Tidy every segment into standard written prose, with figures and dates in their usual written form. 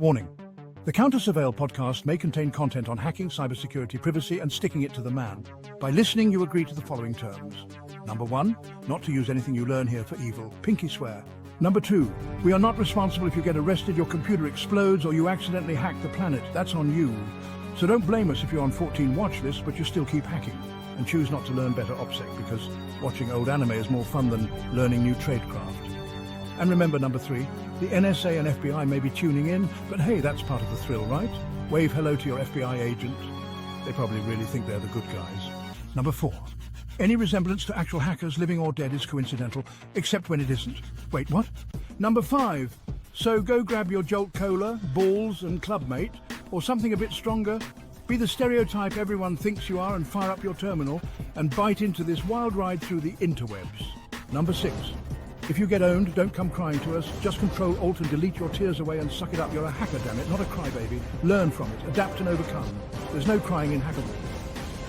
Warning. The Counter-Surveil podcast may contain content on hacking, cybersecurity, privacy, and sticking it to the man. By listening, you agree to the following terms. Number 1, not to use anything you learn here for evil. Pinky swear. Number 2, we are not responsible if you get arrested, your computer explodes, or you accidentally hack the planet. That's on you. So don't blame us if you're on 14 watch lists, but you still keep hacking. And choose not to learn better OPSEC, because watching old anime is more fun than learning new tradecraft. And remember, number 3, the NSA and FBI may be tuning in, but hey, that's part of the thrill, right? Wave hello to your FBI agent. They probably really think they're the good guys. Number 4, any resemblance to actual hackers, living or dead, is coincidental, except when it isn't. Wait, what? Number 5, so go grab your Jolt Cola, balls and clubmate, or something a bit stronger. Be the stereotype everyone thinks you are and fire up your terminal and bite into this wild ride through the interwebs. Number 6, if you get owned, don't come crying to us. Just Control, Alt and delete your tears away and suck it up. You're a hacker, damn it, not a crybaby. Learn from it, adapt and overcome. There's no crying in hackerable.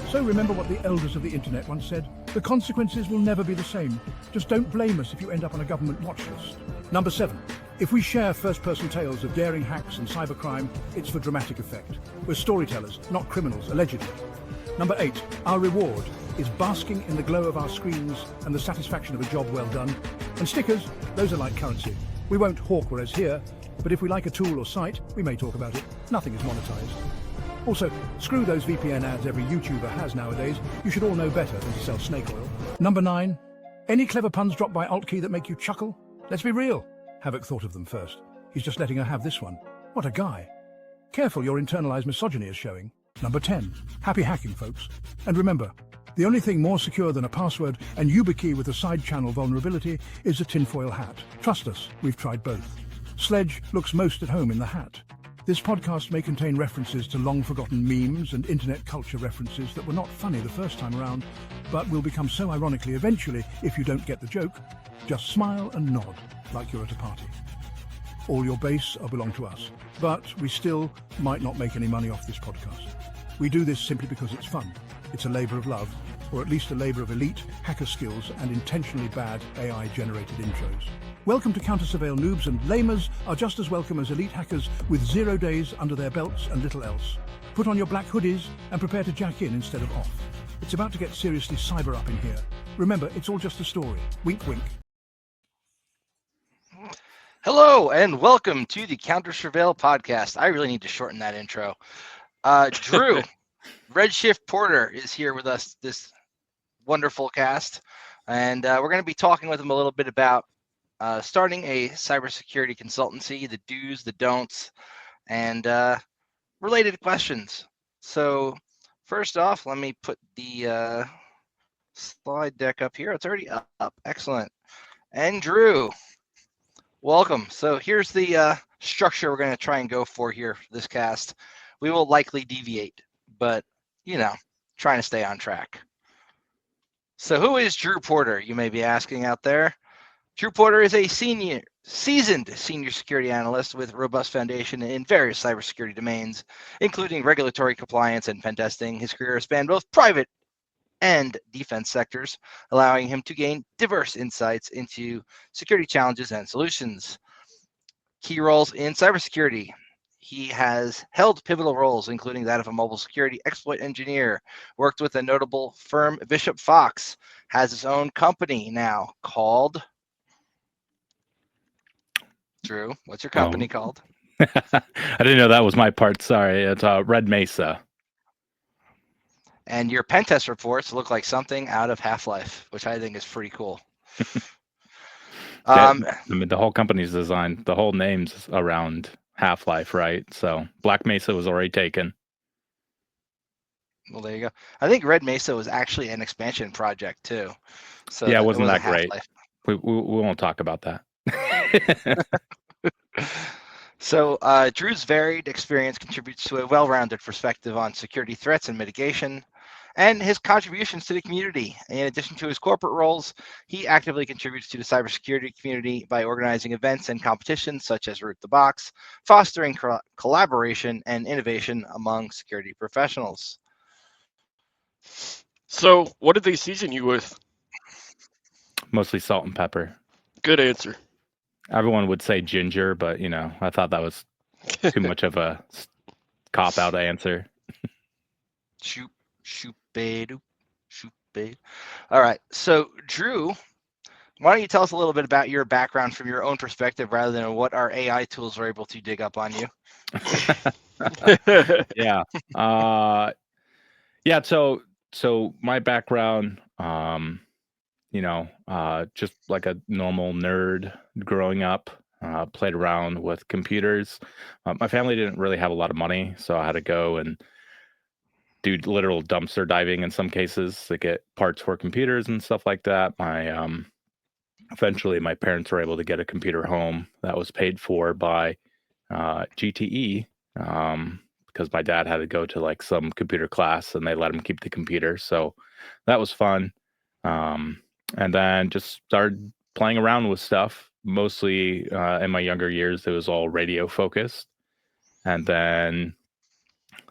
So remember what the elders of the internet once said. The consequences will never be the same. Just don't blame us if you end up on a government watch list. Number 7, if we share first-person tales of daring hacks and cybercrime, it's for dramatic effect. We're storytellers, not criminals, allegedly. Number 8, our reward is basking in the glow of our screens and the satisfaction of a job well done. And stickers, those are like currency. We won't hawk whereas here, but if we like a tool or site, we may talk about it. Nothing is monetized. Also, screw those VPN ads every YouTuber has nowadays. You should all know better than to sell snake oil. Number 9, any clever puns dropped by Alt key that make you chuckle? Let's be real. Havoc thought of them first. He's just letting her have this one. What a guy. Careful, your internalized misogyny is showing. Number 10, happy hacking, folks. And remember, the only thing more secure than a password and YubiKey with a side channel vulnerability is a tinfoil hat. Trust us, we've tried both. Sledge looks most at home in the hat. This podcast may contain references to long-forgotten memes and internet culture references that were not funny the first time around, but will become so ironically eventually if you don't get the joke. Just smile and nod like you're at a party. All your base belong to us, but we still might not make any money off this podcast. We do this simply because it's fun. It's a labor of love, or at least a labor of elite hacker skills and intentionally bad AI-generated intros. Welcome to Counter-Surveil noobs, and lamers are just as welcome as elite hackers with 0 days under their belts and little else. Put on your black hoodies and prepare to jack in instead of off. It's about to get seriously cyber up in here. Remember, it's all just a story. Wink, wink. Hello, and welcome to the Counter-Surveil podcast. I really need to shorten that intro. Drew, RedShift Porter is here with us this wonderful cast, and we're going to be talking with him a little bit about starting a cybersecurity consultancy, the do's, the don'ts, and related questions. So first off, let me put the slide deck up here. It's already up. Excellent. And Drew, welcome. So here's the structure we're going to try and go for here for this cast. We will likely deviate, but, you know, trying to stay on track. So who is Drew Porter, you may be asking out there? Drew Porter is a seasoned senior security analyst with robust foundation in various cybersecurity domains, including regulatory compliance and pen testing. His career has spanned both private and defense sectors, allowing him to gain diverse insights into security challenges and solutions. Key roles in cybersecurity. He has held pivotal roles, including that of a mobile security exploit engineer, worked with a notable firm, Bishop Fox, has his own company now called... Drew, what's your company called? I didn't know that was my part. Sorry. It's Red Mesa. And your pen test reports look like something out of Half-Life, which I think is pretty cool. I mean, the whole company's designed, the whole name's around Half-Life, right? So Black Mesa was already taken. Well, there you go. I think Red Mesa was actually an expansion project too. So yeah, it wasn't that great. We won't talk about that. So Drew's varied experience contributes to a well-rounded perspective on security threats and mitigation, and his contributions to the community. In addition to his corporate roles, he actively contributes to the cybersecurity community by organizing events and competitions such as Root the Box, fostering collaboration and innovation among security professionals. So, what did they season you with? Mostly salt and pepper. Good answer. Everyone would say ginger, but, you know, I thought that was too much of a cop out answer. Shoot, bait. All right. So, Drew, why don't you tell us a little bit about your background from your own perspective rather than what our AI tools are able to dig up on you? Yeah. Yeah. So my background, just like a normal nerd growing up, played around with computers. My family didn't really have a lot of money, so I had to go and do literal dumpster diving in some cases to get parts for computers and stuff like that. Eventually my parents were able to get a computer home that was paid for by GTE, because my dad had to go to like some computer class and they let him keep the computer. So that was fun. And then just started playing around with stuff. Mostly in my younger years, it was all radio focused. And then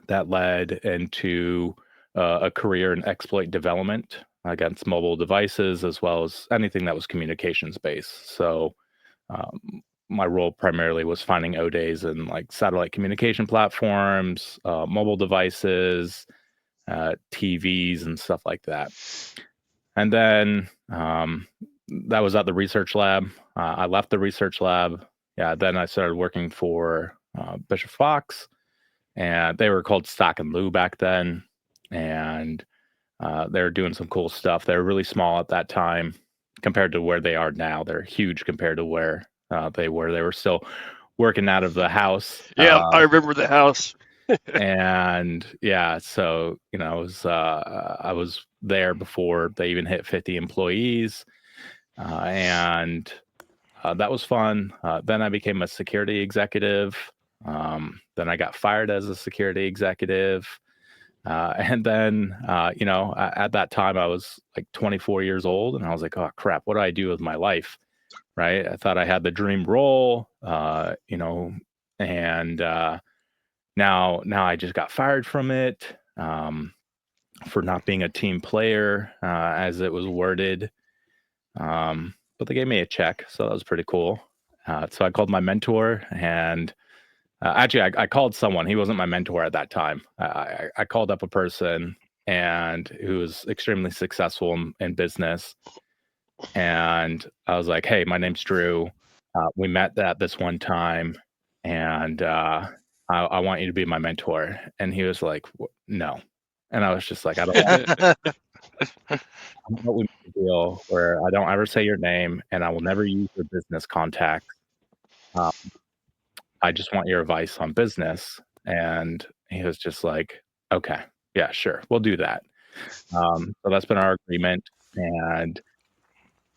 that led into a career in exploit development against mobile devices, as well as anything that was communications based. So my role primarily was finding ODAs in like satellite communication platforms, mobile devices, TVs, and stuff like that. And then that was at the research lab. I left the research lab. Yeah, then I started working for Bishop Fox, and they were called Stock and Lou back then. And they were doing some cool stuff. They were really small at that time compared to where they are now. They're huge compared to where they were. They were still working out of the house. Yeah, I remember the house. And yeah, so I was there before they even hit 50 employees, and that was fun. Then I became a security executive. Then I got fired as a security executive. And then, at that time I was like 24 years old, and I was like, oh crap, what do I do with my life? Right. I thought I had the dream role, and now I just got fired from it, for not being a team player, as it was worded. But they gave me a check, so that was pretty cool. So I called my mentor, and actually, I called someone. He wasn't my mentor at that time. I called up a person and who was extremely successful in business, and I was like, "Hey, my name's Drew. We met at this one time, and I want you to be my mentor." And he was like, "No," and I was just like, "I don't want we make a deal where I don't ever say your name, and I will never use your business contact. Um, I just want your advice on business." And he was just like, "Okay, yeah, sure, we'll do that." So that's been our agreement, and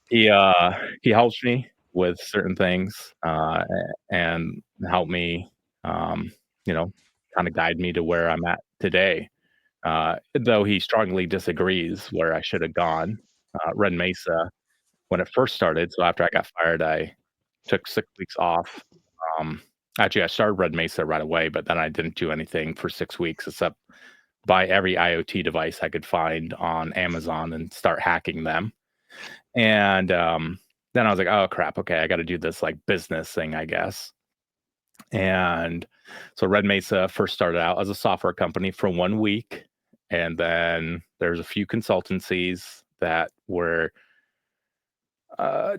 he helps me with certain things, and help me, kind of guide me to where I'm at today. Though he strongly disagrees where I should have gone. Red Mesa, when it first started, so after I got fired, I took 6 weeks off. Um, Actually, I started Red Mesa right away, but then I didn't do anything for 6 weeks except buy every IoT device I could find on Amazon and start hacking them. And then I was like, oh crap, okay, I got to do this like business thing, I guess. And so Red Mesa first started out as a software company for 1 week. And then there's a few consultancies that were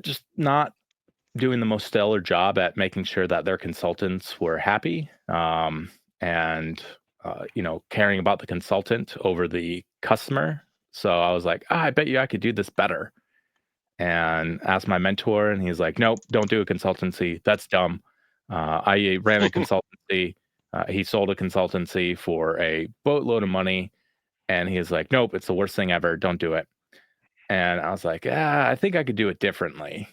just not doing the most stellar job at making sure that their consultants were happy, and caring about the consultant over the customer. So I was like, I bet you I could do this better. And asked my mentor, and he's like, nope, don't do a consultancy. That's dumb. I ran a consultancy. He sold a consultancy for a boatload of money. And he's like, nope, it's the worst thing ever. Don't do it. And I was like, I think I could do it differently.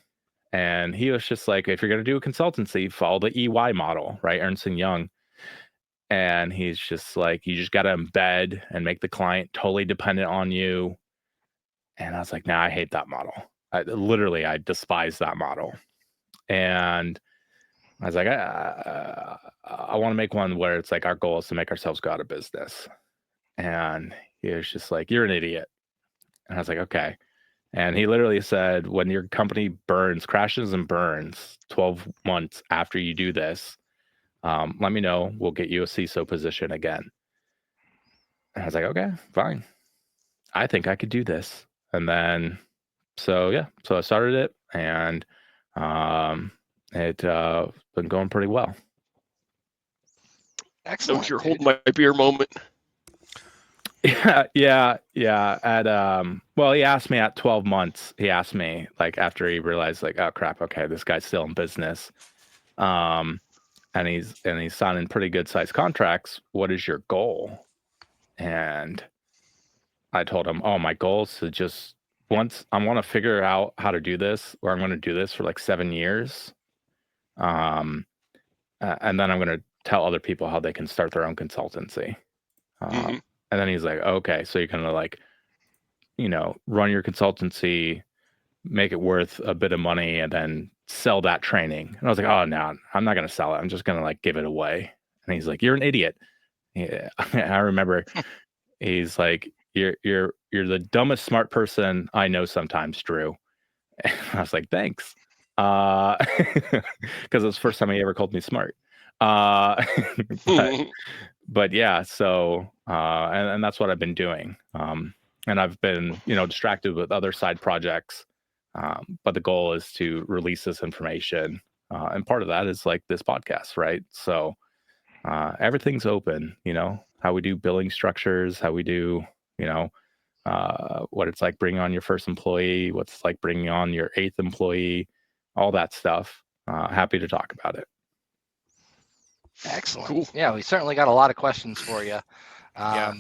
And he was just like, if you're going to do a consultancy, follow the EY model, right? Ernst & Young. And he's just like, you just got to embed and make the client totally dependent on you. And I was like, nah, I hate that model. I despise that model. And I was like, I want to make one where it's like our goal is to make ourselves go out of business. And he was just like, you're an idiot. And I was like, okay. And he literally said, when your company crashes and burns 12 months after you do this, Let me know. We'll get you a CISO position again. And I was like, okay, fine. I think I could do this. And then, so I started it, and it been going pretty well. That Excellent. was your dude. hold my beer moment. Yeah. At well, he asked me at 12 months. He asked me, like, after he realized, like, oh crap, okay, this guy's still in business. And he's signing pretty good sized contracts. What is your goal? And I told him, oh, my goal is to just once I want to figure out how to do this, or I'm going to do this for like 7 years. And then I'm going to tell other people how they can start their own consultancy. And then he's like, okay, so you're going to, like, run your consultancy, make it worth a bit of money, and then sell that training. And I was like, oh, no, I'm not going to sell it. I'm just going to, like, give it away. And he's like, you're an idiot. Yeah. I remember he's like, you're the dumbest smart person I know sometimes, Drew. And I was like, thanks. Because it was the first time he ever called me smart. But yeah, so and that's what I've been doing. And I've been, distracted with other side projects. But the goal is to release this information. And part of that is like this podcast, right? So everything's open, how we do billing structures, how we do, what it's like bringing on your first employee, what's like bringing on your 8th employee, all that stuff. Happy to talk about it. Excellent. Cool. Yeah, we certainly got a lot of questions for you. Yeah.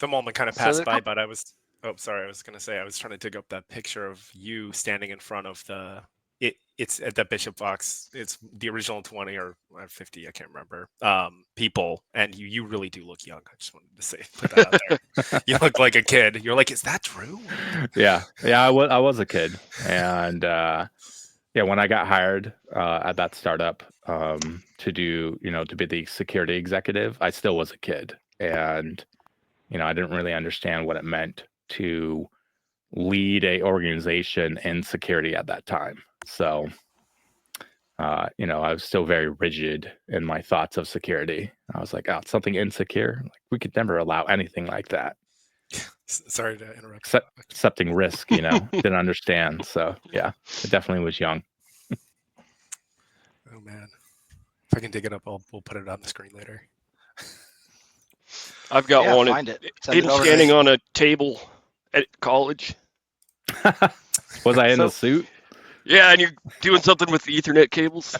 The moment kind of so passed the by, co- but I was going to say, I was trying to dig up that picture of you standing in front of it's at the Bishop Box. It's the original 20 or 50, I can't remember, people. And you really do look young. I just wanted to put that out there. You look like a kid. You're like, is that Drew? Yeah. I was a kid. And when I got hired at that startup to do, to be the security executive, I still was a kid. And, I didn't really understand what it meant to lead a organization in security at that time. So, I was still very rigid in my thoughts of security. I was like, oh, it's something insecure. Like, we could never allow anything like that. Sorry to interrupt. Accepting risk, didn't understand. So yeah, it definitely was young. Oh man, if I can dig it up, we'll put it on the screen later. I've got one. Find it. Send Him it over standing to me. on a table at college. Was I in the suit? Yeah, and you're doing something with the Ethernet cables.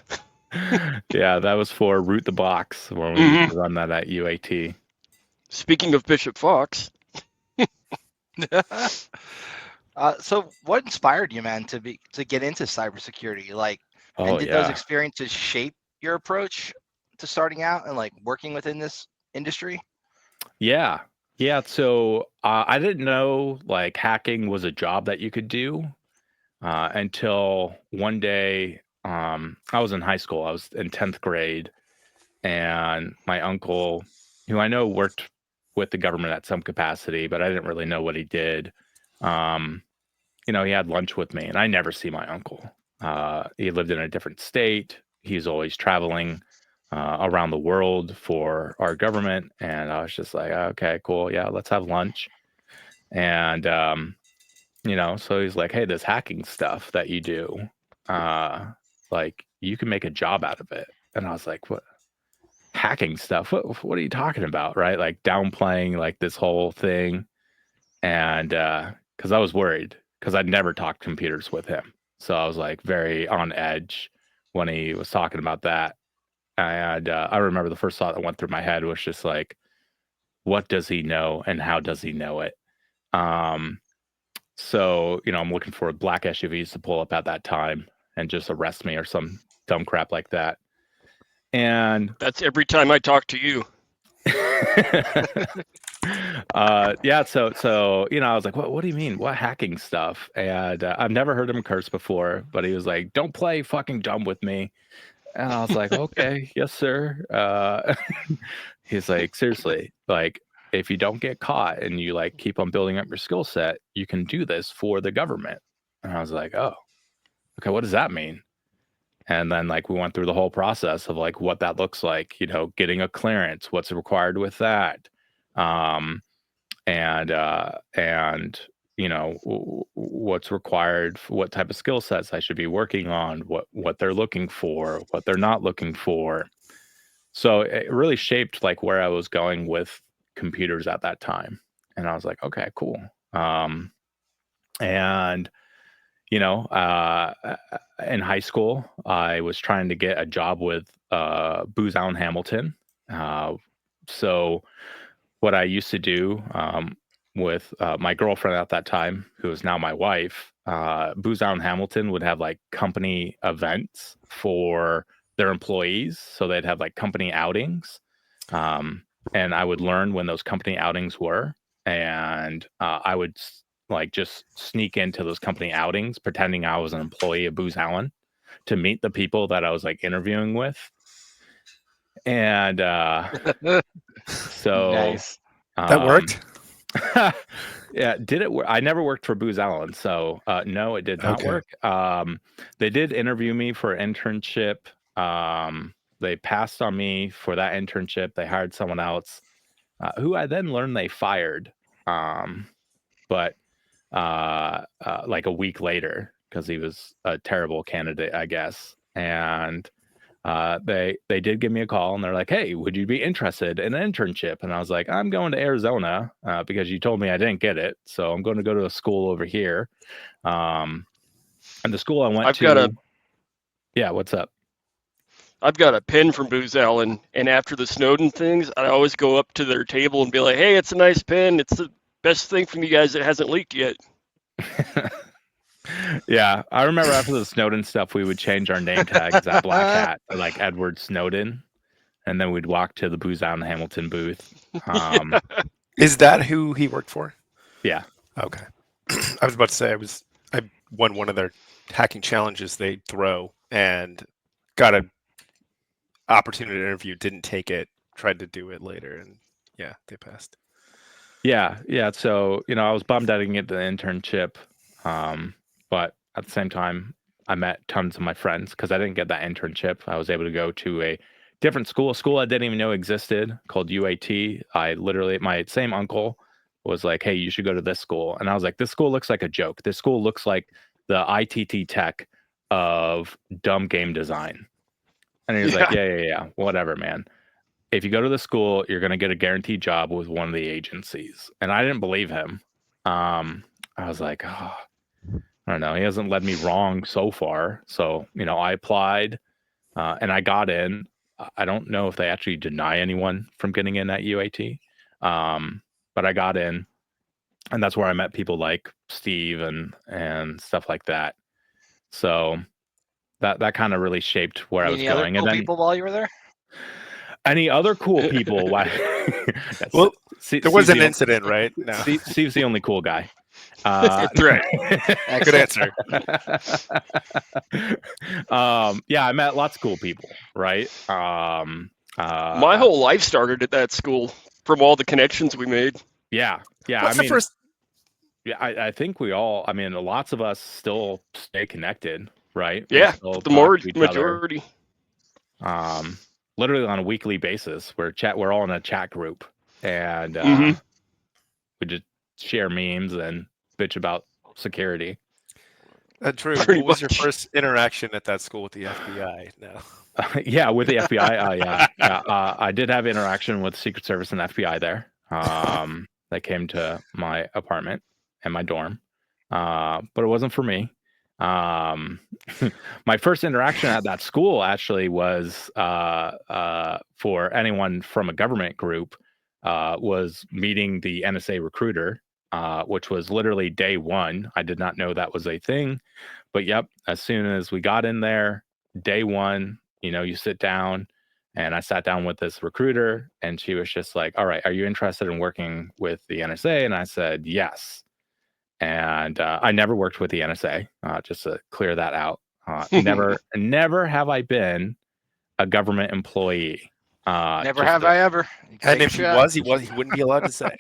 Yeah, that was for Root the Box when we used to run that at UAT. Speaking of Bishop Fox. So what inspired you, man, to get into cybersecurity? Like, and did those experiences shape your approach to starting out and like working within this industry? Yeah. So I didn't know like hacking was a job that you could do until one day I was in high school. I was in 10th grade, and my uncle, who I know worked with the government at some capacity, but I didn't really know what he did. He had lunch with me, and I never see my uncle. He lived in a different state. He's always traveling around the world for our government. And I was just like, okay, cool. Yeah, let's have lunch. And, so he's like, hey, this hacking stuff that you do, like you can make a job out of it. And I was like, what? Hacking stuff? What are you talking about? Right? Like downplaying like this whole thing. And because I was worried because I'd never talked computers with him. So I was like very on edge when he was talking about that. And I remember the first thought that went through my head was just like, what does he know and how does he know it? So, I'm looking for black SUVs to pull up at that time and just arrest me or some dumb crap like that. And that's every time I talk to you. So I was like, what do you mean? What hacking stuff? And I've never heard him curse before, but he was like, don't play fucking dumb with me. And I was like, okay, yes, sir. He's like, seriously, like, if you don't get caught and you like keep on building up your skill set, you can do this for the government. And I was like, oh, okay, what does that mean? And then like we went through the whole process of like what that looks like, you know, getting a clearance, what's required with that. And you know, what's required, what type of skill sets I should be working on, what they're looking for, what they're not looking for. So it really shaped like where I was going with computers at that time. And I was like, okay, cool. And you know, in high school, I was trying to get a job with Booz Allen Hamilton. So what I used to do with my girlfriend at that time, who is now my wife, Booz Allen Hamilton would have like company events for their employees. So they'd have like company outings. And I would learn when those company outings were. And I would like just sneak into those company outings, pretending I was an employee of Booz Allen to meet the people that I was like interviewing with. And so Nice. That worked. Yeah, did it work? I never worked for Booz Allen, so no, it did not work. They did interview me for an internship. They passed on me for that internship. They hired someone else, who I then learned they fired. But like a week later, because he was a terrible candidate, I guess. And they did give me a call and they're like, hey, would you be interested in an internship? And I was like, I'm going to Arizona because you told me I didn't get it. So I'm going to go to a school over here. And the school I went to. Yeah, what's up? I've got a pin from Booz Allen, and after the Snowden things, I always go up to their table and be like, hey, it's a nice pin. It's the best thing from you guys that hasn't leaked yet. Yeah, I remember after the Snowden stuff, we would change our name tags at Black Hat to like Edward Snowden, and then we'd walk to the Booz Allen Hamilton booth. Is that who he worked for? Yeah. Okay. I was about to say I won one of their hacking challenges they throw and got an opportunity to interview, didn't take it, tried to do it later, and yeah, they passed. Yeah. So, you know, I was bummed I didn't get the internship. But at the same time, I met tons of my friends because I didn't get that internship. I was able to go to a different school I didn't even know existed called UAT. My same uncle was like, hey, you should go to this school. And I was like, this school looks like a joke. This school looks like the ITT Tech of dumb game design. And he was like, yeah, whatever, man. If you go to the school, you're going to get a guaranteed job with one of the agencies. And I didn't believe him. I was like, oh, I don't know. He hasn't led me wrong so far. So, you know, I applied and I got in. I don't know if they actually deny anyone from getting in at UAT. But I got in, and that's where I met people like Steve and stuff like that. So that kind of really shaped where I was going. Any other cool people while you were there? Any other cool people? Well, there was an incident, right? No. Steve's the only cool guy. That's right. Good answer. Yeah, I met lots of cool people, right? My whole life started at that school from all the connections we made. Yeah. What's the first? Yeah, I think we all. I mean, lots of us still stay connected, right? Yeah, the majority. Literally on a weekly basis, we're all in a chat group, and we just share memes and bitch about security. True. What was your first interaction at that school with the FBI? No. Yeah, with the FBI. I did have interaction with Secret Service and FBI there. They came to my apartment and my dorm, but it wasn't for me. My first interaction at that school actually was for anyone from a government group, was meeting the NSA recruiter, which was literally day one. I did not know that was a thing, but yep, as soon as we got in there, day one, you know, you sit down, and I sat down with this recruiter, and she was just like, all right, are you interested in working with the NSA? And I said, yes. And I never worked with the NSA, just to clear that out. Never have I been a government employee. Never have I ever. And if he was, he wouldn't be allowed to say.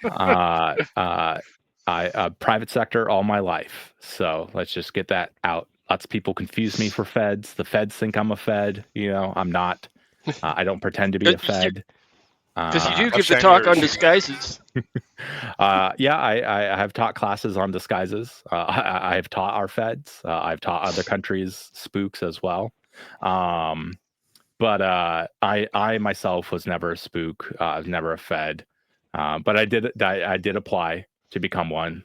I private sector all my life. So let's just get that out Lots of people confuse me for feds. The feds think I'm a fed. I'm not. I don't pretend to be a fed. Because you do Let's give the shine talk yours. on disguises. Yeah, I have taught classes on disguises. I've taught our feds. I've taught other countries spooks as well. But I myself was never a spook. I was never a fed. But I did apply to become one.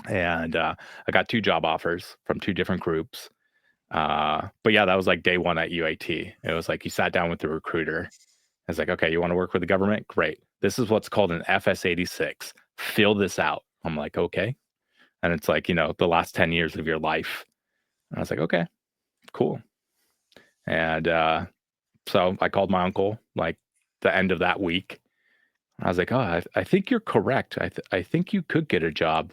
And I got 2 job offers from 2 different groups. But yeah, that was like day 1 at UAT. It was like you sat down with the recruiter. I was like, okay, you want to work with the government? Great. This is what's called an FS-86. Fill this out. I'm like, okay. And it's like, the last 10 years of your life. And I was like, okay, cool. And so I called my uncle like the end of that week. I was like, oh, I think you're correct. I think you could get a job.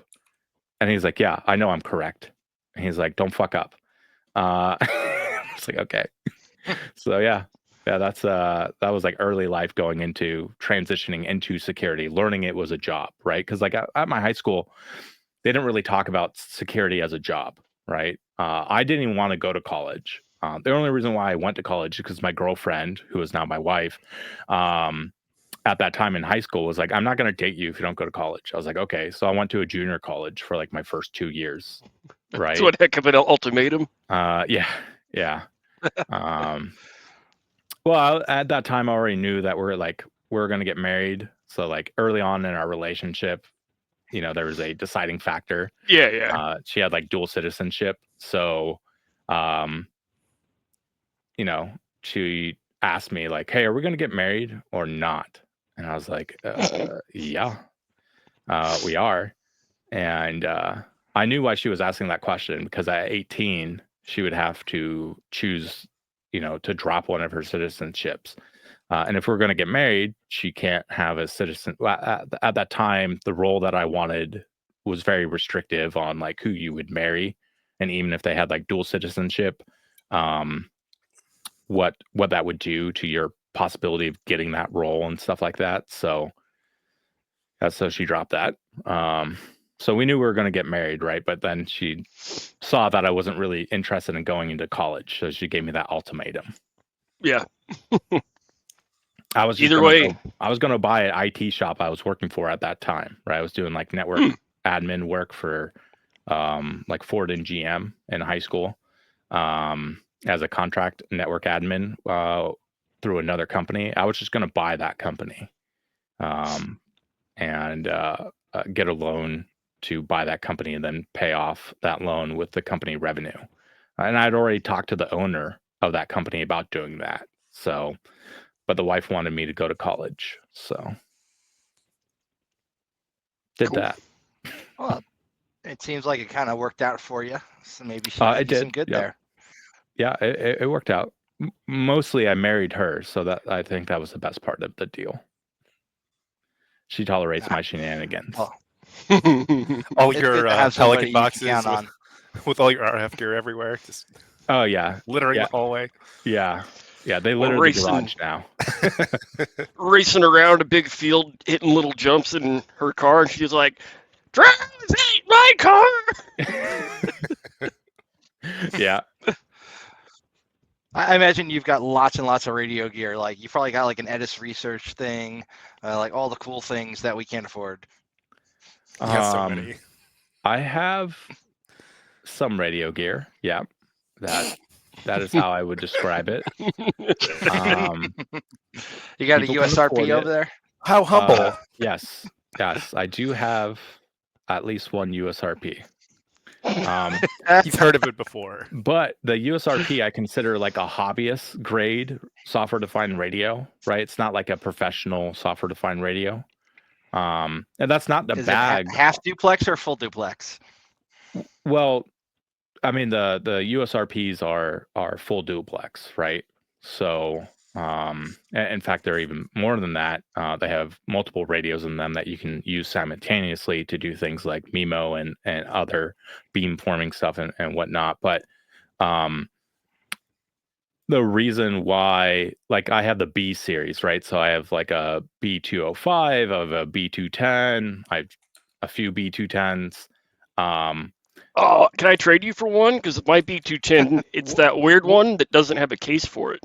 And he's like, yeah, I know I'm correct. And he's like, don't fuck up. I was like, okay. So yeah, that's that was like early life going into transitioning into security, learning it was a job, right? Because like at my high school, they didn't really talk about security as a job, right? I didn't even want to go to college. The only reason why I went to college is because my girlfriend, who is now my wife, at that time in high school was like, I'm not going to date you if you don't go to college. I was like, okay. So I went to a junior college for like my first 2 years, right? That's one heck of an ultimatum. Yeah. Well, at that time, I already knew that we're going to get married. So like early on in our relationship, there was a deciding factor. Yeah. She had like dual citizenship. So, she asked me like, hey, are we going to get married or not? And I was like, yeah, we are. And I knew why she was asking that question, because at 18, she would have to choose, to drop one of her citizenships. And if we're going to get married, she can't have a citizen. At that time, the role that I wanted was very restrictive on like who you would marry. And even if they had like dual citizenship, what that would do to your possibility of getting that role and stuff like that. So she dropped that. So we knew we were going to get married, right? But then she saw that I wasn't really interested in going into college, so she gave me that ultimatum. Yeah. I was Either way, I was going to buy an IT shop I was working for at that time, right? I was doing like network admin work for like Ford and GM in high school, as a contract network admin through another company. I was just going to buy that company and get a loan to buy that company and then pay off that loan with the company revenue. And I'd already talked to the owner of that company about doing that. So, but the wife wanted me to go to college. So did Cool. that. Well, it seems like it kind of worked out for you. So maybe she might do some good there. Yeah, it worked out. Mostly I married her, so that I think that was the best part of the deal. She tolerates my shenanigans. All your Pelican boxes on. with all your RF gear everywhere, just littering the hallway. Yeah, they litter the garage now. Racing around a big field, hitting little jumps in her car, and she's like, "Drive, ain't my car." Yeah. I imagine you've got lots and lots of radio gear. Like you probably got like an Edis research thing, like all the cool things that we can't afford. Yeah, so many. I have some radio gear. Yeah, that is how I would describe it. You got a USRP over there? How humble. Yes, I do have at least one USRP. You've heard of it before. But the USRP I consider like a hobbyist grade software-defined radio, right? It's not like a professional software-defined radio. And that's not the bag. It half duplex or full duplex? Well, I mean the USRPs are full duplex, right? So in fact, they're even more than that. They have multiple radios in them that you can use simultaneously to do things like MIMO and other beamforming stuff and whatnot. But the reason why, like, I have the B series, right? So I have like a B205, I have a B210, I have a few B210s. Oh, can I trade you for one? Because my B210, it's that weird one that doesn't have a case for it.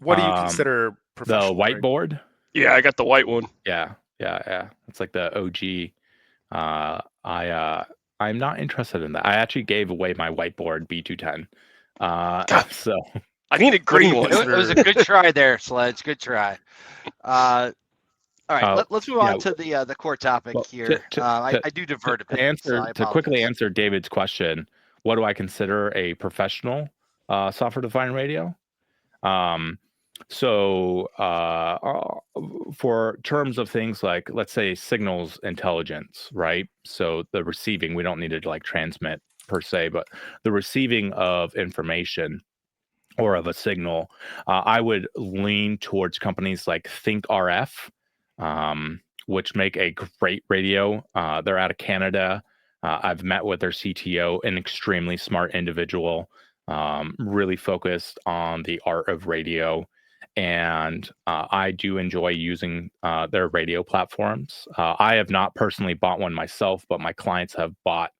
What do you consider The professional? Greg? whiteboard? Yeah, I got the white one. Yeah. It's like the OG. I'm not interested in that. I actually gave away my whiteboard B210. So I need a green one. It was a good try there, Sledge. Good try. All right, let's move on to the core topic here. I do divert a bit. To quickly answer David's question, what do I consider a professional software-defined radio? So for terms of things like, let's say, signals intelligence, right? So the receiving, we don't need to like transmit per se, but the receiving of information or of a signal, I would lean towards companies like ThinkRF, which make a great radio. They're out of Canada. I've met with their CTO, an extremely smart individual, really focused on the art of radio. And I do enjoy using their radio platforms. I have not personally bought one myself, but my clients have bought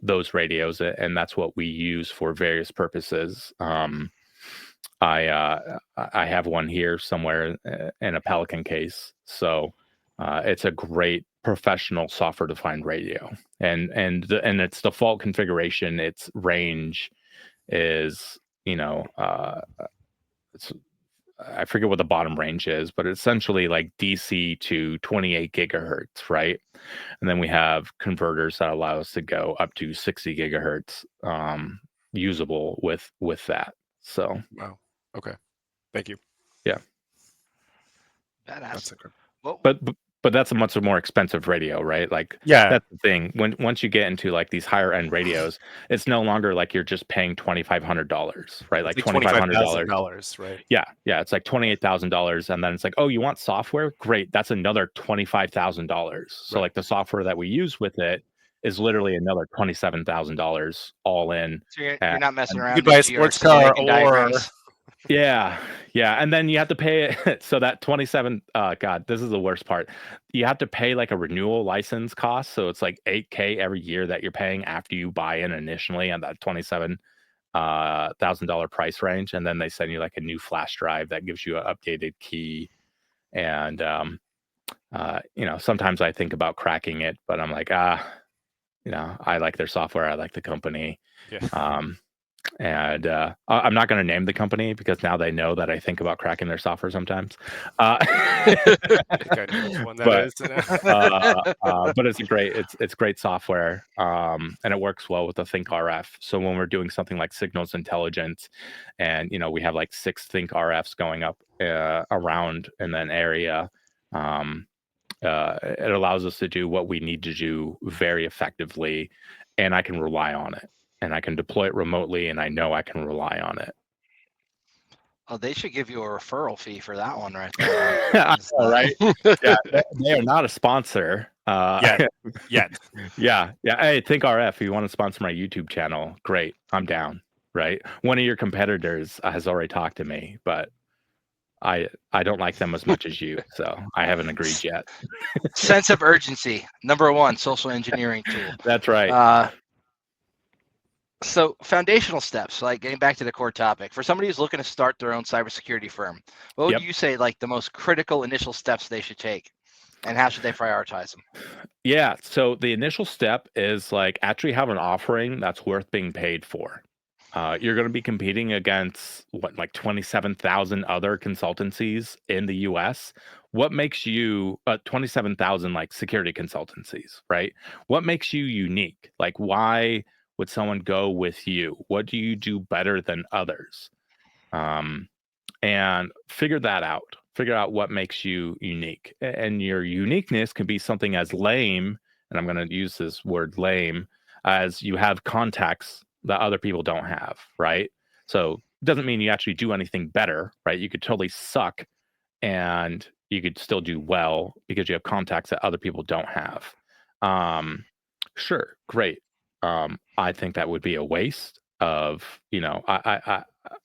those radios, and that's what we use for various purposes. I have one here somewhere in a Pelican case, so it's a great professional software-defined radio, and its default configuration, its range is, it's, I forget what the bottom range is, but it's essentially like DC to 28 gigahertz, right? And then we have converters that allow us to go up to 60 gigahertz, usable with that. So, Wow. Okay. Thank you. Yeah. Badass. That's okay. Well, But that's a much more expensive radio, right? Like, Yeah. that's the thing. Once you get into like these higher end radios, it's no longer like you're just paying $2,500, right? Like $2,500, right? Yeah. It's like $28,000, and then it's like, oh, you want software? Great, that's another $25,000. So like the software that we use with it is literally another $27,000 all in. So you're not messing around. You could buy a sports car or. Yeah. And then you have to pay it. So that 27, God, this is the worst part. You have to pay like a renewal license cost. So it's like $8,000 every year that you're paying after you buy in initially on that $27,000 price range. And then they send you like a new flash drive that gives you an updated key. And, sometimes I think about cracking it, but I'm like, I like their software. I like the company. Yeah. And I'm not going to name the company because now they know that I think about cracking their software sometimes. I think I know which one that is. But it's great software, and it works well with the ThinkRF. So when we're doing something like signals intelligence, and we have like 6 ThinkRFs going up around in an area, it allows us to do what we need to do very effectively, and I can rely on it. And I can deploy it remotely, and I know I can rely on it. Oh, they should give you a referral fee for that one right there. All right. Yeah, they are not a sponsor. Yet. Yeah. Hey, ThinkRF, if you want to sponsor my YouTube channel, great. I'm down. Right. One of your competitors has already talked to me, but I don't like them as much as you, so I haven't agreed yet. Sense of urgency, number 1 social engineering tool. That's right. So foundational steps, like getting back to the core topic, for somebody who's looking to start their own cybersecurity firm, what would you say like the most critical initial steps they should take, and how should they prioritize them? Yeah. So the initial step is like actually have an offering that's worth being paid for. You're going to be competing against like 27,000 other consultancies in the US. What makes you 27,000 like security consultancies, right? What makes you unique? Like, why would someone go with you? What do you do better than others? And figure that out. Figure out what makes you unique. And your uniqueness can be something as lame, and I'm going to use this word lame, as you have contacts that other people don't have, right? So it doesn't mean you actually do anything better, right? You could totally suck and you could still do well because you have contacts that other people don't have. Sure, great. I think that would be a waste of,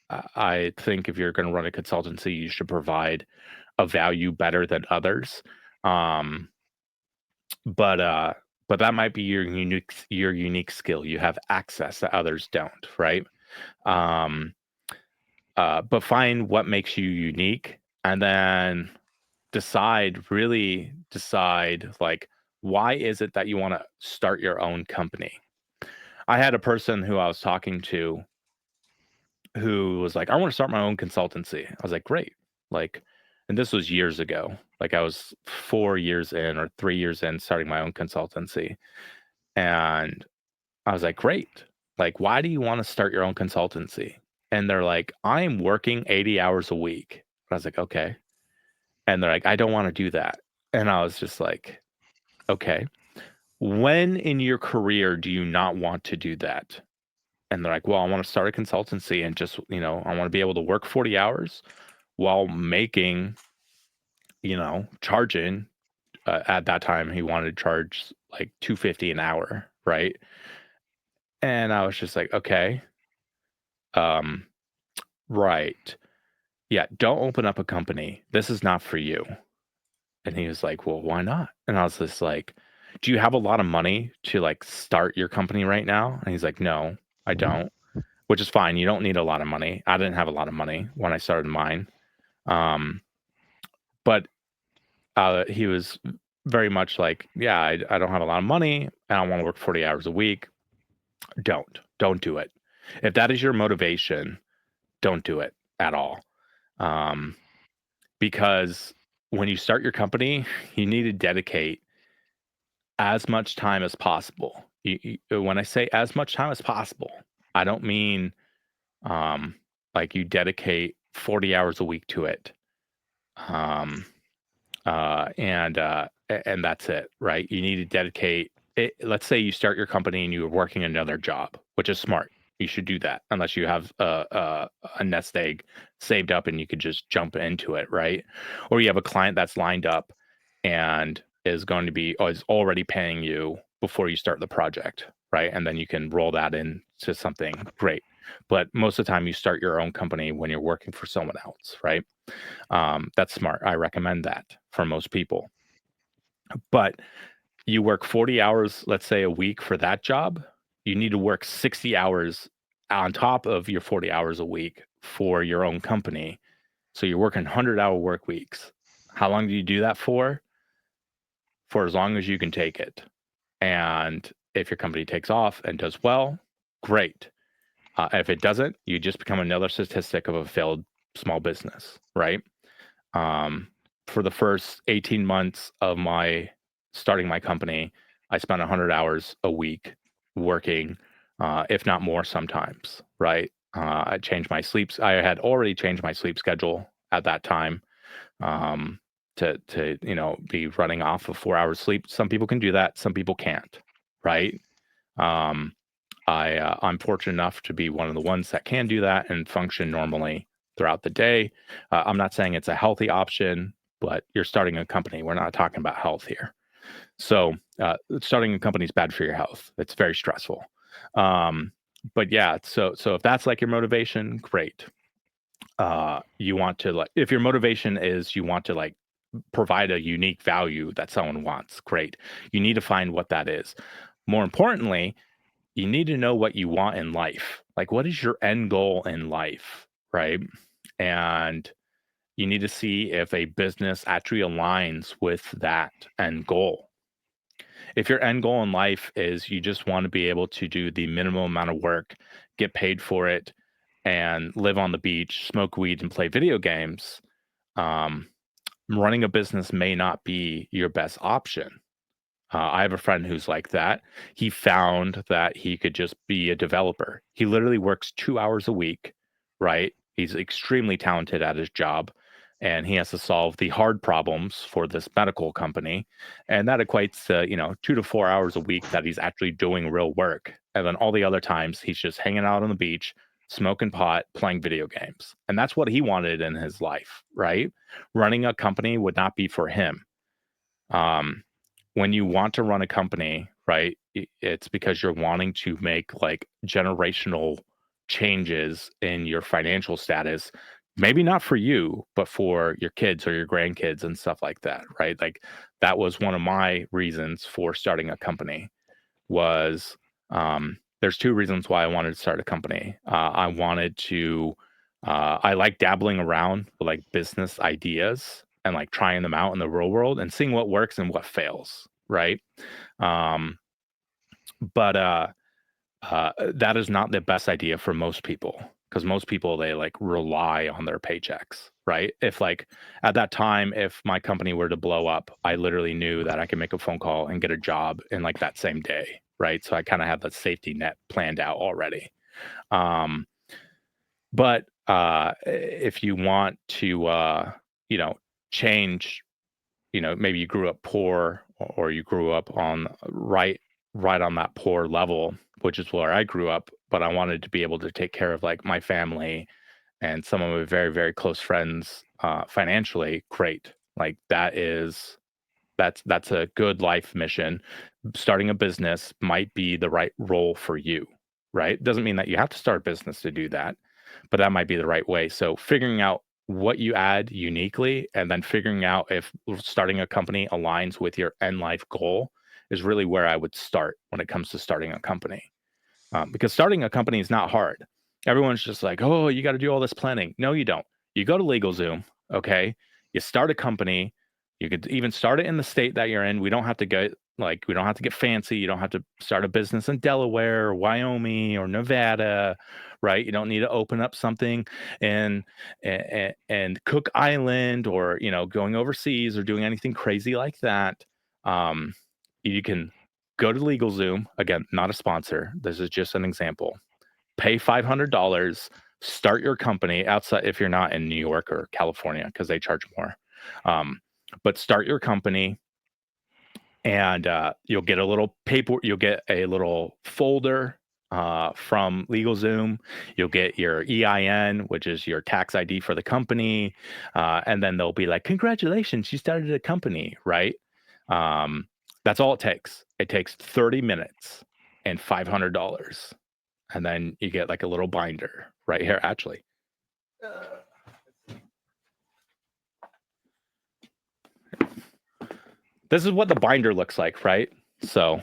I think if you're going to run a consultancy, you should provide a value better than others. But but that might be your unique skill. You have access that others don't, right? But find what makes you unique, and then really decide, like, why is it that you want to start your own company? I had a person who I was talking to who was like, I want to start my own consultancy. I was like, great. Like, and this was years ago. Like, I was 4 years in or 3 years in starting my own consultancy. And I was like, great. Like, why do you want to start your own consultancy? And they're like, I'm working 80 hours a week. I was like, okay. And they're like, I don't want to do that. And I was just like, okay. When in your career do you not want to do that? And they're like, well, I want to start a consultancy and just, I want to be able to work 40 hours while making, charging. At that time, he wanted to charge like $250 an hour, right? And I was just like, okay, right. Yeah, don't open up a company. This is not for you. And he was like, well, why not? And I was just like, do you have a lot of money to like start your company right now? And he's like, no, I don't, which is fine. You don't need a lot of money. I didn't have a lot of money when I started mine. But he was very much like, yeah, I don't have a lot of money and I want to work 40 hours a week. Don't do it. If that is your motivation, don't do it at all. Because when you start your company, you need to dedicate as much time as possible. When I say as much time as possible, I don't mean like you dedicate 40 hours a week to it. And that's it, right? You need to dedicate it. Let's say you start your company and you're working another job, which is smart. You should do that unless you have a nest egg saved up and you could just jump into it, right? Or you have a client that's lined up and is going to be, or is already paying you before you start the project, right? And then you can roll that into something great. But most of the time you start your own company when you're working for someone else, right? That's smart. I recommend that for most people. But you work 40 hours, let's say, a week for that job. You need to work 60 hours on top of your 40 hours a week for your own company. So you're working 100-hour work weeks. How long do you do that for? For as long as you can take it. And if your company takes off and does well, great. If it doesn't, you just become another statistic of a failed small business, right? For the first 18 months of starting my company, I spent 100 hours a week working, if not more sometimes, right? I had already changed my sleep schedule at that time to be running off of 4 hours sleep. Some people can do that. Some people can't, right? I'm fortunate enough to be one of the ones that can do that and function normally throughout the day. I'm not saying it's a healthy option, but you're starting a company. We're not talking about health here. So starting a company is bad for your health. It's very stressful. But yeah, so if that's like your motivation, great. You want to if your motivation is you want to provide a unique value that someone wants, great. You need to find what that is. More importantly, you need to know what you want in life. Like, what is your end goal in life, right? And you need to see if a business actually aligns with that end goal. If your end goal in life is you just want to be able to do the minimum amount of work, get paid for it, and live on the beach, smoke weed, and play video games, running a business may not be your best option. I have a friend who's like that. He found that he could just be a developer. He literally works 2 hours a week, right? He's extremely talented at his job, and he has to solve the hard problems for this medical company. And that equates to, 2 to 4 hours a week that he's actually doing real work. And then all the other times he's just hanging out on the beach, smoking pot, playing video games. And that's what he wanted in his life, right? Running a company would not be for him. When you want to run a company, right, it's because you're wanting to make generational changes in your financial status, maybe not for you, but for your kids or your grandkids and stuff like that, right? Like that was one of my reasons for starting a company was there's two reasons why I wanted to start a company. I wanted to, I like dabbling around with like business ideas and like trying them out in the real world and seeing what works and what fails, right? Um, but that is not the best idea for most people because most people they like rely on their paychecks, right? If like at that time, if my company were to blow up, I literally knew that I could make a phone call and get a job in like that same day, right? So I kind of had that safety net planned out already. Um, but if you want to, you know, change, you know, maybe you grew up poor or you grew up on right on that poor level, which is where I grew up, but I wanted to be able to take care of like my family and some of my very, very close friends financially, great. Like that's a good life mission. Starting a business might be the right role for you, right? Doesn't mean that you have to start a business to do that, but that might be the right way. So figuring out what you add uniquely and then figuring out if starting a company aligns with your end life goal is really where I would start when it comes to starting a company. Because starting a company is not hard. Everyone's just like, oh, you got to do all this planning. No, you don't. You go to LegalZoom, okay? You start a company. You could even start it in the state that you're in. We don't have to get fancy. You don't have to start a business in Delaware or Wyoming or Nevada, right? You don't need to open up something and Cook Island or going overseas or doing anything crazy like that. You can go to LegalZoom. Again, not a sponsor. This is just an example. Pay $500, start your company outside if you're not in New York or California because they charge more. But start your company and you'll get a little paper. You'll get a little folder from LegalZoom. You'll get your EIN, which is your tax ID for the company. And then they'll be like, congratulations, you started a company, right? That's all it takes. It takes 30 minutes and $500. And then you get like a little binder right here, actually. This is what the binder looks like, right? So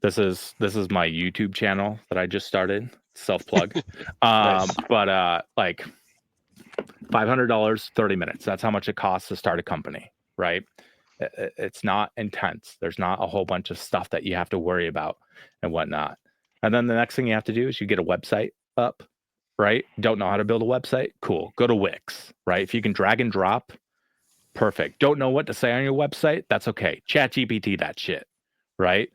this is my YouTube channel that I just started, self-plug. Nice. But like $500, 30 minutes. That's how much it costs to start a company, right? It's not intense. There's not a whole bunch of stuff that you have to worry about and whatnot. And then the next thing you have to do is you get a website up, right? Don't know how to build a website? Cool. Go to Wix, right? If you can drag and drop, perfect. Don't know what to say on your website? That's okay. ChatGPT that shit, right?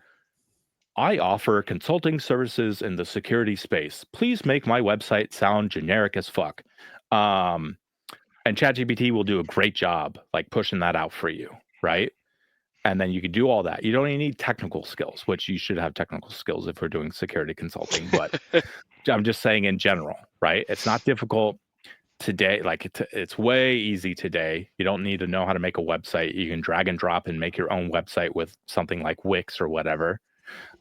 I offer consulting services in the security space. Please make my website sound generic as fuck. And ChatGPT will do a great job like pushing that out for you, right? And then you can do all that. You don't even need technical skills, which you should have technical skills if we're doing security consulting. But I'm just saying in general, right? It's not difficult today. Like it's way easy today. You don't need to know how to make a website. You can drag and drop and make your own website with something like Wix or whatever.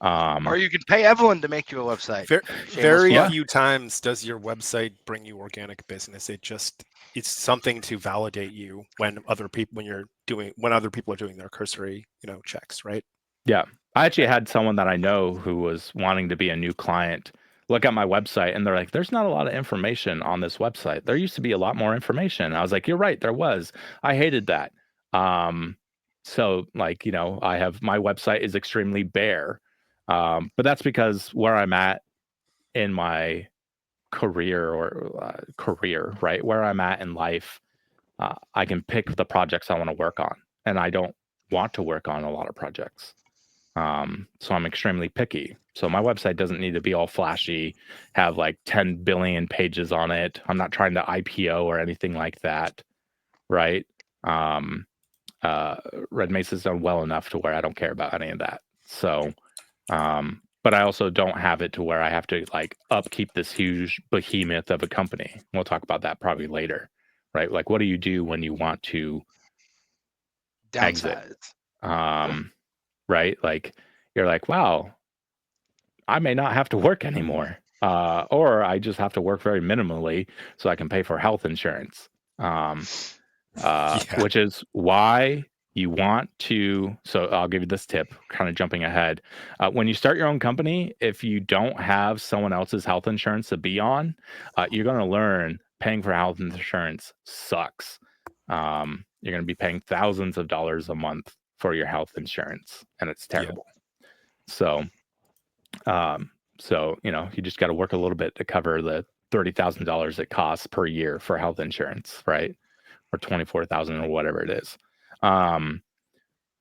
Or you can pay Evelyn to make you a website. Very plug. few times does your website bring you organic business. It's something to validate you when other people are doing their cursory, checks, right? Yeah. I actually had someone that I know who was wanting to be a new client look at my website and they're like, there's not a lot of information on this website. There used to be a lot more information. I was like, you're right, there was. I hated that. So like, I have my website is extremely bare. But that's because where I'm at in my career right? Where I'm at in life, I can pick the projects I want to work on. And I don't want to work on a lot of projects. So I'm extremely picky. So my website doesn't need to be all flashy, have like 10 billion pages on it. I'm not trying to IPO or anything like that, right? Red Mesa's done well enough to where I don't care about any of that. So, but I also don't have it to where I have to like upkeep this huge behemoth of a company. We'll talk about that probably later, right? Like, what do you do when you want to exit? Right? Like, you're like, wow, I may not have to work anymore. or I just have to work very minimally so I can pay for health insurance. Which is why you want to. So I'll give you this tip, kind of jumping ahead. When you start your own company, if you don't have someone else's health insurance to be on, you're going to learn paying for health insurance sucks. You're going to be paying thousands of dollars a month for your health insurance, and it's terrible. So, you just got to work a little bit to cover the $30,000 it costs per year for health insurance, right? Or 24,000 or whatever it is.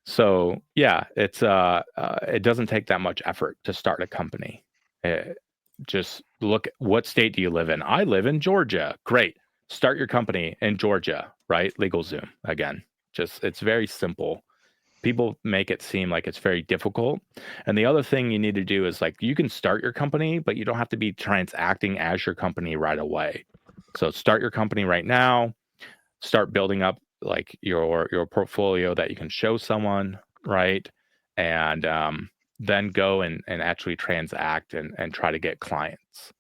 So yeah, it's it doesn't take that much effort to start a company. Just look at what state do you live in? I live in Georgia. Great. Start your company in Georgia, right? LegalZoom again. Just it's very simple. People make it seem like it's very difficult. And the other thing you need to do is like you can start your company, but you don't have to be transacting as your company right away. So start your company right now. Start building up like your portfolio that you can show someone, right? And then go and actually transact and try to get clients.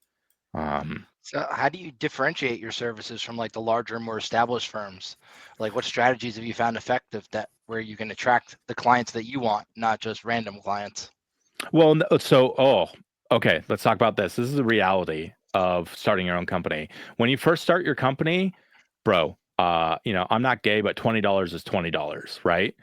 So how do you differentiate your services from like the larger, more established firms? Like what strategies have you found effective that where you can attract the clients that you want, not just random clients? Well, okay, let's talk about this. This is the reality of starting your own company. When you first start your company, bro, I'm not gay, but $20 is $20, right?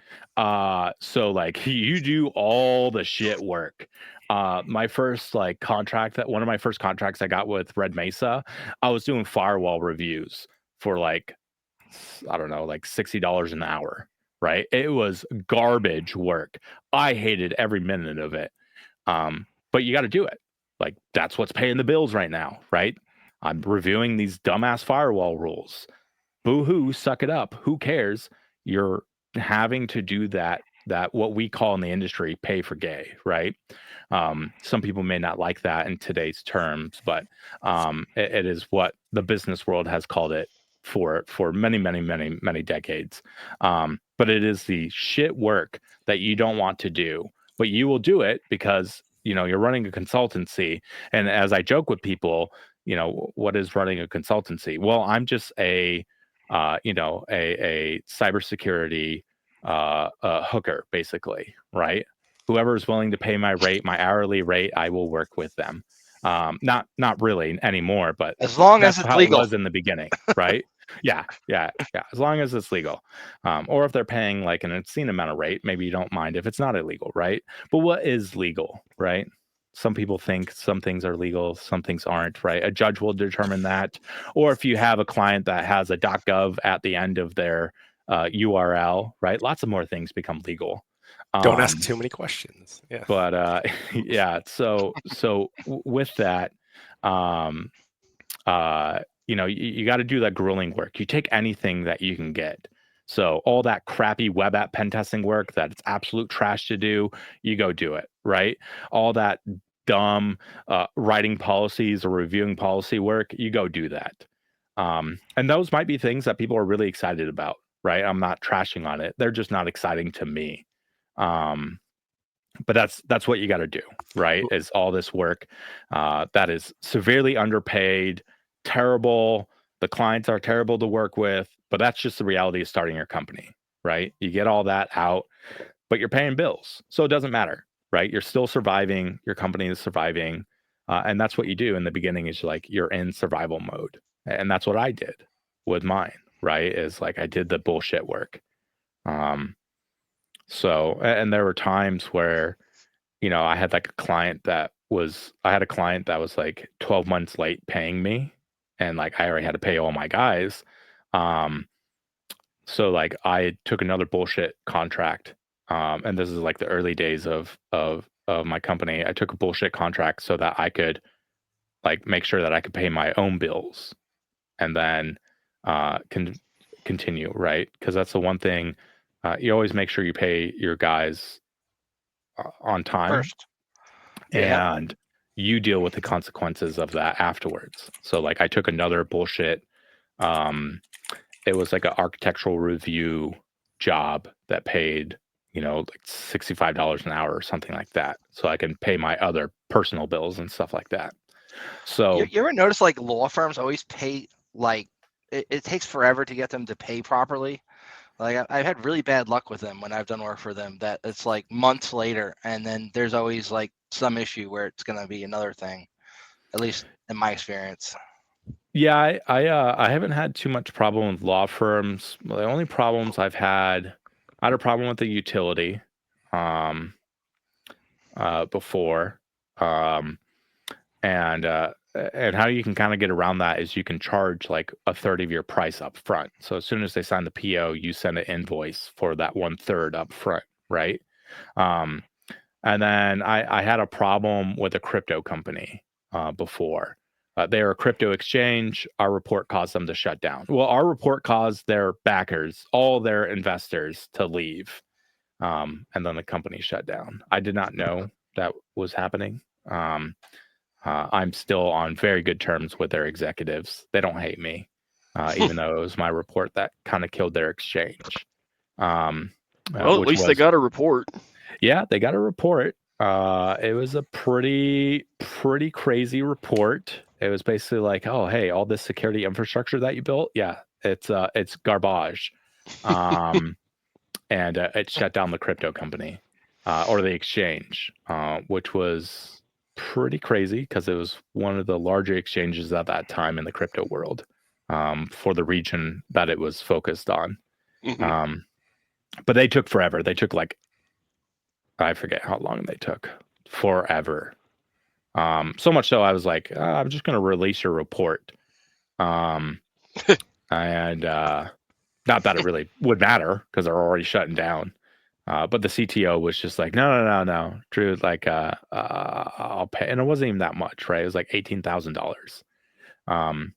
So like you do all the shit work. My first like one of my first contracts I got with Red Mesa, I was doing firewall reviews for like, I don't know, like $60 an hour, right? It was garbage work. I hated every minute of it. But you got to do it. Like that's what's paying the bills right now, right? I'm reviewing these dumbass firewall rules. Boo-hoo, suck it up. Who cares? You're having to do that what we call in the industry pay for gay, right? Some people may not like that in today's terms, but it is what the business world has called it for many decades. But it is the shit work that you don't want to do, but you will do it because you're running a consultancy. And as I joke with people, what is running a consultancy? Well, I'm just a cybersecurity hooker, basically, right? Whoever is willing to pay my hourly rate, I will work with them. Not really anymore, but As long as that's it's how legal. it was in the beginning, right? Yeah. As long as it's legal, or if they're paying like an obscene amount of rate, maybe you don't mind if it's not illegal, right? But what is legal, right? Some people think some things are legal, some things aren't, right? A judge will determine that. Or if you have a client that has a .gov at the end of their URL, right? Lots of more things become legal. Don't ask too many questions. Yeah. But yeah, so with that, you got to do that grueling work. You take anything that you can get. So all that crappy web app pen testing work that it's absolute trash to do, you go do it, right? All that dumb writing policies or reviewing policy work, you go do that. And those might be things that people are really excited about, right? I'm not trashing on it. They're just not exciting to me. But that's what you got to do, right? Is all this work that is severely underpaid, terrible. The clients are terrible to work with, but that's just the reality of starting your company, right? You get all that out, but you're paying bills, so it doesn't matter, right? You're still surviving. Your company is surviving, and that's what you do in the beginning. Is like you're in survival mode, and that's what I did with mine, right? Is like I did the bullshit work. So, and there were times where, I had like a client that was like 12 months late paying me, and like I already had to pay all my guys. So like I took another bullshit contract. And this is like the early days of my company. I took a bullshit contract so that I could like make sure that I could pay my own bills and then continue, right? Because that's the one thing. You always make sure you pay your guys on time First. Yeah. and you deal with the consequences of that afterwards. So like I took another bullshit. It was like an architectural review job that paid, like $65 an hour or something like that. So I can pay my other personal bills and stuff like that. So You ever notice like law firms always pay like it takes forever to get them to pay properly? Like I've had really bad luck with them when I've done work for them that it's like months later, and then there's always like some issue where it's gonna be another thing, at least in my experience. yeah, I haven't had too much problem with law firms. The only problems I had a problem with the utility before. And how you can kind of get around that is you can charge like a third of your price up front. So as soon as they sign the PO, you send an invoice for that 1/3 up front, right? And then I had a problem with a crypto company before. They were a crypto exchange. Our report caused them to shut down. Well, our report caused their backers, all their investors, to leave. And then the company shut down. I did not know that was happening. I'm still on very good terms with their executives. They don't hate me, even though it was my report that kind of killed their exchange. Well, at least they got a report. Yeah, they got a report. It was a pretty crazy report. It was basically like, oh, hey, all this security infrastructure that you built, yeah, it's garbage. And it shut down the crypto company or the exchange, which was pretty crazy because it was one of the larger exchanges at that time in the crypto world for the region that it was focused on. Mhm. But they took forever. They took like, I forget how long they took. Forever. So much so I was like, I'm just going to release your report. And not that it really would matter because they're already shutting down. But the CTO was just like, no, Drew, like, I'll pay. And it wasn't even that much, right? It was like $18,000. And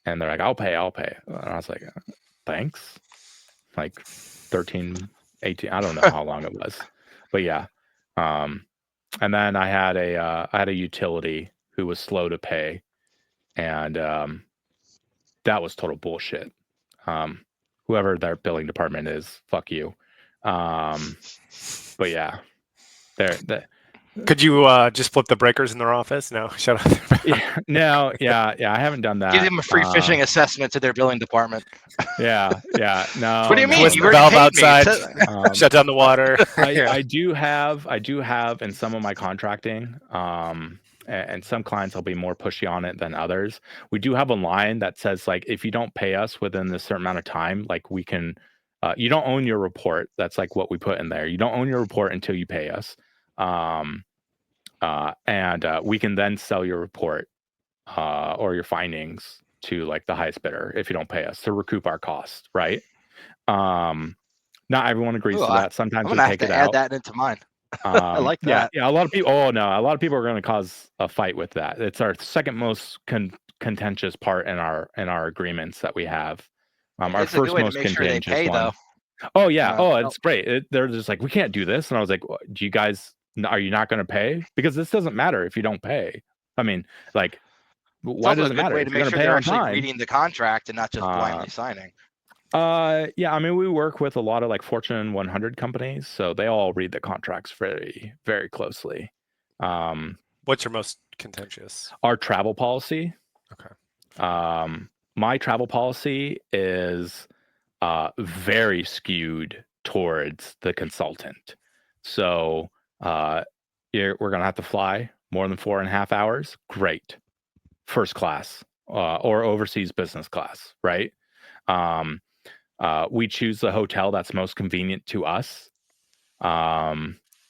they're like, I'll pay. And I was like, thanks. Like 13, 18, I don't know how long it was. But yeah. And then I had a utility who was slow to pay. And that was total bullshit. Whoever their billing department is, fuck you. But yeah, Could you just flip the breakers in their office? No, shut up. yeah, I haven't done that. Give them a free phishing assessment to their billing department. Yeah, no. What do you mean? Twist You the already valve paid outside. me. Shut down the water. I do have in some of my contracting, and some clients will be more pushy on it than others. We do have a line that says like, if you don't pay us within a certain amount of time, like we can, you don't own your report. That's like what we put in there. You don't own your report until you pay us. And we can then sell your report or your findings to like the highest bidder if you don't pay us to recoup our cost, right? Not everyone agrees to that. Sometimes I'm we gonna take have it to add out. that into mine. I like that. Yeah. A lot of people. Oh no, a lot of people are going to cause a fight with that. It's our second most contentious part in our agreements that we have. Our It's a good first way to most make sure they contentious pay, one. though. Oh yeah. Oh, it's great. They're just like, we can't do this, and I was like, do you guys? Are you not going to pay? Because this doesn't matter if you don't pay. I mean, like, why does it matter? Way If to you're make going to sure pay they're on actually time, reading the contract and not just blindly signing. Yeah, I mean, we work with a lot of like Fortune 100 companies, so they all read the contracts very, very closely. What's your most contentious? Our travel policy. Okay. My travel policy is very skewed towards the consultant. So we're going to have to fly more than 4.5 hours. Great. First class or overseas business class, right? We choose the hotel that's most convenient to us.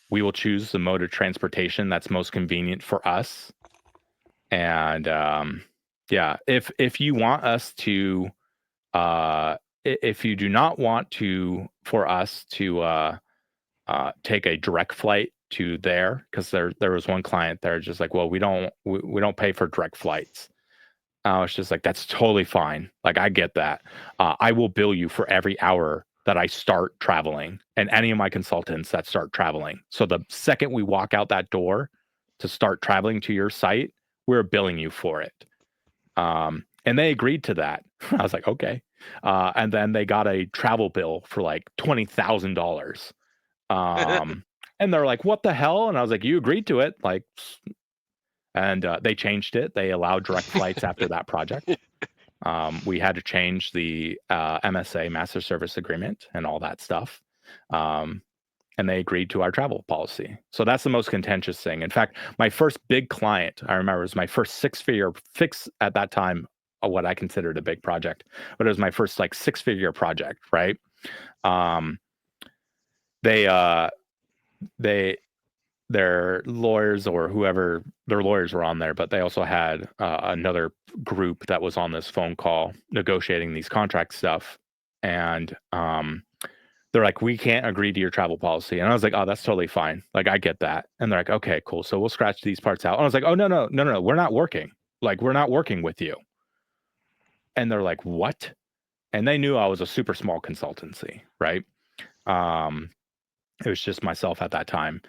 We will choose the mode of transportation that's most convenient for us. And yeah, if you want us to, if you do not want for us to take a direct flight to there, because there was one client there just like, well, we don't pay for direct flights. I was just like, that's totally fine. Like, I get that. I will bill you for every hour that I start traveling and any of my consultants that start traveling. So the second we walk out that door to start traveling to your site, we're billing you for it. And they agreed to that. I was like, okay. And then they got a travel bill for like $20,000. And they're like, what the hell? And I was like, you agreed to it. Like, and they changed it. They allowed direct flights after that project. We had to change the MSA, Master Service Agreement, and all that stuff. And they agreed to our travel policy. So that's the most contentious thing. In fact, my first big client, I remember, was my first six-figure fix at that time, what I considered a big project, but it was my first like six-figure project, right? Their lawyers or whoever, their lawyers were on there, but they also had another group that was on this phone call negotiating these contract stuff. And they're like, we can't agree to your travel policy. And I was like, oh, that's totally fine. Like, I get that. And they're like, okay, cool. So we'll scratch these parts out. And I was like, oh, no. We're not working. Like, we're not working with you. And they're like, what? And they knew I was a super small consultancy, right? It was just myself at that time.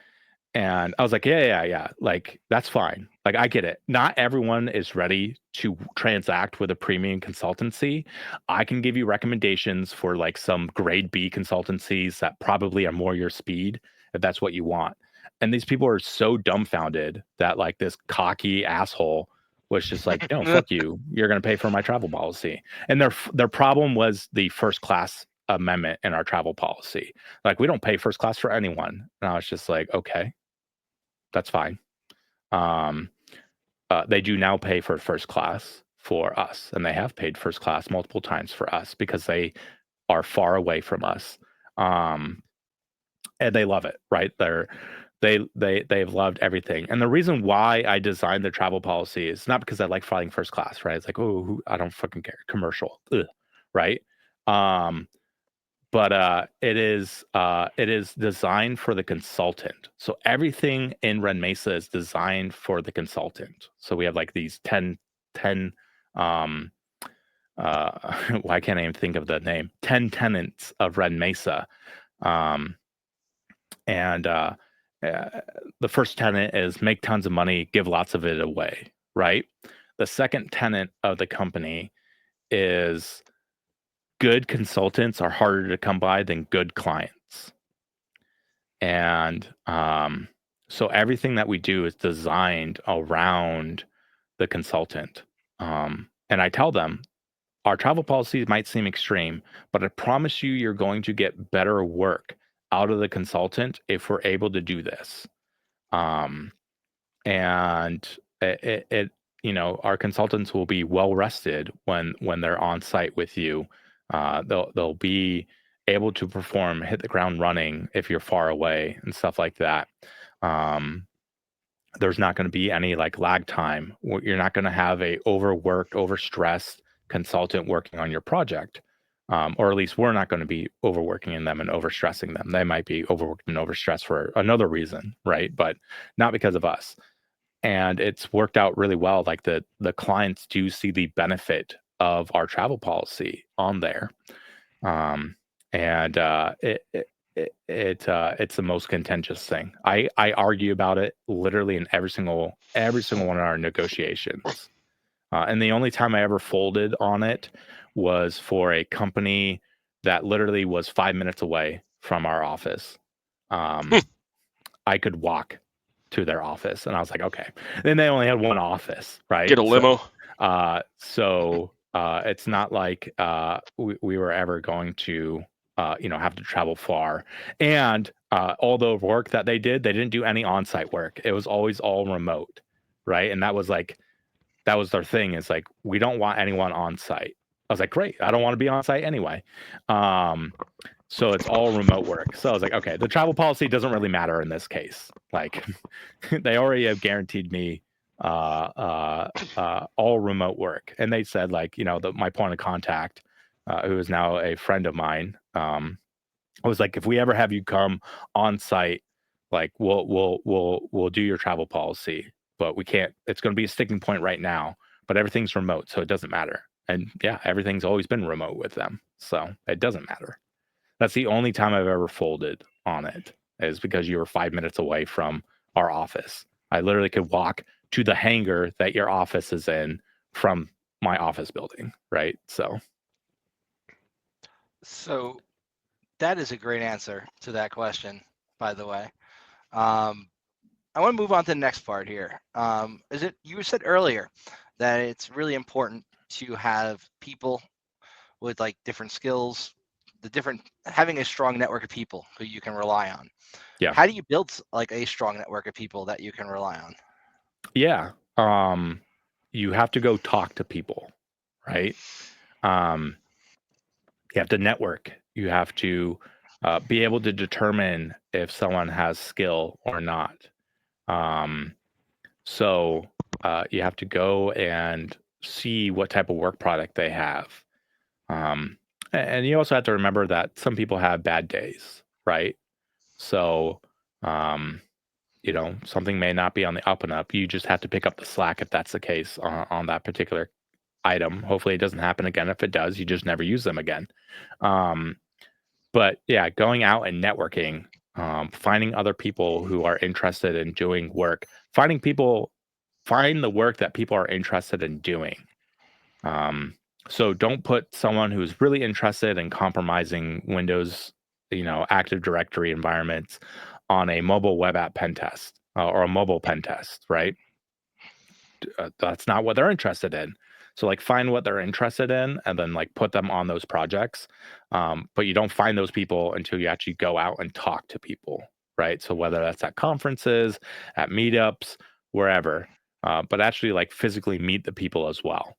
And I was like, yeah. Like, that's fine. Like, I get it. Not everyone is ready to transact with a premium consultancy. I can give you recommendations for like some grade B consultancies that probably are more your speed, if that's what you want. And these people are so dumbfounded that like this cocky asshole was just like, no, fuck you. You're going to pay for my travel policy. And their problem was the first class amendment in our travel policy. Like, we don't pay first class for anyone. And I was just like, okay, that's fine. They do now pay for first class for us, and they have paid first class multiple times for us because they are far away from us. And they love it, right? They've loved everything. And the reason why I designed the travel policy is not because I like flying first class, right? It's like, oh, I don't fucking care. Commercial, right? But it is designed for the consultant. So everything in Red Mesa is designed for the consultant. So we have like these 10 why can't I even think of the name? 10 tenets of Red Mesa. The first tenet is make tons of money, give lots of it away, right? The second tenet of the company is good consultants are harder to come by than good clients. And so everything that we do is designed around the consultant. And I tell them, our travel policies might seem extreme, but I promise you, you're going to get better work out of the consultant if we're able to do this. And our consultants will be well rested when they're on site with you. They'll be able to perform, hit the ground running if you're far away and stuff like that. There's not going to be any like lag time. You're not going to have a overworked, overstressed consultant working on your project. Or at least we're not going to be overworking them and overstressing them. They might be overworked and overstressed for another reason, right? But not because of us. And it's worked out really well. Like the clients do see the benefit of our travel policy on there. It's the most contentious thing. I argue about it literally in every single one of our negotiations. And the only time I ever folded on it was for a company that literally was 5 minutes away from our office. I could walk to their office, and I was like, okay. Then they only had one office, right? Get a limo. So it's not like we were ever going to have to travel far. And all the work that they didn't do any on-site work. It was always all remote, right? And that was their thing, is like, we don't want anyone on site. I was like, great, I don't want to be on site anyway. So it's all remote work. So I was like, okay, the travel policy doesn't really matter in this case. Like, they already have guaranteed me all remote work. And they said, like, my point of contact, who is now a friend of mine, was like, if we ever have you come on site, like, we'll do your travel policy, but we can't. It's going to be a sticking point right now, but everything's remote, so it doesn't matter. And yeah, everything's always been remote with them, so it doesn't matter. That's the only time I've ever folded on it, is because you were 5 minutes away from our office. I literally could walk to the hangar that your office is in from my office building, right? So that is a great answer to that question, by the way. I I want to move on to the next part here. You said earlier that it's really important to have people with like different skills, having a strong network of people who you can rely on. Yeah. How do you build like a strong network of people that you can rely on? Yeah. You have to go talk to people, right? You have to network. You have to be able to determine if someone has skill or not. So you have to go and see what type of work product they have. And you also have to remember that some people have bad days, right? So, something may not be on the up and up. You just have to pick up the slack if that's the case on that particular item. Hopefully, it doesn't happen again. If it does, you just never use them again. But yeah, going out and networking, finding other people who are interested in doing work, find the work that people are interested in doing. So don't put someone who's really interested in compromising Windows, Active Directory environments on a mobile web app pen test or a mobile pen test, right? That's not what they're interested in. So like find what they're interested in and then like put them on those projects. But you don't find those people until you actually go out and talk to people, right? So whether that's at conferences, at meetups, wherever, but actually like physically meet the people as well.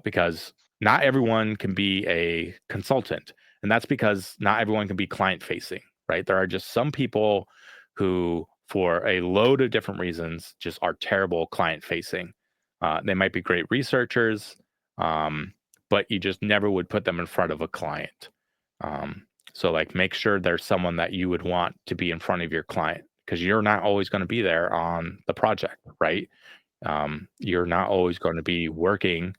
Because not everyone can be a consultant. And that's because not everyone can be client facing, right? There are just some people who, for a load of different reasons, just are terrible client facing. They might be great researchers, but you just never would put them in front of a client. So, like, make sure there's someone that you would want to be in front of your client because you're not always going to be there on the project, right? You're not always going to be working.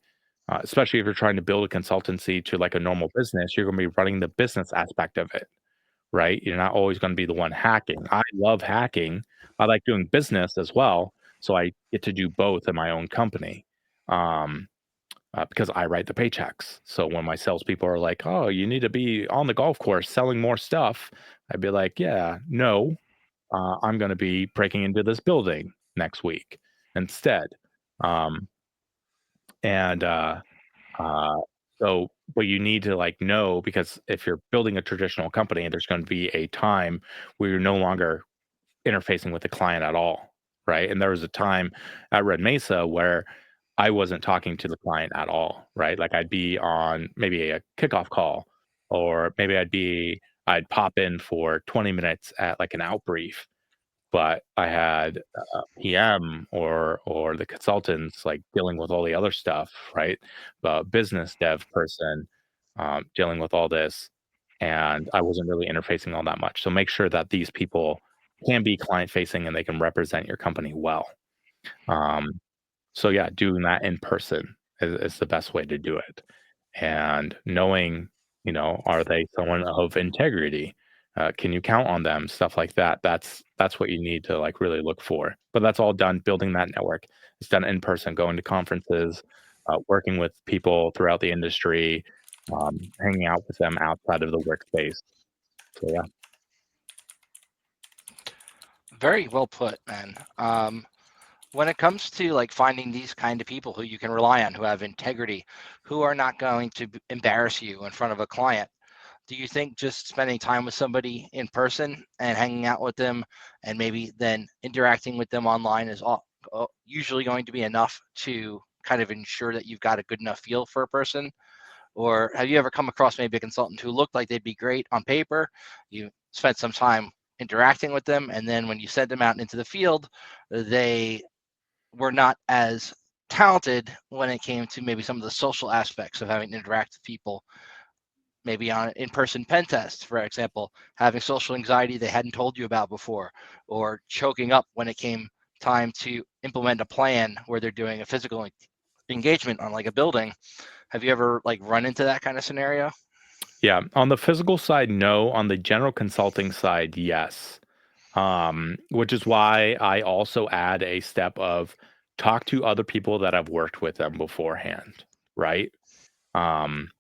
Especially if you're trying to build a consultancy to like a normal business, you're going to be running the business aspect of it, right? You're not always going to be the one hacking. I love hacking. I like doing business as well. So I get to do both in my own company because I write the paychecks. So when my salespeople are like, oh, you need to be on the golf course selling more stuff, I'd be like, yeah, no, I'm going to be breaking into this building next week instead. And so what you need to like know, because if you're building a traditional company, there's going to be a time where you're no longer interfacing with the client at all, right? And there was a time at Red Mesa where I wasn't talking to the client at all, right? Like I'd be on maybe a kickoff call, or maybe I'd pop in for 20 minutes at like an outbrief, but I had a PM or the consultants like dealing with all the other stuff, right? The business dev person dealing with all this, and I wasn't really interfacing all that much. So make sure that these people can be client facing and they can represent your company well. So yeah, doing that in person is the best way to do it, and knowing, are they someone of integrity? Can you count on them? Stuff like that. That's what you need to like really look for. But that's all done building that network. It's done in person, going to conferences, working with people throughout the industry, hanging out with them outside of the workspace. So yeah. Very well put, man. When it comes to like finding these kind of people who you can rely on, who have integrity, who are not going to embarrass you in front of a client, do you think just spending time with somebody in person and hanging out with them and maybe then interacting with them online is usually going to be enough to kind of ensure that you've got a good enough feel for a person? Or have you ever come across maybe a consultant who looked like they'd be great on paper? You spent some time interacting with them, and then when you sent them out into the field, they were not as talented when it came to maybe some of the social aspects of having to interact with people, maybe on an in-person pen test, for example, having social anxiety they hadn't told you about before, or choking up when it came time to implement a plan where they're doing a physical engagement on like a building. Have you ever like run into that kind of scenario? Yeah. On the physical side, no. On the general consulting side, yes. Which is why I also add a step of talk to other people that have worked with them beforehand, right? Um,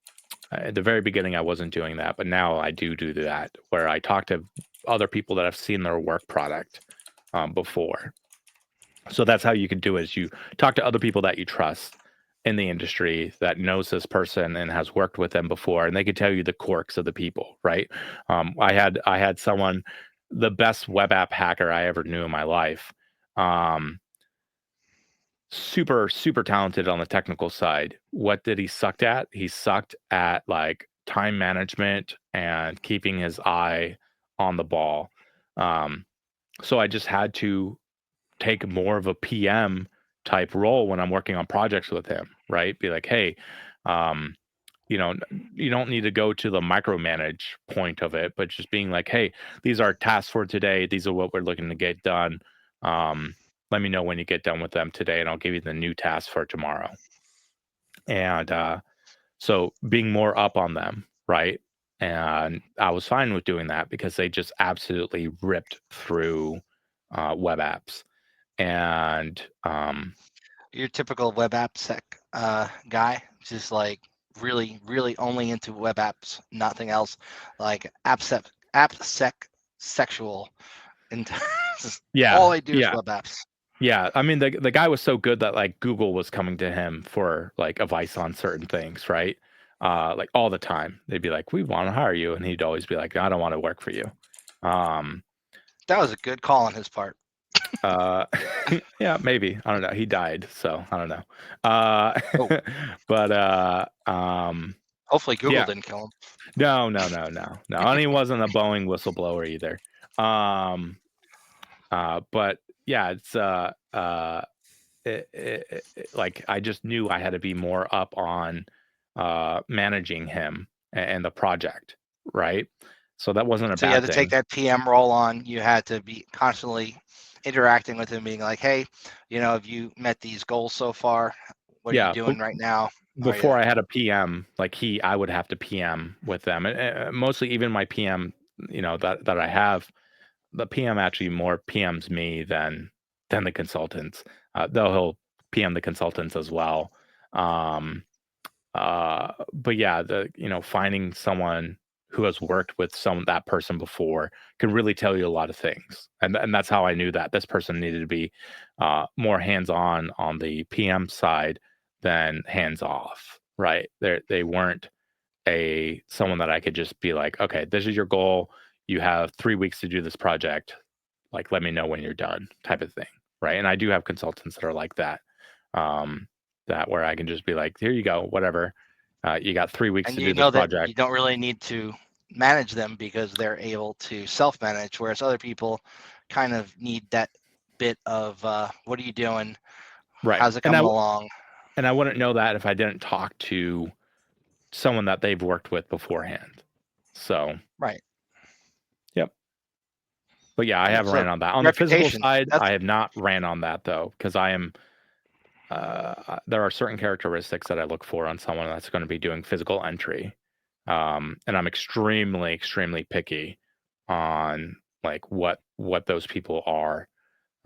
at the very beginning, I wasn't doing that, but now I do that, where I talk to other people that have seen their work product. before. So that's how you can do it, is you talk to other people that you trust in the industry that knows this person and has worked with them before, and they could tell you the quirks of the people, right? I had someone, the best web app hacker I ever knew in my life, super talented on the technical side. What did he sucked at? He sucked at like time management and keeping his eye on the ball. So I just had to take more of a PM type role when I'm working on projects with him, right? Be like, hey, you know, you don't need to go to the micromanage point of it, but just being like, hey, these are tasks for today. These are what we're looking to get done. Let me know when you get done with them today, and I'll give you the new task for tomorrow. And so being more up on them, right? And I was fine with doing that because they just absolutely ripped through web apps. And Your typical web app sec guy, just like really only into web apps, nothing else, like app sec sexual, and yeah, all I do is yeah. web apps. Yeah, I mean the guy was so good that like Google was coming to him for like advice on certain things, right? Like all the time. They'd be like, "We want to hire you," and he'd always be like, "I don't want to work for you." That was a good call on his part. Yeah, maybe. I don't know. He died, so I don't know. Oh. But Hopefully Google yeah. didn't kill him. No. And he wasn't a Boeing whistleblower either. But yeah, it's like I just knew I had to be more up on managing him and the project, right? So that wasn't a So you had bad to take thing. that PM role on. You had to be constantly interacting with him, being like, "Hey, have you met these goals so far? What are you Yeah, doing right now?" before I had a PM, like I would have to PM with them, and mostly even my PM, that I have, the PM actually more PMs me than the consultants. Though he'll PM the consultants as well. But yeah, finding someone who has worked with that person before can really tell you a lot of things, and that's how I knew that this person needed to be more hands-on on the PM side than hands-off. Right? They weren't someone that I could just be like, okay, this is your goal. You have 3 weeks to do this project. Like, let me know when you're done, type of thing. Right? And I do have consultants that are like that. That where I can just be like, here you go, whatever. You got 3 weeks And to you do this know that project. you don't really need to manage them because they're able to self-manage, whereas other people kind of need that bit of what are you doing? Right. How's it coming along? And I wouldn't know that if I didn't talk to someone that they've worked with beforehand. So, Right. yep. But yeah, I have So ran on that. On the physical side, I have not ran on that though, because I am there are certain characteristics that I look for on someone that's going to be doing physical entry. And I'm extremely picky on like what those people are.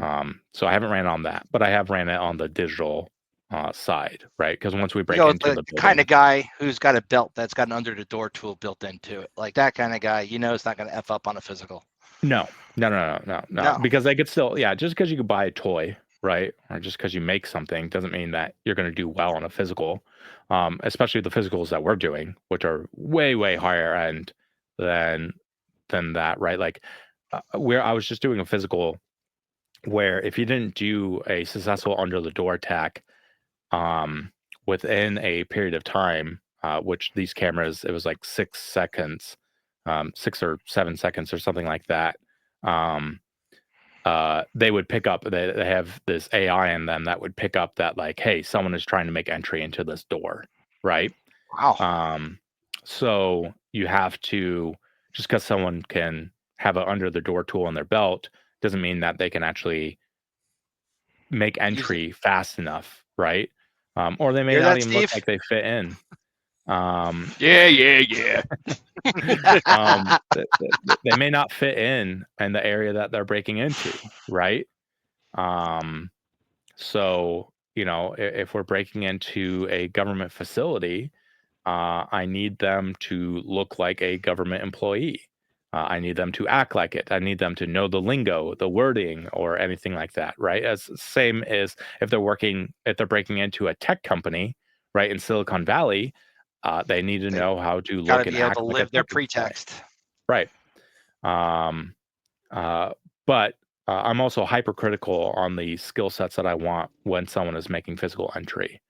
So I haven't ran on that, but I have ran it on the digital side, right? Because once we break into the the building, kind of guy who's got a belt that's got an under the door tool built into it, like that kind of guy, it's not going to F up on a physical. no, because they could still, just because you could buy a toy, right, or just because you make something doesn't mean that you're going to do well on a physical, especially the physicals that we're doing, which are way higher end than that, right? Like where I was just doing a physical where if you didn't do a successful under the door attack within a period of time, which these cameras, it was like 6 seconds, 6 or 7 seconds or something like that. They would pick up, they have this AI in them that would pick up that like, hey, someone is trying to make entry into this door, right? Wow. So you have to, just because someone can have an under the door tool in their belt doesn't mean that they can actually make entry fast enough, right? Or they may Hear not that, even Steve? look like they fit in. Yeah. They may not fit in the area that they're breaking into, right? So if we're breaking into a government facility, I need them to look like a government employee. I need them to act like it. I need them to know the lingo, the wording, or anything like that, right? As same as if they're breaking into a tech company, right, in Silicon Valley, they need to They know how to got to look and be able to act like a live their tech guy. pretext. Right. Um, but I'm also hypercritical on the skill sets that I want when someone is making physical entry.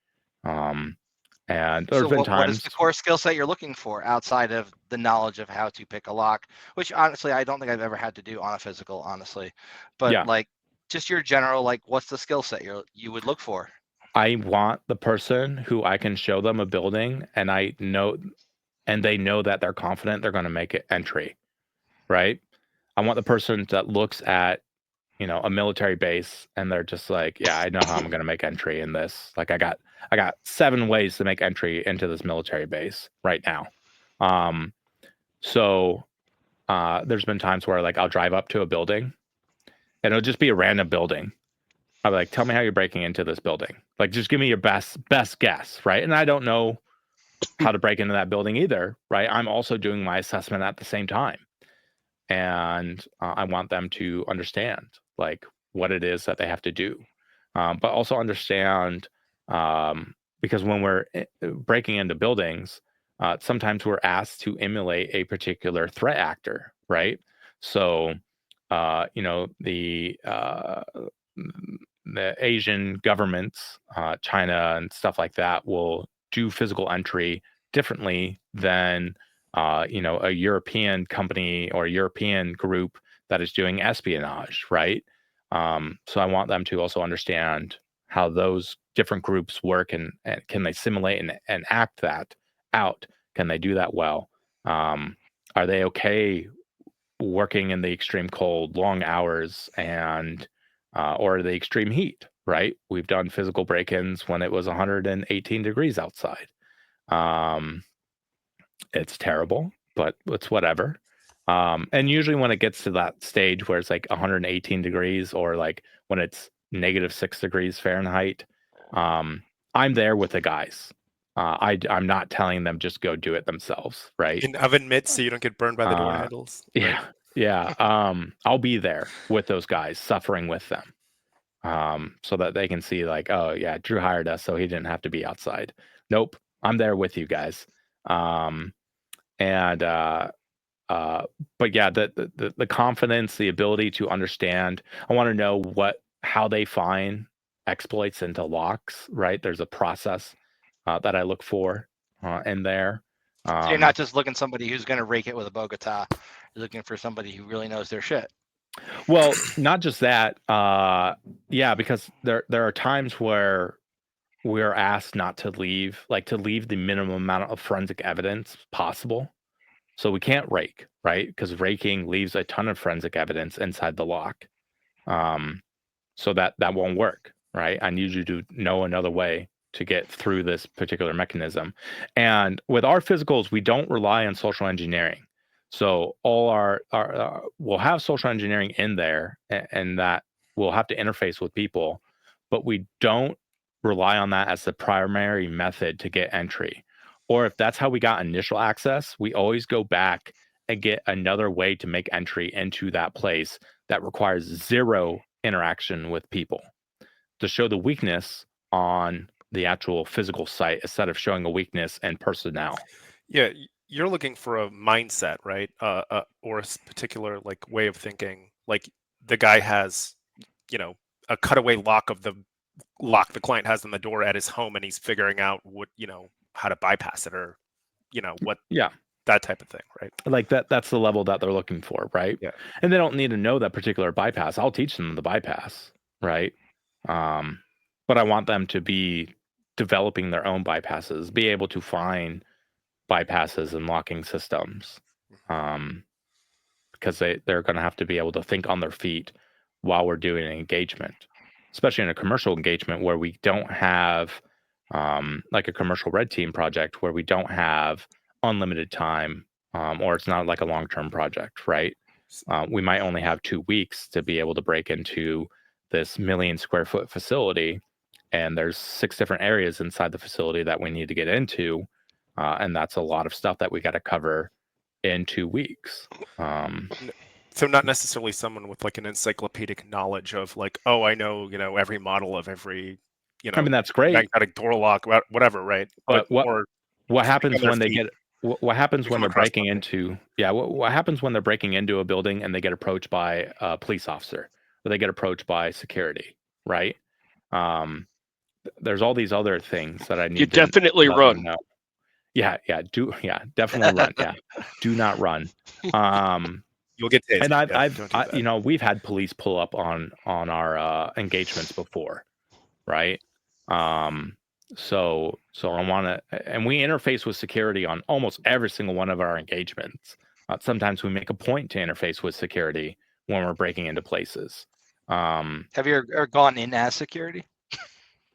And there's So been what is times, the core skill set you're looking for outside of the knowledge of how to pick a lock, which honestly I don't think I've ever had to do on a physical, honestly. But yeah, like just your general, like what's the skill set you would look for? I want the person who I can show them a building and they know that they're confident they're going to make it entry, right? I want the person that looks at, a military base and they're just like, yeah, I know how I'm going to make entry in this. Like I got 7 ways to make entry into this military base right now. So there's been times where like I'll drive up to a building and it'll just be a random building. I'll be like, tell me how you're breaking into this building. Like, just give me your best guess, right? And I don't know how to break into that building either, right? I'm also doing my assessment at the same time. And I want them to understand like what it is that they have to do, but also understand because when we're breaking into buildings, sometimes we're asked to emulate a particular threat actor, right? So, the Asian governments, China and stuff like that, will do physical entry differently than a European company or a European group that is doing espionage, right? So I want them to also understand how those different groups work and can they simulate and act that out? Can they do that well? Are they okay working in the extreme cold, long hours, and or the extreme heat, right? We've done physical break-ins when it was 118 degrees outside. It's terrible, but it's whatever. And usually when it gets to that stage where it's like 118 degrees or like when it's -6 degrees Fahrenheit, I'm there with the guys. I'm not telling them just go do it themselves, right? In oven mitts, so you don't get burned by the door Uh, handles. Right? yeah, yeah. I'll be there with those guys, suffering with them, so that they can see like, oh yeah, Drew hired us, so he didn't have to be outside. Nope, I'm there with you guys. And but yeah, the confidence, the ability to understand. I want to know how they find exploits into locks. Right, there's a process that I look for in there. So you're not just looking somebody who's going to rake it with a Bogota. You're looking for somebody who really knows their shit. Well, not just that. Yeah, because there are times where we're asked not to leave, like to leave the minimum amount of forensic evidence possible. So we can't rake, right? Because raking leaves a ton of forensic evidence inside the lock. So that won't work, right? I need you to know another way to get through this particular mechanism. And with our physicals, we don't rely on social engineering. So all our we'll have social engineering in there, and that we'll have to interface with people, but we don't rely on that as the primary method to get entry. Or if that's how we got initial access, we always go back and get another way to make entry into that place that requires zero interaction with people to show the weakness on the actual physical site instead of showing a weakness in personnel. Yeah, you're looking for a mindset, right? Or a particular like way of thinking. Like the guy has, a cutaway lock of the lock the client has on the door at his home, and he's figuring out how to bypass it, or what Yeah, that type of thing, right? like that's the level that they're looking for, right? Yeah. And they don't need to know that particular bypass. I'll teach them the bypass, right? But I want them to be developing their own bypasses, be able to find bypasses and locking systems, because they're going to have to be able to think on their feet while we're doing an engagement, especially in a commercial engagement where we don't have like a commercial red team project where we don't have unlimited time, or it's not like a long-term project, right? We might only have 2 weeks to be able to break into this 1 million square foot facility, and there's 6 different areas inside the facility that we need to get into, and that's a lot of stuff that we got to cover in 2 weeks. So not necessarily someone with like an encyclopedic knowledge of like, oh, I know, every model of every, I mean, that's great. magnetic door lock, whatever, right? But what more happens on their when they feet, get what happens when come they're across breaking something. into what happens when they're breaking into a building and they get approached by a police officer or they get approached by security, right? There's all these other things that I You need to definitely let them run. know. Definitely run. Yeah, do not run. You'll get tased. And Yeah, don't do that. we've had police pull up on our engagements before, right? So I want to, and we interface with security on almost every single one of our engagements. Sometimes we make a point to interface with security when we're breaking into places. Have you ever gone in as security?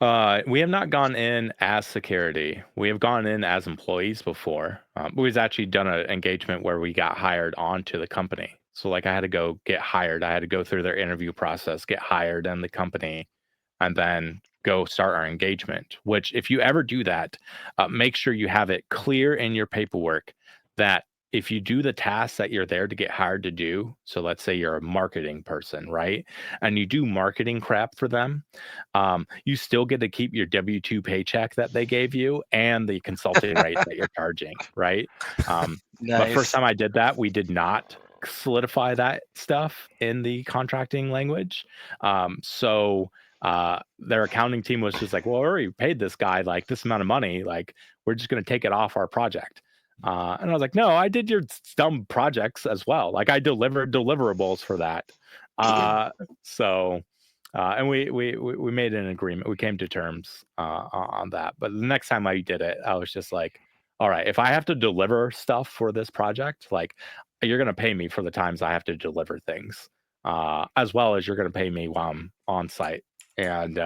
We have not gone in as security. We have gone in as employees before. We've actually done an engagement where we got hired onto the company. So like I had to go get hired. I had to go through their interview process, get hired in the company, and then go start our engagement. Which if you ever do that, make sure you have it clear in your paperwork that if you do the tasks that you're there to get hired to do, so let's say you're a marketing person, right? And you do marketing crap for them, you still get to keep your W-2 paycheck that they gave you and the consulting rate that you're charging, right? But first Nice. time I did that, we did not solidify that stuff in the contracting language. So their accounting team was just like, well, we already paid this guy like this amount of money. Like, we're just going to take it off our project. And I was like, no, I did your dumb projects as well. Like, I delivered deliverables for that. And we made an agreement. We came to terms on that. But the next time I did it, I was just like, all right, if I have to deliver stuff for this project, like, you're going to pay me for the times I have to deliver things, as well as you're going to pay me while I'm on site. And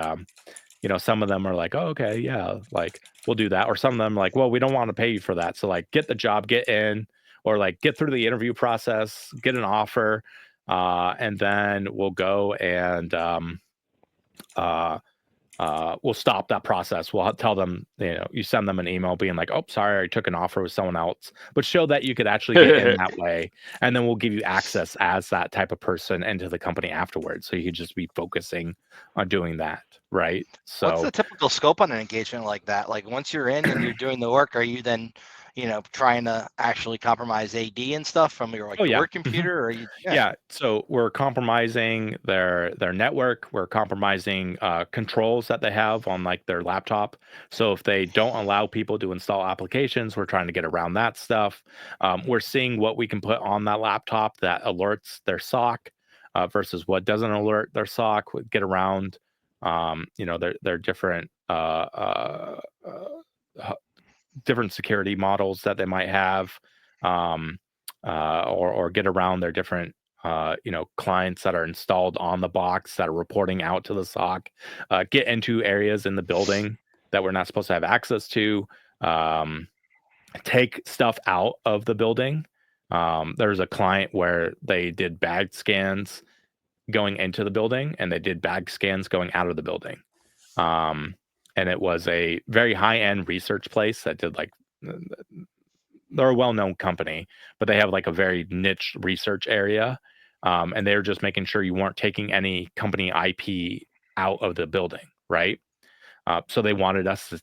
some of them are like, oh, okay, yeah, like we'll do that. Or some of them are like, well, we don't want to pay you for that. So like get the job, get in, or like get through the interview process, get an offer, and then we'll go and we'll stop that process. We'll tell them, you send them an email being like, oh, sorry, I took an offer with someone else, but show that you could actually get in that way. And then we'll give you access as that type of person into the company afterwards. So you could just be focusing on doing that. Right. What's So the typical scope on an engagement like that? Like once you're in and you're doing the work, are you then, trying to actually compromise AD and stuff from your oh, yeah. work computer, or are you? Yeah. So we're compromising their network. We're compromising controls that they have on like their laptop. So if they don't allow people to install applications, we're trying to get around that stuff. We're seeing what we can put on that laptop that alerts their SOC versus what doesn't alert their SOC. We get around, their different different security models that they might have, or get around their different clients that are installed on the box that are reporting out to the SOC, get into areas in the building that we're not supposed to have access to, take stuff out of the building. There's a client where they did bag scans going into the building and they did bag scans going out of the building. And it was a very high-end research place that did like, they're a well-known company, but they have like a very niche research area. And they were just making sure you weren't taking any company IP out of the building, right? So they wanted us to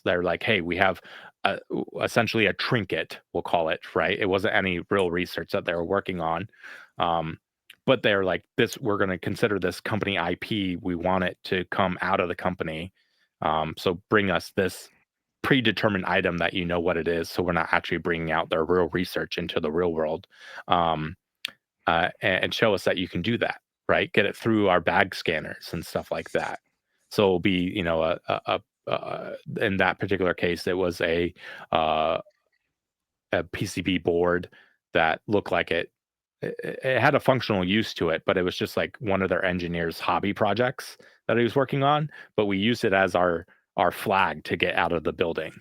they're like, hey, we have essentially a trinket, we'll call it, right? It wasn't any real research that they were working on. But they're like, we're going to consider this company IP. We want it to come out of the company. So bring us this predetermined item that you know what it is. So we're not actually bringing out their real research into the real world. And show us that you can do that, right? Get it through our bag scanners and stuff like that. So it'll be, in that particular case, it was a PCB board that looked like it had a functional use to it, but it was just like one of their engineers' hobby projects that he was working on. But we used it as our flag to get out of the building,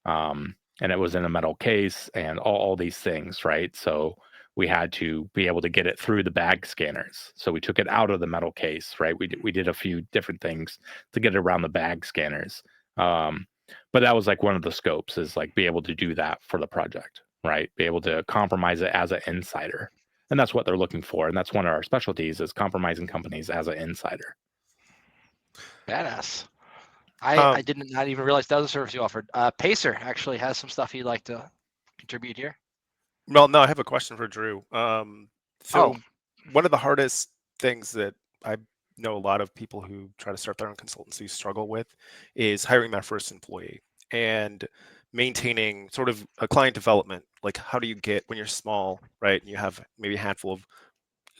and it was in a metal case and all these things, right? So we had to be able to get it through the bag scanners. So we took it out of the metal case, right? We did a few different things to get it around the bag scanners. But that was like one of the scopes, is like be able to do that for the project. right? Be able to compromise it as an insider. And that's what they're looking for. And that's one of our specialties is compromising companies as an insider. Badass. I Um, didn't not even realize that was a service you offered. Pacer actually has some stuff you'd like to contribute here. well, no, I have a question for Drew. So Oh. one of the hardest things that I know a lot of people who try to start their own consultancy struggle with is hiring that first employee and maintaining sort of a client development. Like, how do you get when you're small, right? And you have maybe a handful of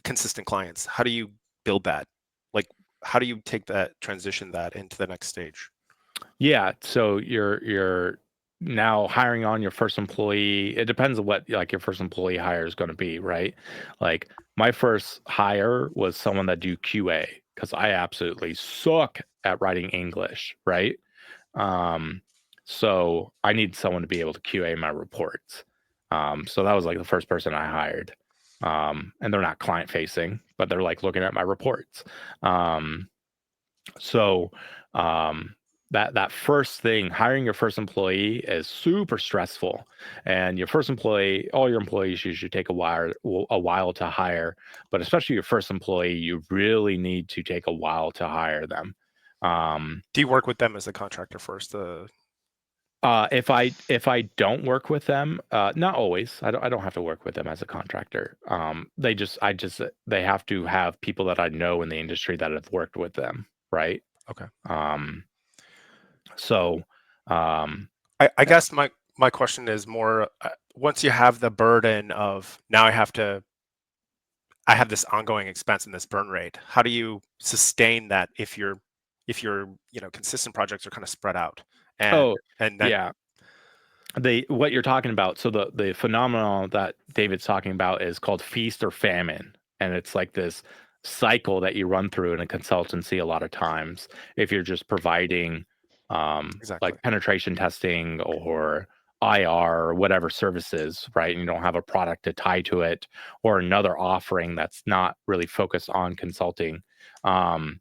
consistent clients. How do you build that? Like, how do you take that, transition that into the next stage? Yeah. So you're now hiring on your first employee. It depends on what like your first employee hire is going to be, right? Like my first hire was someone that do QA because I absolutely suck at writing English, right? So I need someone to be able to QA my reports. So that was like the first person I hired. And they're not client facing, but they're like looking at my reports. So that first thing, hiring your first employee is super stressful. And your first employee, all your employees usually take a while to hire, but especially your first employee, you really need to take a while to hire them. Do you work with them as a contractor first? If I don't work with them, not always. I don't have to work with them as a contractor. They have to have people that I know in the industry that have worked with them, right? Okay. So, um, I guess my question is more once you have the burden of now I have this ongoing expense and this burn rate. How do you sustain that if your consistent projects are kind of spread out and oh and then yeah, what you're talking about. So the phenomenon that David's talking about is called feast or famine, and it's like this cycle that you run through in a consultancy a lot of times if you're just providing exactly like penetration testing or IR or whatever services, right? And you don't have a product to tie to it or another offering that's not really focused on consulting. Um,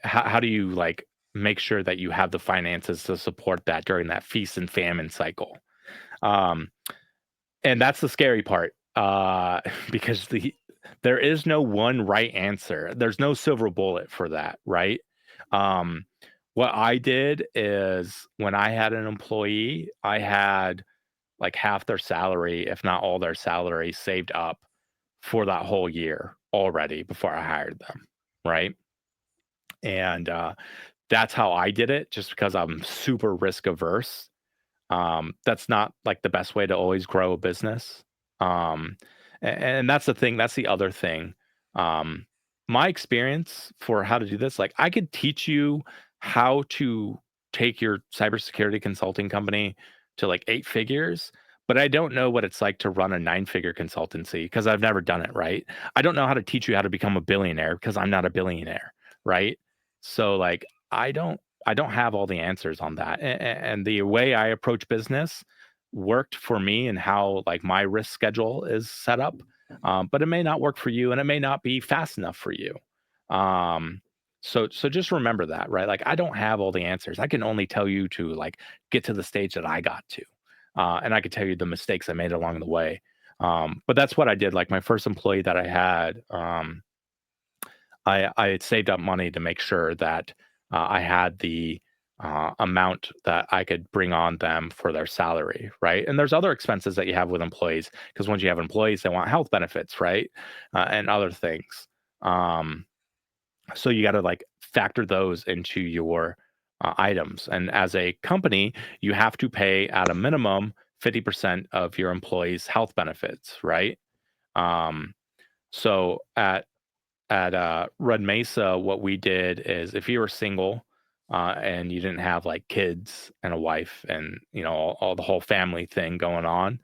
how do you like make sure that you have the finances to support that during that feast and famine cycle? Um, and that's the scary part because there is no one right answer. There's no silver bullet for that, right? Um, what I did is when I had an employee, I had like half their salary, if not all their salary, saved up for that whole year already before I hired them, right? And that's how I did it, just because I'm super risk averse. That's not like the best way to always grow a business. And that's the thing. That's the other thing. Um, my experience for how to do this, like I could teach you how to take your cybersecurity consulting company to like 8 figures, but I don't know what it's like to run a 9 figure consultancy because I've never done it, right? I don't know how to teach you how to become a billionaire because I'm not a billionaire, right? So like I don't have all the answers on that. And the way I approach business worked for me and how like my risk schedule is set up. But it may not work for you and it may not be fast enough for you. So just remember that, right? Like I don't have all the answers. I can only tell you to like get to the stage that I got to. And I could tell you the mistakes I made along the way. But that's what I did. Like my first employee that I had, I had saved up money to make sure that I had the amount that I could bring on them for their salary, right? And there's other expenses that you have with employees because once you have employees, they want health benefits, right? And other things. So you got to like factor those into your items. And as a company, you have to pay at a minimum 50% of your employees' health benefits, right? Um, so at Red Mesa, what we did is if you were single and you didn't have like kids and a wife and all the whole family thing going on,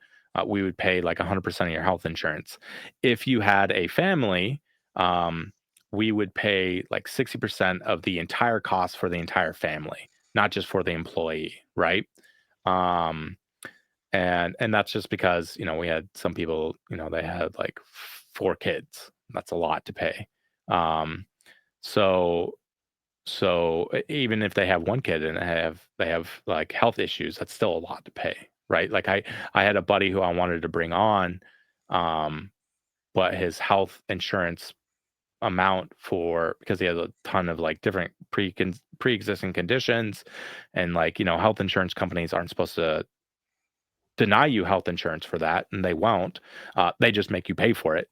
we would pay like 100% of your health insurance. If you had a family, we would pay like 60% of the entire cost for the entire family, not just for the employee, right? Um, and that's just because we had some people they had like 4 kids. That's a lot to pay. um so even if they have one kid and they have like health issues, that's still a lot to pay, right? Like I had a buddy who I wanted to bring on, but his health insurance amount because he has a ton of like different pre-existing conditions, and like, health insurance companies aren't supposed to deny you health insurance for that, and they won't. They just make you pay for it.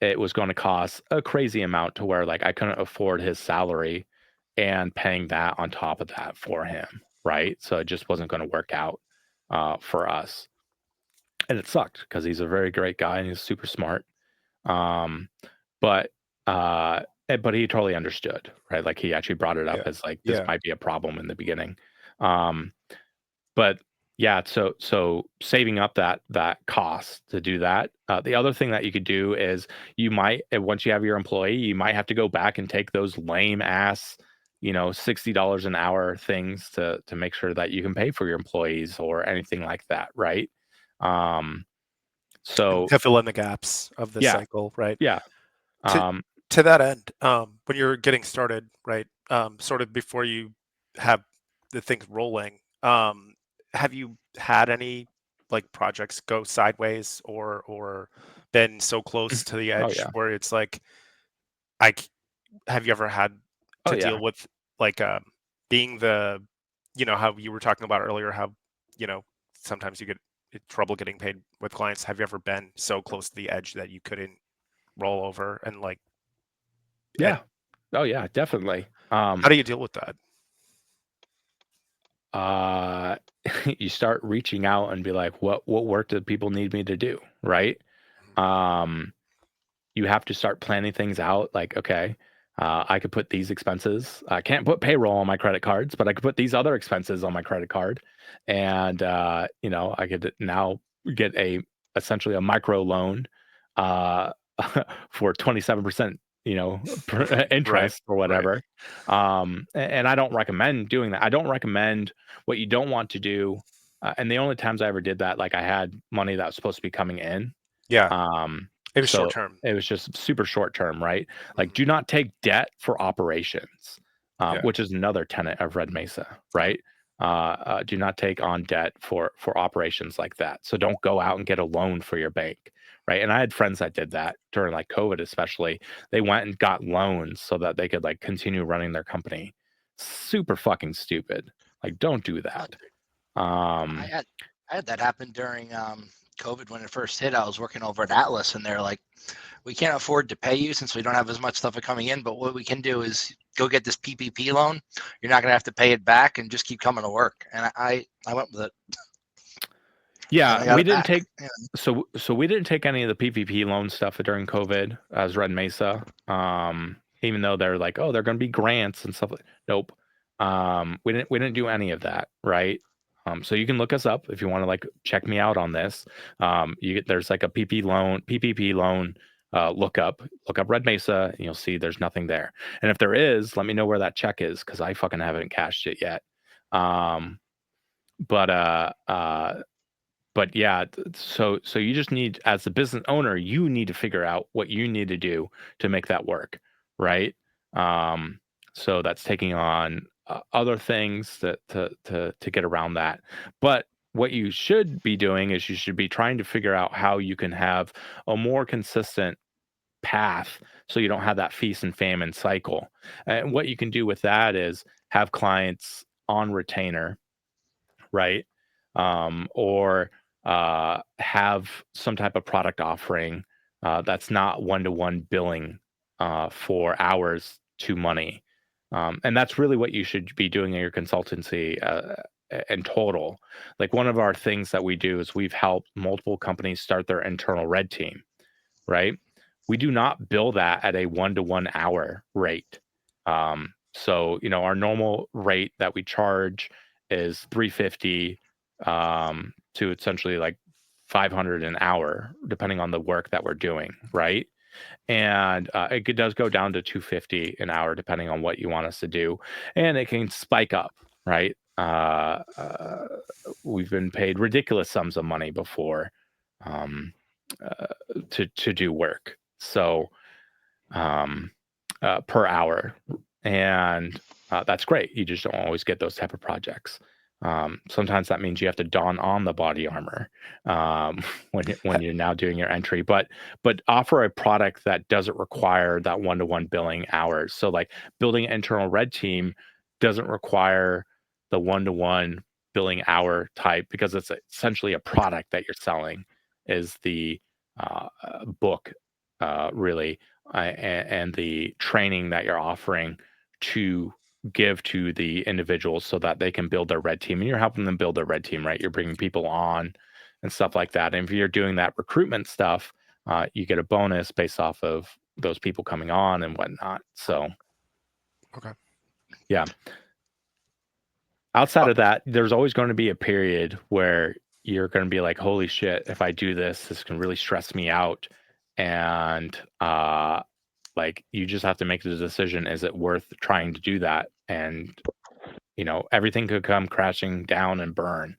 It was going to cost a crazy amount to where like I couldn't afford his salary and paying that on top of that for him, right? So it just wasn't going to work out for us, and it sucked because he's a very great guy and he's super smart. Um, but but he totally understood, right? Like he actually brought it up as like this might be a problem in the beginning. But yeah, so saving up that cost to do that. The other thing that you could do is you might, once you have your employee, you might have to go back and take those lame ass, $60 an hour things to make sure that you can pay for your employees or anything like that, right? So to fill in the gaps of the cycle, right? Yeah. To that end, when you're getting started, right, sort of before you have the things rolling, have you had any like projects go sideways or been so close to the edge where it's like, have you ever had to deal with like being the, how you were talking about earlier, how, sometimes you get trouble getting paid with clients. Have you ever been so close to the edge that you couldn't roll over and like? Yeah. Oh yeah, definitely. How do you deal with that? You start reaching out and be like, what work do people need me to do, right? You have to start planning things out. Like, okay, I could put these expenses. I can't put payroll on my credit cards, but I could put these other expenses on my credit card, and I could now get essentially a micro loan for 27%. Interest or whatever. And I don't recommend doing that. I don't recommend what you don't want to do. And the only times I ever did that, like I had money that was supposed to be coming in. It was short term. It was just super short term, right? Like, do not take debt for operations, which is another tenet of Red Mesa, right? Do not take on debt for operations like that. So don't go out and get a loan for your bank, right? And I had friends that did that during like COVID, especially. They went and got loans so that they could like continue running their company. Super fucking stupid. Like, don't do that. I had that happen during COVID when it first hit. I was working over at Atlas, and they're like, we can't afford to pay you since we don't have as much stuff coming in, but what we can do is go get this PPP loan. You're not going to have to pay it back and just keep coming to work. And I went with it. Yeah, we didn't take so we didn't take any of the PPP loan stuff during COVID as Red Mesa. Even though they're like, oh, they're going to be grants and stuff. Nope. We didn't do any of that, right? So you can look us up if you want to like check me out on this. There's like a PPP loan look up Red Mesa, and you'll see there's nothing there. And if there is, let me know where that check is, because I fucking haven't cashed it yet. But yeah, so you just need, as a business owner, you need to figure out what you need to do to make that work, right? So that's taking on other things to get around that. But what you should be doing is you should be trying to figure out how you can have a more consistent path so you don't have that feast and famine cycle. And what you can do with that is have clients on retainer, right? Or have some type of product offering that's not one-to-one billing for hours to money. And that's really what you should be doing in your consultancy in total. Like, one of our things that we do is we've helped multiple companies start their internal red team, right? We do not bill that at a one-to-one hour rate. So, our normal rate that we charge is $350 to essentially like $500 an hour, depending on the work that we're doing, right? And it does go down to $250 an hour, depending on what you want us to do, and it can spike up, right? We've been paid ridiculous sums of money before to do work, so per hour, and that's great. You just don't always get those type of projects. Sometimes that means you have to don on the body armor when you're now doing your entry, but offer a product that doesn't require that one-to-one billing hours. So like building an internal red team doesn't require the one-to-one billing hour type, because it's essentially a product that you're selling, is the book really, and the training that you're offering to give to the individuals so that they can build their red team, and you're helping them build their red team, right? You're bringing people on and stuff like that. And if you're doing that recruitment stuff, you get a bonus based off of those people coming on and whatnot. So, Okay. Yeah. Outside of that, there's always going to be a period where you're going to be like, holy shit, if I do this can really stress me out. And like, you just have to make the decision, is it worth trying to do that? And everything could come crashing down and burn.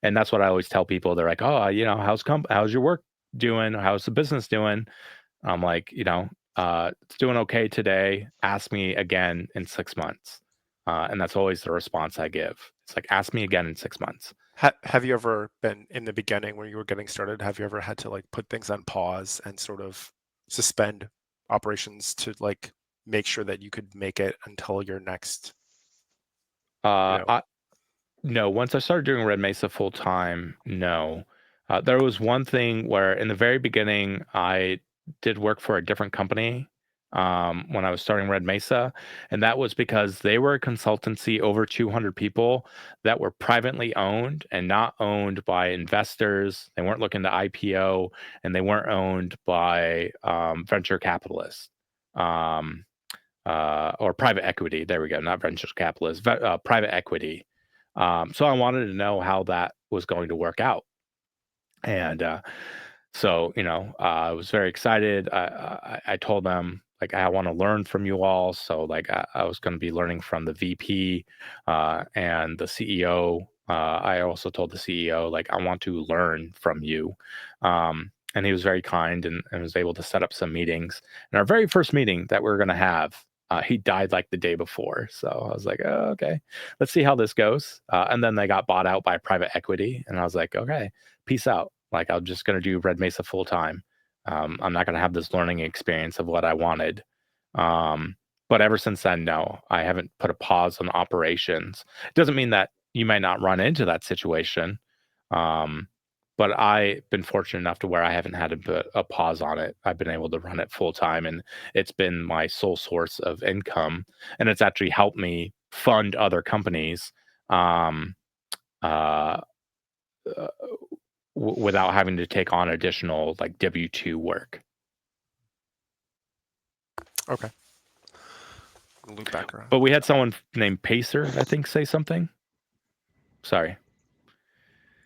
And that's what I always tell people. They're like, oh, how's your work doing? How's the business doing? I'm like, it's doing okay today. Ask me again in 6 months. And that's always the response I give. It's like, ask me again in 6 months. Have you ever been, in the beginning when you were getting started, have you ever had to like put things on pause and sort of suspend operations to like make sure that you could make it until your next? No, once I started doing Red Mesa full time, no. There was one thing where in the very beginning, I did work for a different company when I was starting Red Mesa. And that was because they were a consultancy, over 200 people, that were privately owned and not owned by investors. They weren't looking to IPO, and they weren't owned by venture capitalists. Or private equity. There we go. Not venture capitalists, private equity. So I wanted to know how that was going to work out. And so, I was very excited. I told them, like, I want to learn from you all. So like, I was going to be learning from the VP and the CEO. I also told the CEO, like, I want to learn from you. And he was very kind and was able to set up some meetings. And our very first meeting that we were going to have, he died like the day before. So I was like, oh, okay, let's see how this goes. And then they got bought out by private equity. And I was like, okay, peace out. Like, I'm just going to do Red Mesa full time. I'm not going to have this learning experience of what I wanted. But ever since then, no, I haven't put a pause on operations. It doesn't mean that you might not run into that situation. But I've been fortunate enough to where I haven't had to put a pause on it. I've been able to run it full time, and it's been my sole source of income. And it's actually helped me fund other companies without having to take on additional like W-2 work. Okay. I'll loop back around. But we had someone named Pacer, I think, say something. Sorry.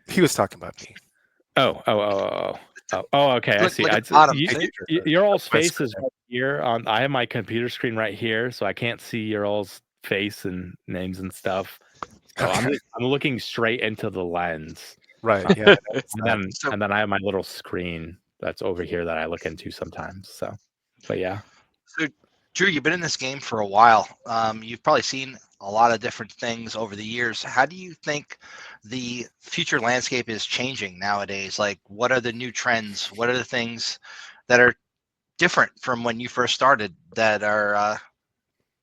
He was talking about me. Oh, okay. I see. Your all's face is right here. I have my computer screen right here, so I can't see your all's face and names and stuff. So I'm looking straight into the lens. Right. Yeah. and then I have my little screen that's over here that I look into sometimes. So, but yeah. So, Drew, you've been in this game for a while. You've probably seen a lot of different things over the years. How do you think the future landscape is changing nowadays? Like, what are the new trends? What are the things that are different from when you first started that are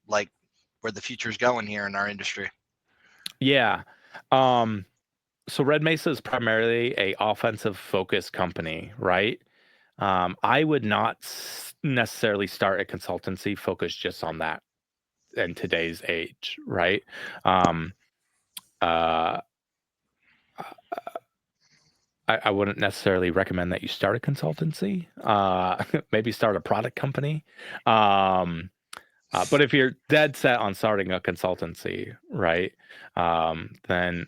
like where the future's going here in our industry? Yeah. So Red Mesa is primarily a offensive focused company, right? I would not necessarily start a consultancy focused just on that in today's age, right? I wouldn't necessarily recommend that you start a consultancy. Maybe start a product company. But if you're dead set on starting a consultancy, right, then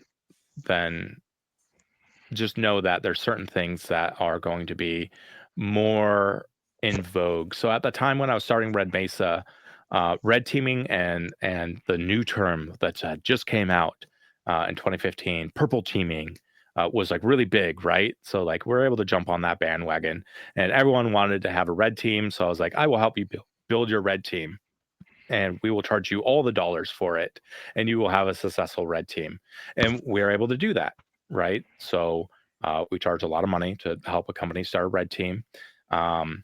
just know that there's certain things that are going to be more in vogue. So at the time when I was starting Red Mesa, red teaming and the new term that just came out in 2015, purple teaming, was like really big, right? So like we're able to jump on that bandwagon, and everyone wanted to have a red team. So I was like, I will help you build your red team. and we will charge you all the dollars for it, and you will have a successful red team. And we're able to do that, right? So we charge a lot of money to help a company start a red team, and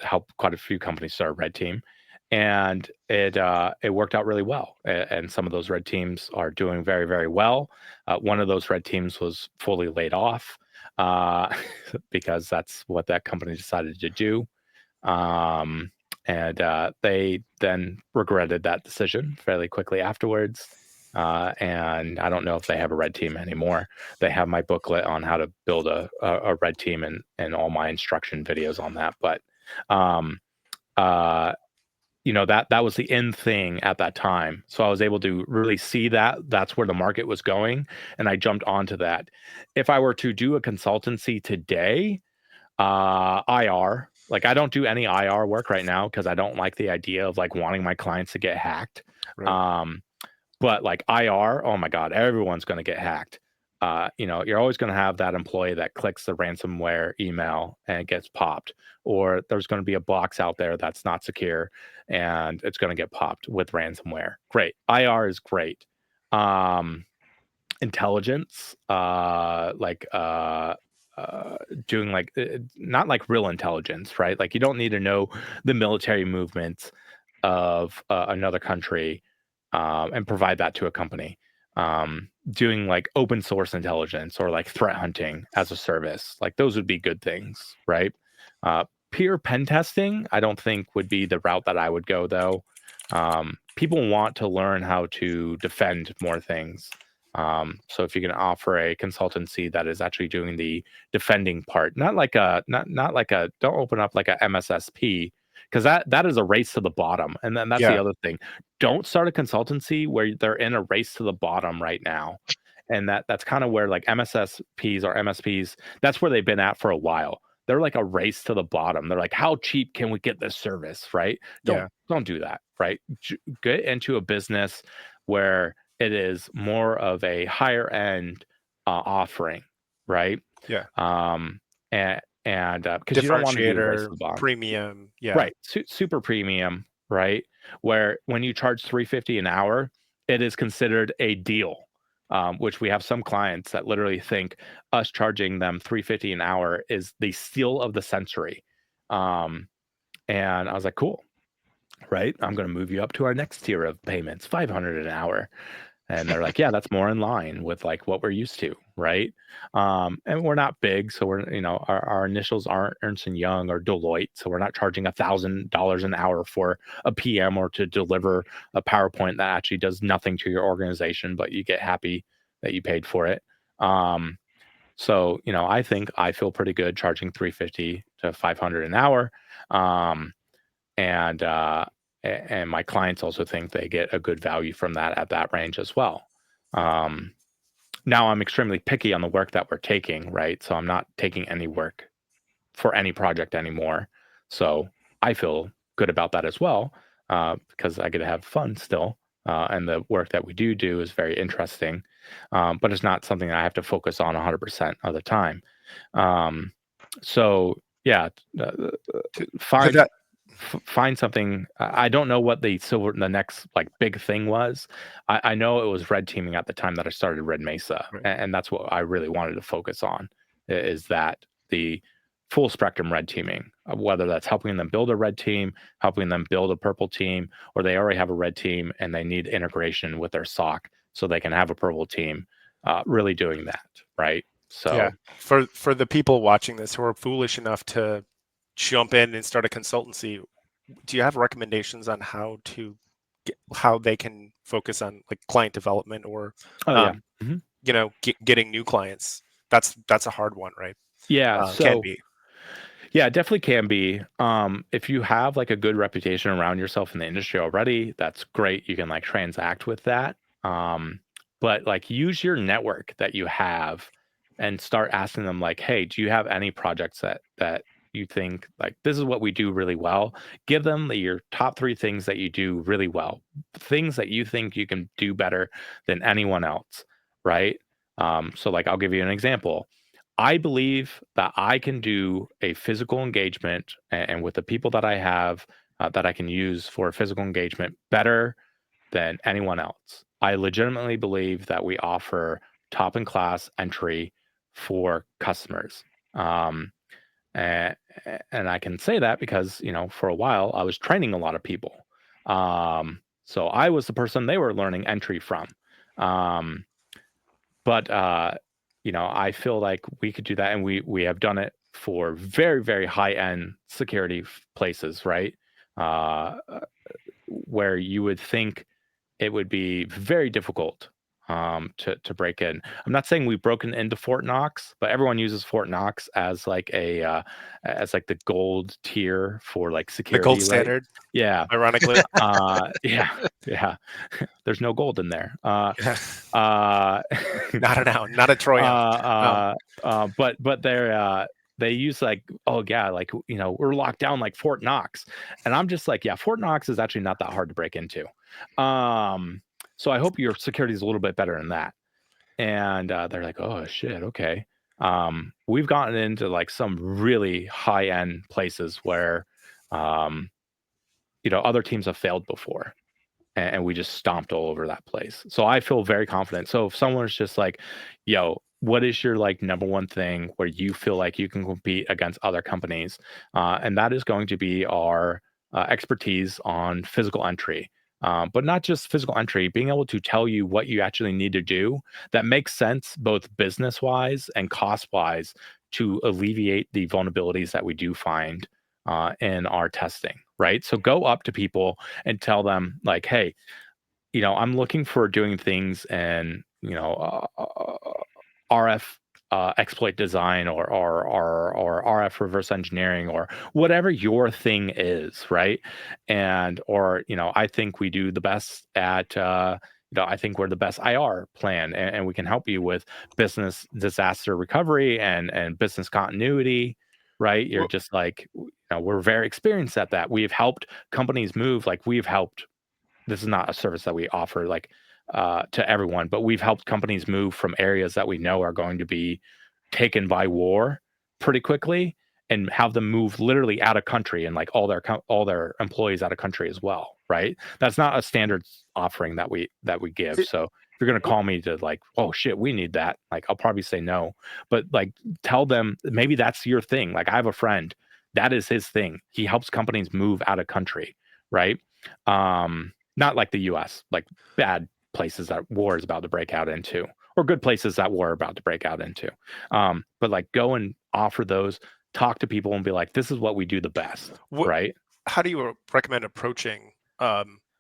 help quite a few companies start a red team. And it worked out really well. And some of those red teams are doing very, very well. One of those red teams was fully laid off because that's what that company decided to do. And they then regretted that decision fairly quickly afterwards. And I don't know if they have a red team anymore. They have my booklet on how to build a red team and all my instruction videos on that. But that was the end thing at that time. So I was able to really see that that's where the market was going, and I jumped onto that. If I were to do a consultancy today, IR, like I don't do any IR work right now because I don't like the idea of like wanting my clients to get hacked. Right. But like IR, oh my God, everyone's going to get hacked. You're always going to have that employee that clicks the ransomware email and gets popped, or there's going to be a box out there that's not secure and it's going to get popped with ransomware. Great. IR is great. Intelligence, doing like not like real intelligence, right? Like you don't need to know the military movements of another country and provide that to a company. Doing like open source intelligence or like threat hunting as a service, like those would be good things, right? Pure pen testing, I don't think would be the route that I would go though. People want to learn how to defend more things. So if you can offer a consultancy that is actually doing the defending part, not like a don't open up like a MSSP, because that is a race to the bottom. And then that's the Yeah. other thing. Don't start a consultancy where they're in a race to the bottom right now. And that's kind of where like MSSPs or MSPs, that's where they've been at for a while. They're like a race to the bottom. They're like, how cheap can we get this service, right? Yeah. Don't do that, right? Get into a business where it is more of a higher end offering, right? Yeah. And because you don't want to do race to Differentiator, the bottom, premium. Yeah. right? Super premium, right? Where when you charge $350 an hour, it is considered a deal. Which we have some clients that literally think us charging them $350 an hour is the steal of the century. And I was like, cool, right? I'm going to move you up to our next tier of payments, $500 an hour. And they're like, yeah, that's more in line with like what we're used to, right? And we're not big, so we're our initials aren't Ernst & Young or Deloitte, so we're not charging $1,000 an hour for a PM or to deliver a PowerPoint that actually does nothing to your organization, but you get happy that you paid for it. So I think I feel pretty good charging $350 to $500 an hour, and my clients also think they get a good value from that at that range as well. Now I'm extremely picky on the work that we're taking, right? So I'm not taking any work for any project anymore. So I feel good about that as well, because I get to have fun still. And the work that we do is very interesting, but it's not something I have to focus on 100% of the time. So yeah, find something. I don't know what the next like big thing was. I know it was red teaming at the time that I started Red Mesa, Right. and that's what I really wanted to focus on, is that the full spectrum red teaming, whether that's helping them build a red team, helping them build a purple team, or they already have a red team and they need integration with their SOC so they can have a purple team, really doing that, right? So Yeah. For the people watching this who are foolish enough to jump in and start a consultancy, do you have recommendations on how they can focus on like client development or getting new clients? That's a hard one, right? Yeah, Can so be. yeah, it definitely can be. If you have like a good reputation around yourself in the industry already, that's great. You can like transact with that. But like use your network that you have and start asking them like, hey, do you have any projects that you think like this is what we do really well? Give them your top 3 things that you do really well, things that you think you can do better than anyone else, right? So like I'll give you an example. I believe that I can do a physical engagement and with the people that I have, that I can use for physical engagement better than anyone else. I legitimately believe that we offer top in class entry for customers. And I can say that because, for a while I was training a lot of people. So I was the person they were learning entry from. But I feel like we could do that, and we have done it for very, very high end security places, right? Where you would think it would be very difficult to break in. I'm not saying we've broken into Fort Knox, but everyone uses Fort Knox as like as like the gold tier for like The gold security, right? standard, Yeah. ironically. Yeah. There's no gold in there. Not a Troy. But they use like, oh yeah, like we're locked down like Fort Knox, and I'm just like, yeah, Fort Knox is actually not that hard to break into. So I hope your security is a little bit better than that. And they're like, oh shit, okay. We've gotten into like some really high end places where other teams have failed before, and we just stomped all over that place. So I feel very confident. So if someone's just like, yo, what is your like number one thing where you feel like you can compete against other companies? And that is going to be our expertise on physical entry. But not just physical entry, being able to tell you what you actually need to do that makes sense, both business wise and cost wise, to alleviate the vulnerabilities that we do find in our testing, right? So go up to people and tell them like, hey, I'm looking for doing things in, RF exploit design or RF reverse engineering or whatever your thing is, right? Or I think we do the best at I think we're the best IR plan, and we can help you with business disaster recovery and business continuity, right? You're Well- just like, we're very experienced at that. We've helped companies move, like we've helped. This is not a service that we offer like to everyone, but we've helped companies move from areas that we know are going to be taken by war pretty quickly, and have them move literally out of country, and like all their employees out of country as well, right? That's not a standard offering that we give. So if you're going to call me to like, oh shit, we need that, like I'll probably say no. But like, tell them maybe that's your thing. Like I have a friend, that is his thing. He helps companies move out of country, right? Not like the US, like bad places that war is about to break out into, or good places that war are about to break out into. But like, go and offer those, talk to people and be like, this is what we do the best, right? How do you recommend approaching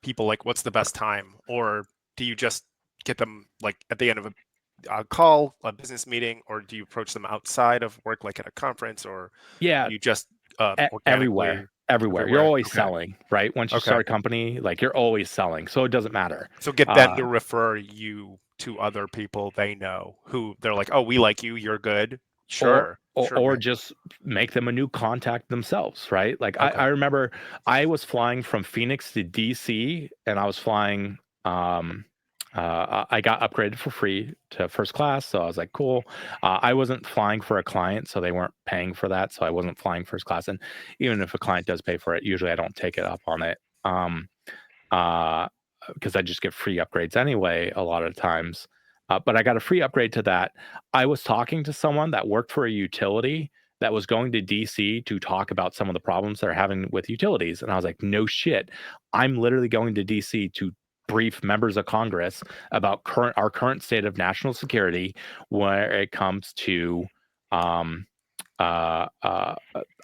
people? Like, what's the best time? Or do you just get them like at the end of a call, a business meeting, or do you approach them outside of work, like at a conference, or Yeah, you just everywhere. Everywhere. You're always Okay. selling, right? Once you Okay. start a company, like you're always selling, so it doesn't matter. So get them to refer you to other people they know who they're like, oh, we like you, you're good. Sure. Or man. just make them a new contact themselves, right? Like Okay. I remember I was flying from Phoenix to DC, and I was flying. I got upgraded for free to first class, so I was like, cool. I wasn't flying for a client, so they weren't paying for that, so I wasn't flying first class. And even if a client does pay for it, usually I don't take it up on it, because I just get free upgrades anyway a lot of times. But I got a free upgrade to that. I was talking to someone that worked for a utility that was going to DC to talk about some of the problems they're having with utilities. And I was like, no shit. I'm literally going to DC to brief members of Congress about our current state of national security when it comes to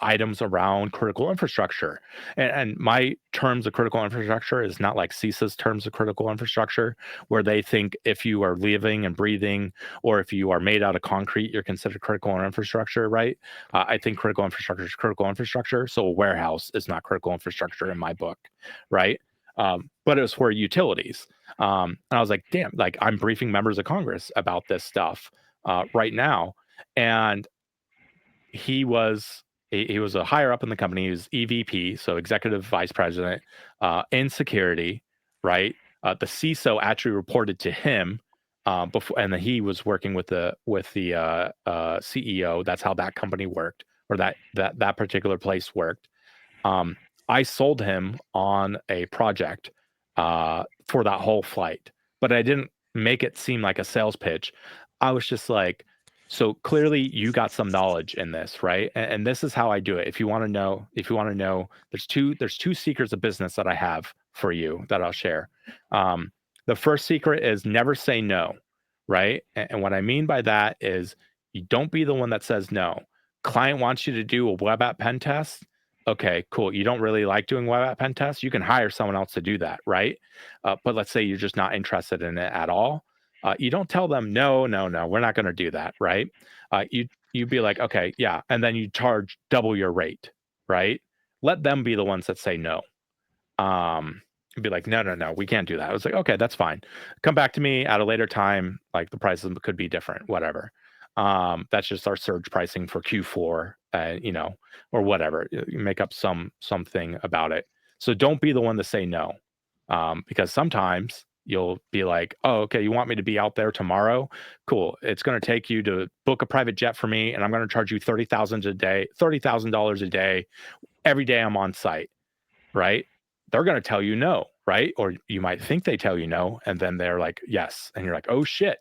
items around critical infrastructure. And my terms of critical infrastructure is not like CISA's terms of critical infrastructure, where they think if you are living and breathing, or if you are made out of concrete, you're considered critical infrastructure, right? I think critical infrastructure is critical infrastructure. So a warehouse is not critical infrastructure in my book, right? But it was for utilities. And I was like, damn, like I'm briefing members of Congress about this stuff right now. And he was a higher up in the company. He was EVP, so executive vice president in security, right? The CISO actually reported to him before, and then he was working with the CEO. That's how that company worked, or that particular place worked. I sold him on a project for that whole flight, but I didn't make it seem like a sales pitch. I was just like, so clearly you got some knowledge in this, right? And this is how I do it. If you want to know, there's two secrets of business that I have for you that I'll share. The first secret is never say no, right? And what I mean by that is you don't be the one that says no. Client wants you to do a web app pen test. Okay, cool. You don't really like doing web app pen tests. You can hire someone else to do that, right? But let's say you're just not interested in it at all. You don't tell them, no, we're not going to do that, right? You be like, okay, yeah. And then you charge double your rate, right? Let them be the ones that say no. Be like, no, we can't do that. I was like, okay, that's fine. Come back to me at a later time. Like the prices could be different, whatever. That's just our surge pricing for Q4, or whatever. You make up something about it. So don't be the one to say no, because sometimes you'll be like, oh, okay, you want me to be out there tomorrow? Cool. It's going to take you to book a private jet for me, and I'm going to charge you $30,000 a day, every day I'm on site, right? They're going to tell you no, right? Or you might think they tell you no, and then they're like, yes. And you're like, oh shit.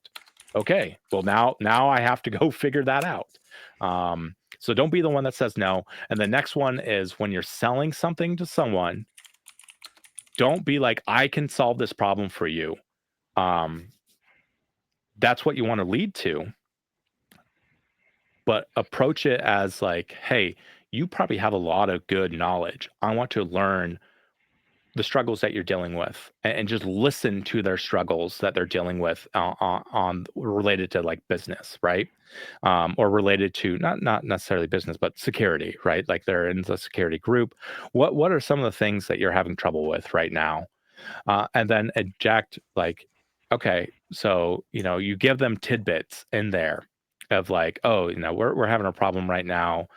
Okay, well now I have to go figure that out. So don't be the one that says no. And the next one is when you're selling something to someone, don't be like, I can solve this problem for you. That's what you want to lead to. But approach it as like, hey, you probably have a lot of good knowledge. I want to learn the struggles that you're dealing with, and just listen to their struggles that they're dealing with on related to like business, right? Or related to not necessarily business, but security, right? Like they're in the security group. What are some of the things that you're having trouble with right now? And then eject like, okay, so you give them tidbits in there of like, oh, we're having a problem right now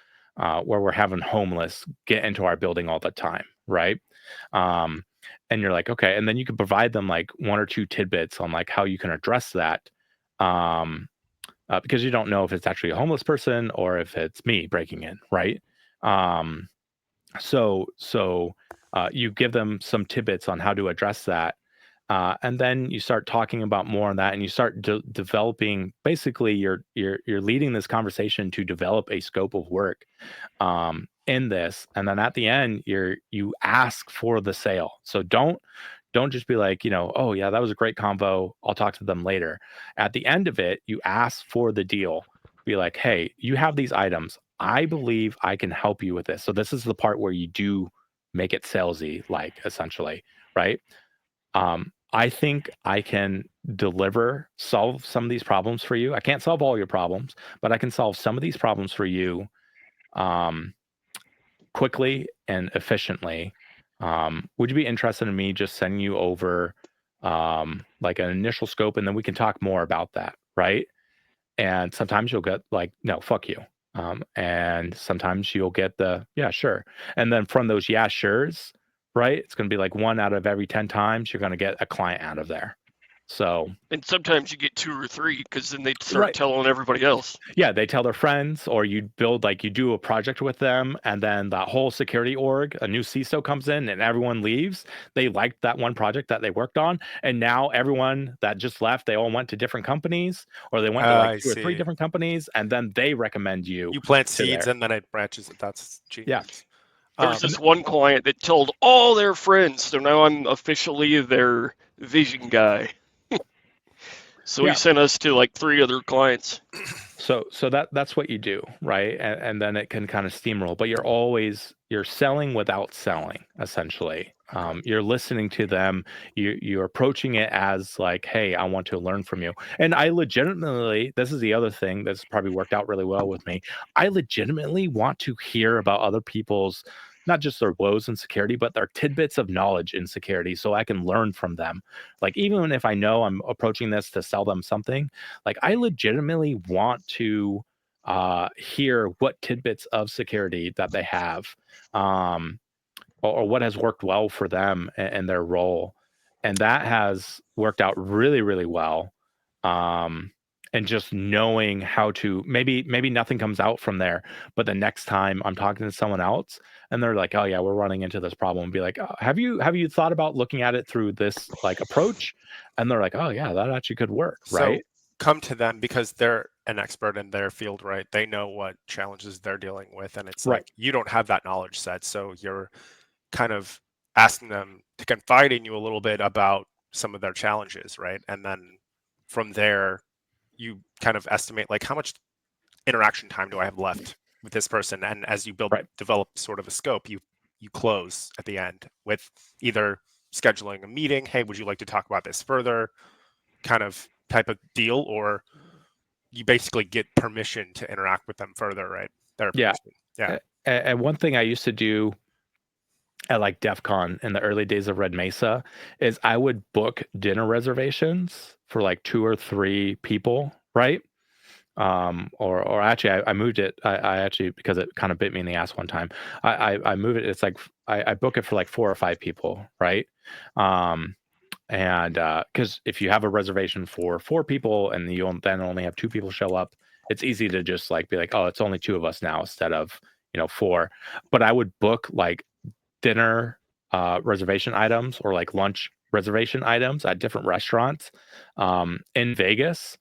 where we're having homeless get into our building all the time, right? And you're like, okay, and then you can provide them like one or two tidbits on like how you can address that, because you don't know if it's actually a homeless person or if it's me breaking in, right? So you give them some tidbits on how to address that, and then you start talking about more on that, and you start developing. Basically, you're leading this conversation to develop a scope of work in this, and then at the end, you ask for the sale. So don't just be like, oh yeah, that was a great convo, I'll talk to them later. At the end of it, you ask for the deal. Be like, hey, you have these items. I believe I can help you with this. So this is the part where you do make it salesy, like essentially, right? I think I can solve some of these problems for you. I can't solve all your problems, but I can solve some of these problems for you quickly and efficiently. Would you be interested in me just sending you over like an initial scope, and then we can talk more about that, right? And sometimes you'll get like, no, fuck you. And sometimes you'll get the, yeah, sure. And then from those yeah, sure's, right? It's going to be like 1 out of every 10 times you're going to get a client out of there. So, and sometimes you get 2 or 3 because then they start right. telling everybody else. Yeah, they tell their friends, or you build like you do a project with them, and then that whole security org, a new CISO comes in and everyone leaves. They liked that one project that they worked on, and now everyone that just left, they all went to different companies, or they went to like 2 or 3 different companies, and then they recommend you. You plant seeds and then it branches. That's genius. Yeah. There was this one client that told all their friends, so now I'm officially their vision guy. So he sent us to like 3 other clients. So that's what you do, right? And then it can kind of steamroll, but you're selling without selling, essentially. You're listening to them. You're approaching it as like, hey, I want to learn from you. And I legitimately, this is the other thing that's probably worked out really well with me. I legitimately want to hear about other people's, not just their woes in security, but their tidbits of knowledge in security, so I can learn from them. Like, even if I know I'm approaching this to sell them something, like I legitimately want to hear what tidbits of security that they have, or what has worked well for them and their role. And that has worked out really, really well. and just knowing how to, maybe nothing comes out from there, but the next time I'm talking to someone else and they're like, oh yeah, we're running into this problem, be like, oh, have you thought about looking at it through this like approach? And they're like, oh yeah, that actually could work, right? So come to them because they're an expert in their field, right? They know what challenges they're dealing with, and it's Right. like you don't have that knowledge set, so you're kind of asking them to confide in you a little bit about some of their challenges, right? And then from there, you kind of estimate like how much interaction time do I have left with this person, and as you develop sort of a scope, you close at the end with either scheduling a meeting, hey, would you like to talk about this further, kind of type of deal, or you basically get permission to interact with them further, right? Their permission. Yeah. And one thing I used to do at like DEF CON in the early days of Red Mesa is I would book dinner reservations for like 2 or 3 people, right? Or actually I moved it. I actually, because it kind of bit me in the ass one time, I moved it. It's like I book it for like 4 or 5 people, right? And because if you have a reservation for 4 people and you then only have 2 people show up, it's easy to just like be like, oh, it's only 2 of us now instead of 4. But I would book like dinner reservation items or like lunch reservation items at different restaurants in Vegas.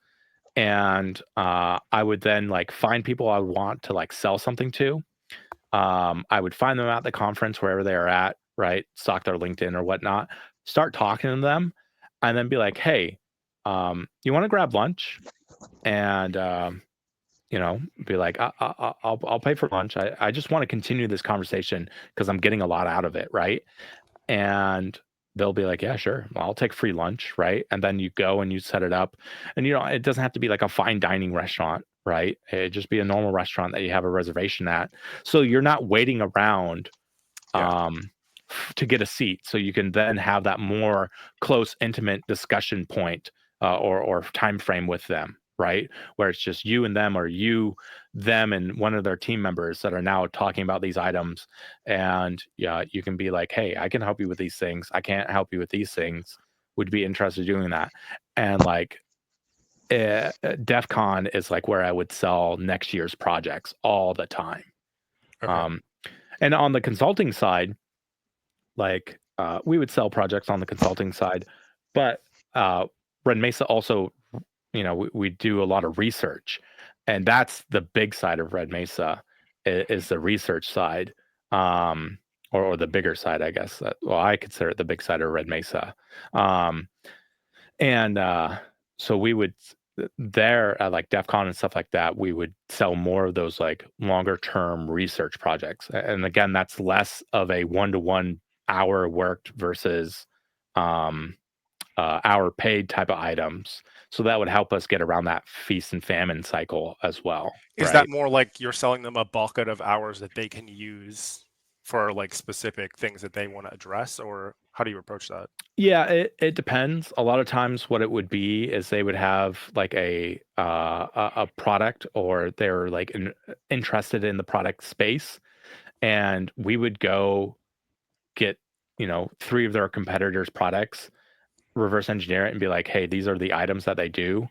And I would then like find people I would want to like sell something to. I would find them at the conference wherever they are at, right? Stalk their LinkedIn or whatnot, start talking to them, and then be like, hey, you want to grab lunch? And be like, I'll pay for lunch. I just want to continue this conversation because I'm getting a lot out of it, right? And they'll be like, yeah, sure, well, I'll take free lunch, right? And then you go and you set it up, and it doesn't have to be like a fine dining restaurant, right? It'd just be a normal restaurant that you have a reservation at, so you're not waiting around to get a seat, so you can then have that more close, intimate discussion point or time frame with them, right? Where it's just you and them, or you, them, and one of their team members that are now talking about these items. And you can be like, hey, I can help you with these things. I can't help you with these things. Would you be interested in doing that? And like, DEF CON is like where I would sell next year's projects all the time. Okay. And on the consulting side, like we would sell projects on the consulting side, but Red Mesa also, we do a lot of research, and that's the big side of Red Mesa is the research side, or the bigger side, I guess. Well, I consider it the big side of Red Mesa. And so we would there at like DEF CON and stuff like that, we would sell more of those like longer term research projects. And again, that's less of a 1-to-1 hour worked versus hour paid type of items. So that would help us get around that feast and famine cycle as well. Is right? that more like you're selling them a bucket of hours that they can use for like specific things that they want to address, or how do you approach that? Yeah, it depends. A lot of times what it would be is they would have like a product, or they're like interested in the product space, and we would go get 3 of their competitors' products, reverse engineer it, and be like, hey, these are the items that they do.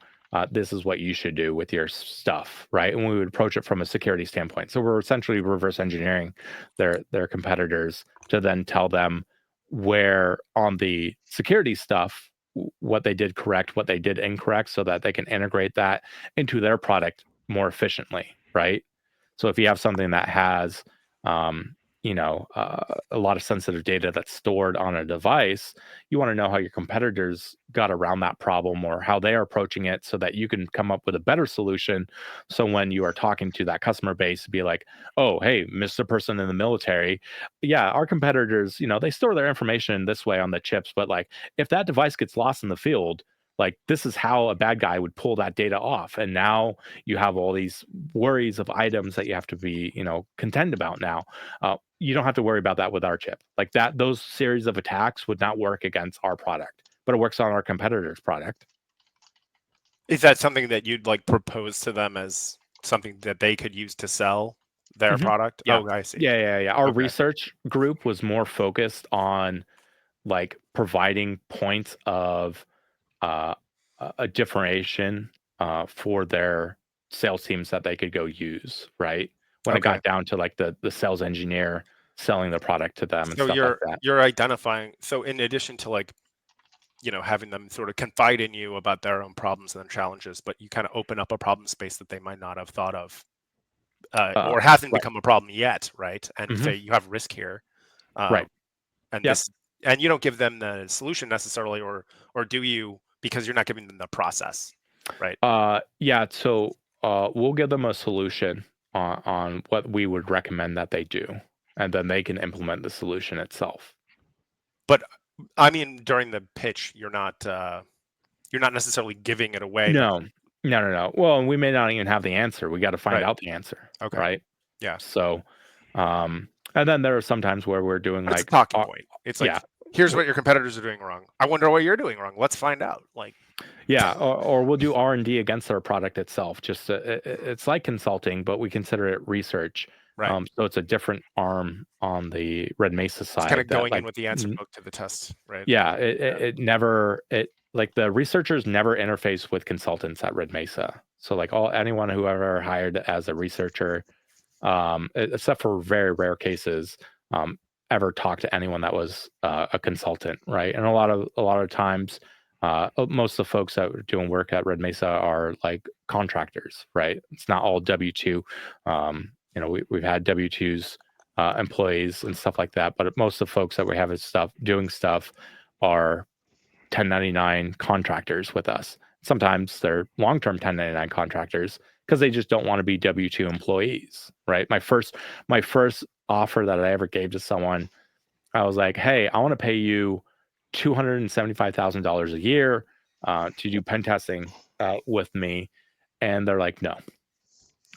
This is what you should do with your stuff, right? And we would approach it from a security standpoint. So we're essentially reverse engineering their competitors to then tell them where on the security stuff, what they did correct, what they did incorrect, so that they can integrate that into their product more efficiently, right? So if you have something that has a lot of sensitive data that's stored on a device, you want to know how your competitors got around that problem, or how they are approaching it, so that you can come up with a better solution. So when you are talking to that customer base, be like, oh, hey, Mr. Person in the military, yeah, our competitors, they store their information this way on the chips, but like if that device gets lost in the field, like this is how a bad guy would pull that data off. And now you have all these worries of items that you have to be, contend about now. You don't have to worry about that with our chip. Like that, those series of attacks would not work against our product, but it works on our competitor's product. Is that something that you'd like propose to them as something that they could use to sell their product? Yeah. Oh, I see. Yeah. Our research group was more focused on like providing points of a differentiation for their sales teams that they could go use, right? When it got down to like the sales engineer selling the product to them and So stuff like that. you're identifying. So in addition to like, having them sort of confide in you about their own problems and challenges, but you kind of open up a problem space that they might not have thought of, or hasn't become a problem yet, right? And say you have risk here, right? And and you don't give them the solution necessarily, or do you? Because you're not giving them the process, right? Yeah. So we'll give them a solution on what we would recommend that they do, and then they can implement the solution itself. But I mean, during the pitch, you're not necessarily giving it away. No. Well, we may not even have the answer. We got to find out the answer. Okay. Right. Yeah. So, and then there are some times where we're doing it's like a talking point. It's like, here's what your competitors are doing wrong. I wonder what you're doing wrong. Let's find out. Like, yeah, or we'll do R&D against our product itself. Just it's like consulting, but we consider it research. Right. So it's a different arm on the Red Mesa side. It's kind of going in with the answer book to the test, right? Yeah, it never like the researchers never interface with consultants at Red Mesa. So like anyone who ever hired as a researcher, except for very rare cases, ever talked to anyone that was a consultant, right? And a lot of times, most of the folks that are doing work at Red Mesa are like contractors, right? It's not all W-2. We've had W-2s, employees and stuff like that, but most of the folks that we have doing stuff are 1099 contractors with us. Sometimes they're long-term 1099 contractors because they just don't want to be W-2 employees, right? My first offer that I ever gave to someone, I was like, hey, I want to pay you $275,000 a year to do pen testing with me. And they're like, no.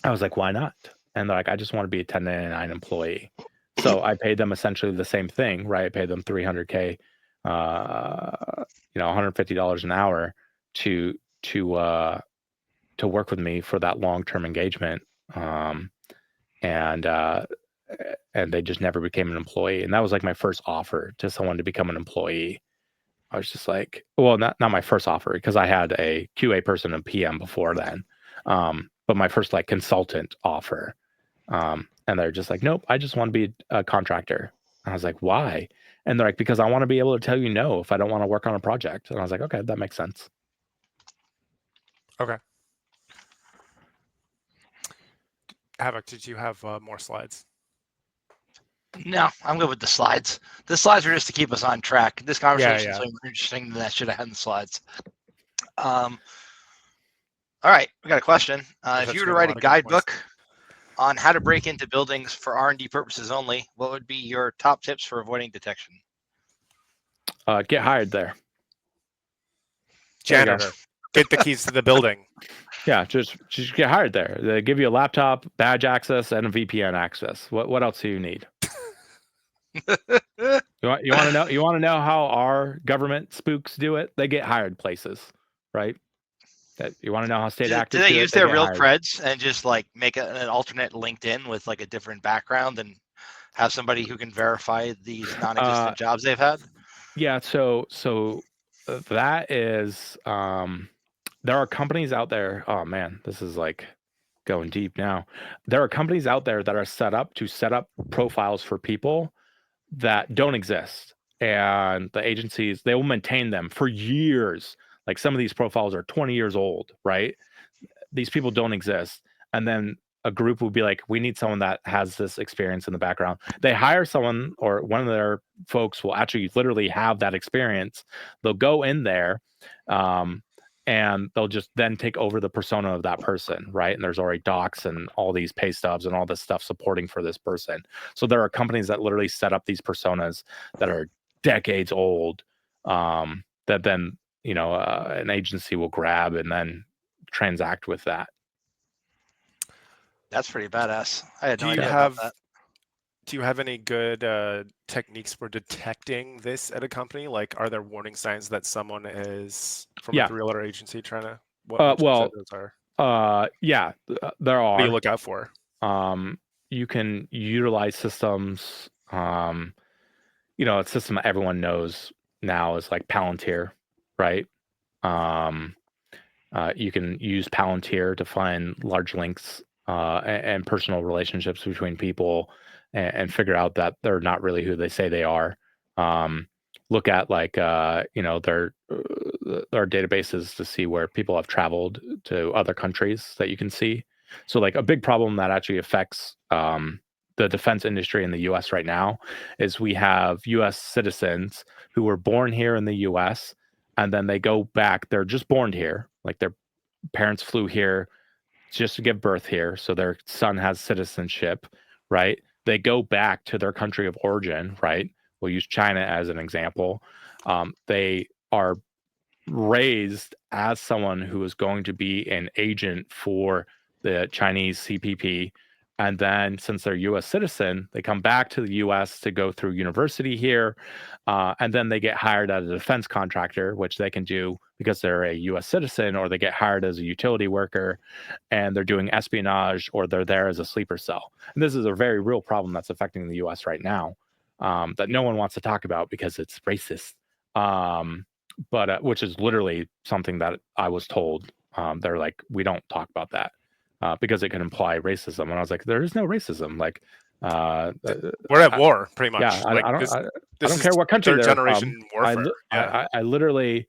I was like, why not? And they're like, I just want to be a 1099 employee. So I paid them essentially the same thing, right? I paid them $300K, $150 an hour to work with me for that long-term engagement. And they just never became an employee. And that was like my first offer to someone to become an employee. I was just like, well, not my first offer, because I had a QA person and PM before then. But my first like consultant offer. And they're just like, nope, I just want to be a contractor. And I was like, why? And they're like, because I want to be able to tell you no if I don't want to work on a project. And I was like, okay, that makes sense. Okay. Havoc, did you have more slides? No, I'm good with the slides. The slides are just to keep us on track. This conversation is way more interesting than that should have had in the slides. All right, we got a question. If you were to write a guidebook on how to break into buildings for R&D purposes only, what would be your top tips for avoiding detection? Get hired there. Janitor. Get the keys to the building. Yeah, just get hired there. They give you a laptop, badge access, and a VPN access. What else do you need? You want to know? You want to know how our government spooks do it? They get hired places, right? You want to know how state actors do they use their real creds and just like make an alternate LinkedIn with like a different background and have somebody who can verify these non-existent jobs they've had? Yeah, so that is there are companies out there. Oh man, this is like going deep now. There are companies out there that are set up profiles for people that don't exist, and the agencies, they will maintain them for years. Like some of these profiles are 20 years old, right? These people don't exist. And then a group will be like, we need someone that has this experience in the background. They hire someone, or one of their folks will actually literally have that experience. They'll go in there and they'll just then take over the persona of that person, right? And there's already docs and all these pay stubs and all this stuff supporting for this person. So there are companies that literally set up these personas that are decades old that then an agency will grab and then transact with that. That's pretty badass. I had no idea about that. Do you have any good techniques for detecting this at a company? Like, are there warning signs that someone is from a three-letter agency trying to? There are. What do you look out for? You can utilize systems. A system that everyone knows now is like Palantir, right? You can use Palantir to find large links and personal relationships between people and figure out that they're not really who they say they are. Look at like their databases to see where people have traveled to other countries that you can see. So like a big problem that actually affects the defense industry in the US right now is we have US citizens who were born here in the US and then they go back, they're just born here, like their parents flew here just to give birth here, so their son has citizenship, right? They go back to their country of origin, right? We'll use China as an example. They are raised as someone who is going to be an agent for the Chinese CPP. And then since they're US citizen, they come back to the US to go through university here. And then they get hired as a defense contractor, which they can do because they're a US citizen, or they get hired as a utility worker and they're doing espionage, or they're there as a sleeper cell. And this is a very real problem that's affecting the US right now that no one wants to talk about because it's racist. But which is literally something that I was told. They're like, we don't talk about that because it can imply racism. And I was like, there is no racism. Like, we're at war, pretty much. Yeah, like, I don't care what country third they're generation from. warfare. I literally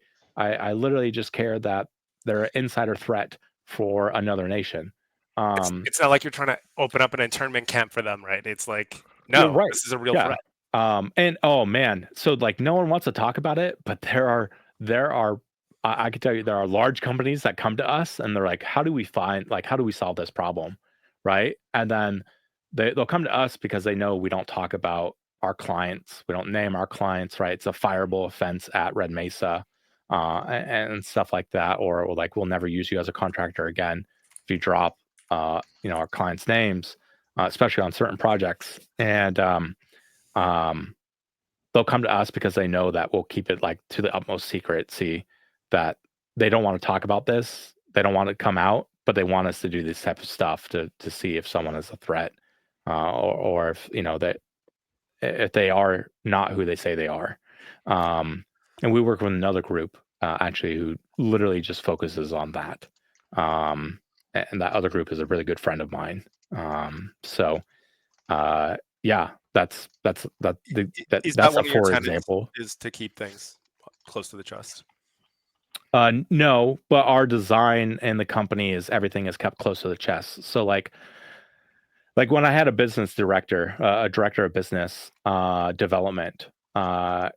just care that they're an insider threat for another nation. It's not like you're trying to open up an internment camp for them, right? It's like, no, right. This is a real threat. And oh man, so like no one wants to talk about it, but there are I can tell you there are large companies that come to us and they're like, how do we solve this problem, right? And then they'll come to us because they know we don't talk about our clients, we don't name our clients, right? It's a fireable offense at Red Mesa and stuff like that, or like we'll never use you as a contractor again if you drop our clients' names, especially on certain projects. And they'll come to us because they know that we'll keep it like to the utmost secret. See that they don't want to talk about this, they don't want to come out, but they want us to do this type of stuff to see if someone is a threat, or if that if they are not who they say they are. And we work with another group actually who literally just focuses on that. And that other group is a really good friend of mine. Yeah, that's a for example. Is to keep things close to the chest. No, but our design in the company is everything is kept close to the chest. So like when I had a business director, a director of business development,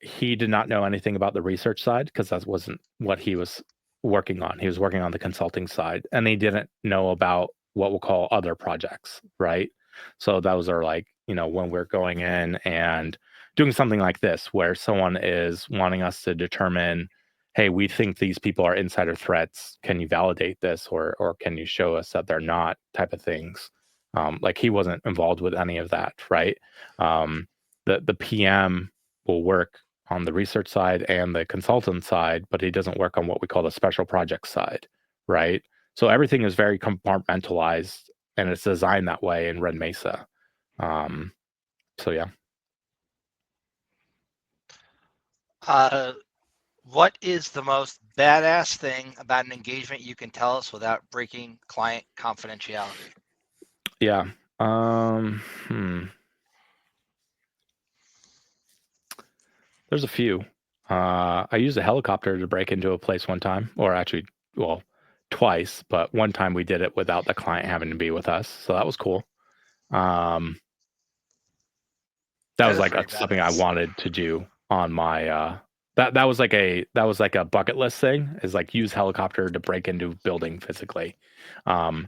he did not know anything about the research side because that wasn't what he was working on. He was working on the consulting side, and he didn't know about what we'll call other projects, right? So those are like, when we're going in and doing something like this, where someone is wanting us to determine, hey, we think these people are insider threats. Can you validate this, or can you show us that they're not, type of things. Like he wasn't involved with any of that, right? The PM will work on the research side and the consultant side, but he doesn't work on what we call the special project side, right? So everything is very compartmentalized, and it's designed that way in Red Mesa. So yeah. What is the most badass thing about an engagement you can tell us without breaking client confidentiality? Yeah. There's a few. I used a helicopter to break into a place one time, or actually, well, twice, but one time we did it without the client having to be with us. So that was cool. That was like something I wanted to do on my, that was like a bucket list thing, is like use helicopter to break into building physically. Yeah,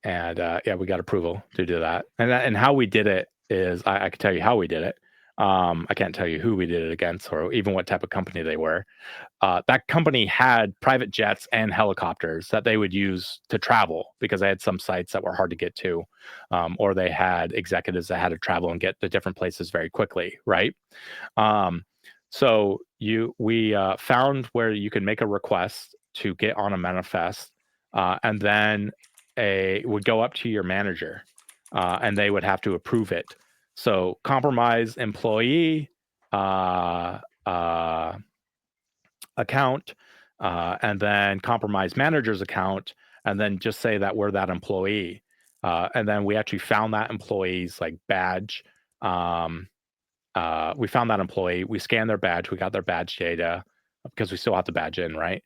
we got approval to do that. And how we did it is, I can tell you how we did it. I can't tell you who we did it against, or even what type of company they were. That company had private jets and helicopters that they would use to travel because they had some sites that were hard to get to, or they had executives that had to travel and get to different places very quickly, right? So we found where you can make a request to get on a manifest, and then would go up to your manager, and they would have to approve it. So compromise employee account, and then compromise manager's account, and then just say that we're that employee. And then we actually found that employee's like badge. We found that employee. We scanned their badge. We got their badge data because we still have to badge in, right?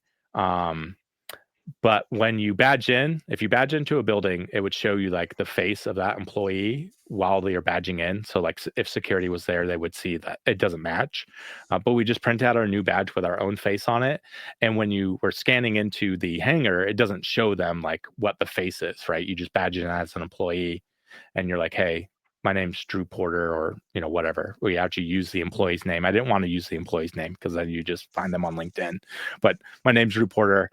But when you badge in, if you badge into a building, it would show you like the face of that employee while they are badging in. So like if security was there, they would see that it doesn't match. But we just print out our new badge with our own face on it. And when you were scanning into the hangar, it doesn't show them like what the face is, right? You just badge in as an employee and you're like, hey, my name's Drew Porter, or whatever. We actually use the employee's name. I didn't want to use the employee's name because then you just find them on LinkedIn. But my name's Drew Porter.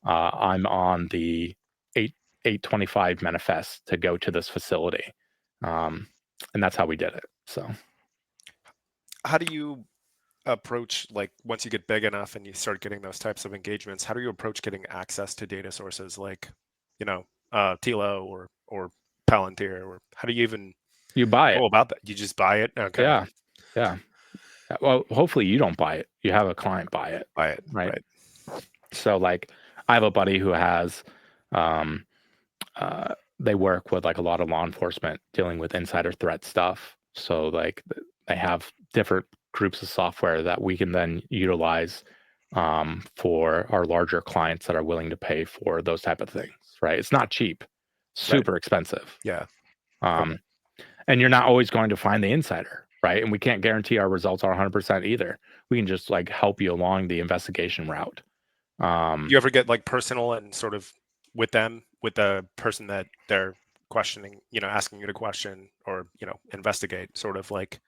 I'm on the 825 manifest to go to this facility, and that's how we did it. So, how do you approach, like, once you get big enough and you start getting those types of engagements? How do you approach getting access to data sources like, Tilo or Palantir, or how do you even buy it? go about that? You just buy it? Okay. Yeah. Well, hopefully you don't buy it. You have a client buy it. Right. So like, I have a buddy who has, they work with like a lot of law enforcement dealing with insider threat stuff. So like they have different groups of software that we can then utilize for our larger clients that are willing to pay for those type of things, right? It's not cheap, super expensive. Yeah. And you're not always going to find the insider, right? And we can't guarantee our results are 100% either. We can just like help you along the investigation route. You ever get like personal and sort of with them, with the person that they're questioning, asking you to question or, investigate, sort of like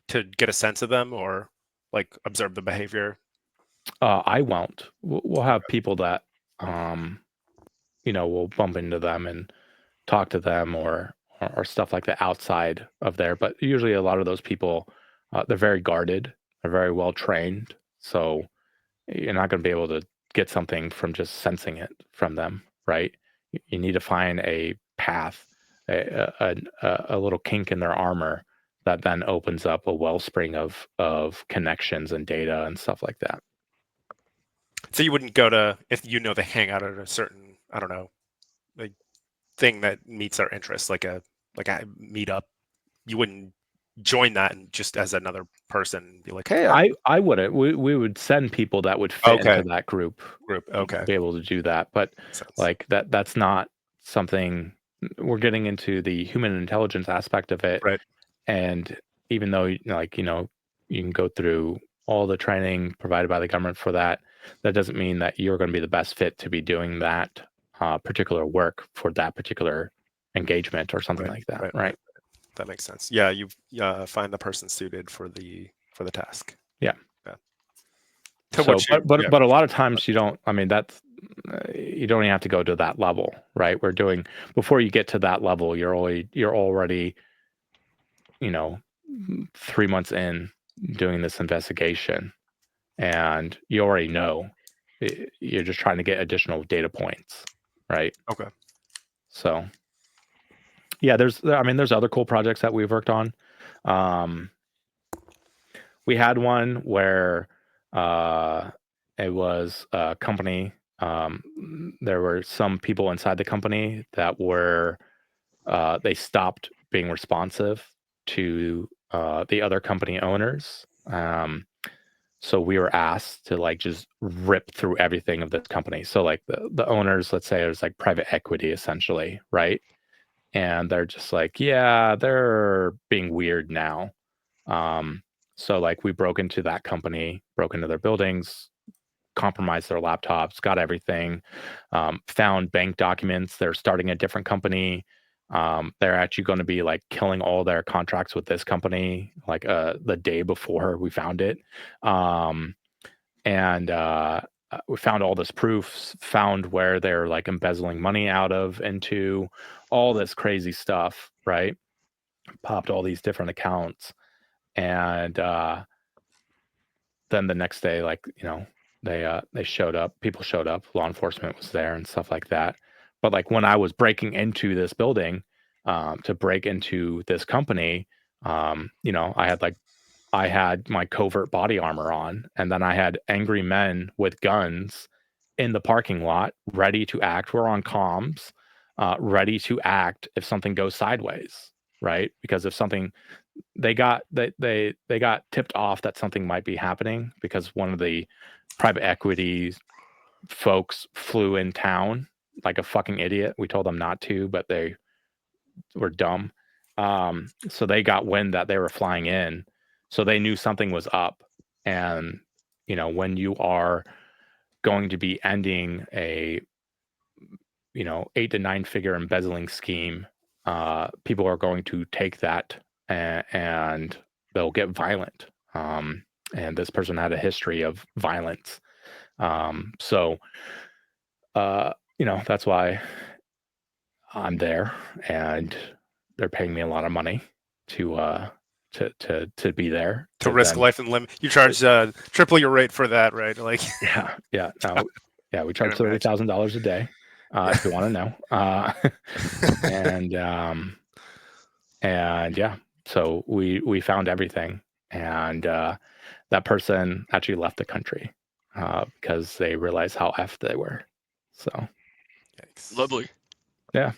to get a sense of them or like observe the behavior? I won't. We'll have people that, we'll bump into them and talk to them or stuff like that outside of there. But usually a lot of those people, they're very guarded, they're very well trained. So you're not going to be able to get something from just sensing it from them, right? You need to find a path, a little kink in their armor that then opens up a wellspring of connections and data and stuff like that. So you wouldn't go to, if they hang out at a certain, I don't know, like thing that meets our interests, like a meetup, you wouldn't join that and just as another person be like, hey, I wouldn't. We would send people that would fit into that group. Okay. Be able to do that. But like that's not something. We're getting into the human intelligence aspect of it. Right. And even though you can go through all the training provided by the government for that, that doesn't mean that you're going to be the best fit to be doing that particular work for that particular engagement or something like that. Right. That makes sense. Yeah, you find the person suited for the task. Yeah. So, but a lot of times you don't. I mean, that's you don't even have to go to that level, right? Before you get to that level, you're already 3 months in doing this investigation, and you already know. You're just trying to get additional data points, right? Okay. So. Yeah, there's other cool projects that we've worked on. We had one where it was a company. There were some people inside the company that were they stopped being responsive to the other company owners. So we were asked to like just rip through everything of this company. So like the owners, let's say it was like private equity essentially, right? And they're just like, yeah, they're being weird now. So like we broke into that company, broke into their buildings, compromised their laptops, got everything, found bank documents. They're starting a different company. They're actually going to be like killing all their contracts with this company, like the day before we found it. We found all this proof, found where they're like embezzling money out of into all this crazy stuff, right? Popped all these different accounts. And then the next day, like, they showed up, people showed up, law enforcement was there and stuff like that. But like when I was breaking into this building to break into this company, I had like I had my covert body armor on, and then I had angry men with guns in the parking lot, ready to act. We're on comms, ready to act if something goes sideways, right? Because if something, they got tipped off that something might be happening because one of the private equity folks flew in town like a fucking idiot. We told them not to, but they were dumb. So they got wind that they were flying in, so they knew something was up. And when you are going to be ending a 8 to 9 figure embezzling scheme, people are going to take that and they'll get violent. And this person had a history of violence. So that's why I'm there, and they're paying me a lot of money to be there. To risk life and limb. You charge triple your rate for that, right? Like yeah. No, yeah, we charge $30,000 a day. If you want to know. And yeah, so we found everything, and that person actually left the country because they realized how effed they were. So yikes. Lovely. Yeah.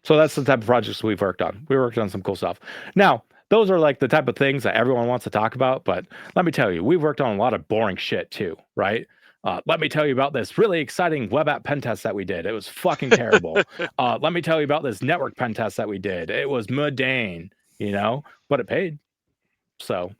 So that's the type of projects we've worked on. We worked on some cool stuff. Now, those are like the type of things that everyone wants to talk about, but let me tell you, we've worked on a lot of boring shit too, right? Let me tell you about this really exciting web app pen test that we did. It was fucking terrible. Let me tell you about this network pen test that we did. It was mundane, but it paid. So,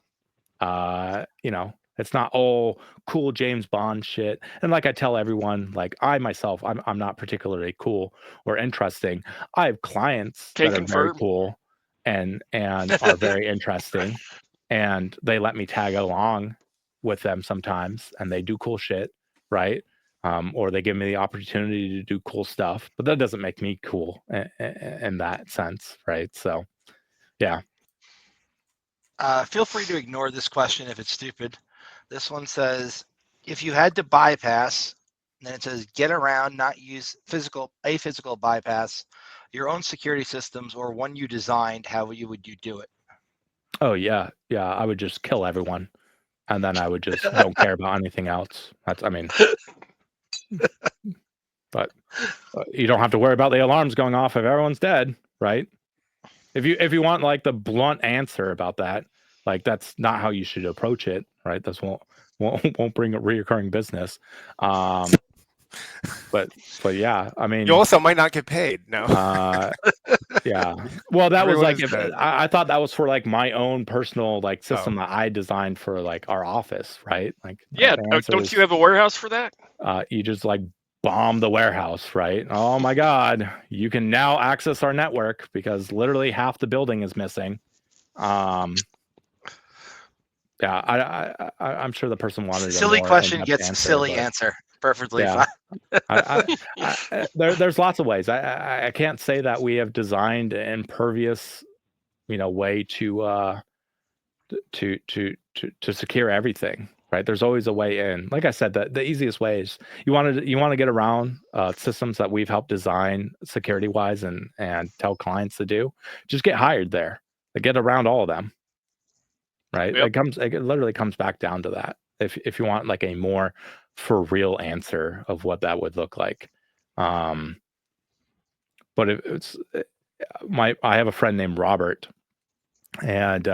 it's not all cool James Bond shit. And like I tell everyone, like I myself, I'm not particularly cool or interesting. I have clients that are very cool and are very interesting, and they let me tag along with them sometimes, and they do cool shit, right? Or they give me the opportunity to do cool stuff, but that doesn't make me cool in that sense, right? So, yeah. Feel free to ignore this question if it's stupid. This one says, if you had to bypass, and then it says get around, not use a physical bypass, your own security systems or one you designed, how would you do it? Oh yeah. I would just kill everyone, and then I would just don't care about anything else. But you don't have to worry about the alarms going off if everyone's dead, right? If you want like the blunt answer about that, like that's not how you should approach it, right? This won't bring a reoccurring business. But yeah, I mean, you also might not get paid. No. Yeah. Well, that was like I thought that was for like my own personal like system that I designed for like our office, right? Like yeah. Don't you have a warehouse for that? You just like bomb the warehouse, right? Oh my God, you can now access our network because literally half the building is missing. Yeah, I'm sure the person wanted silly question gets answer, silly answer. Perfectly fine. There's lots of ways. I can't say that we have designed an impervious, way to secure everything. Right? There's always a way in. Like I said, the easiest way is you want to get around systems that we've helped design security wise and tell clients to do. Just get hired there. Get around all of them. Right? Yep. It literally comes back down to that. If you want like a more for real answer of what that would look like. But I have a friend named Robert, and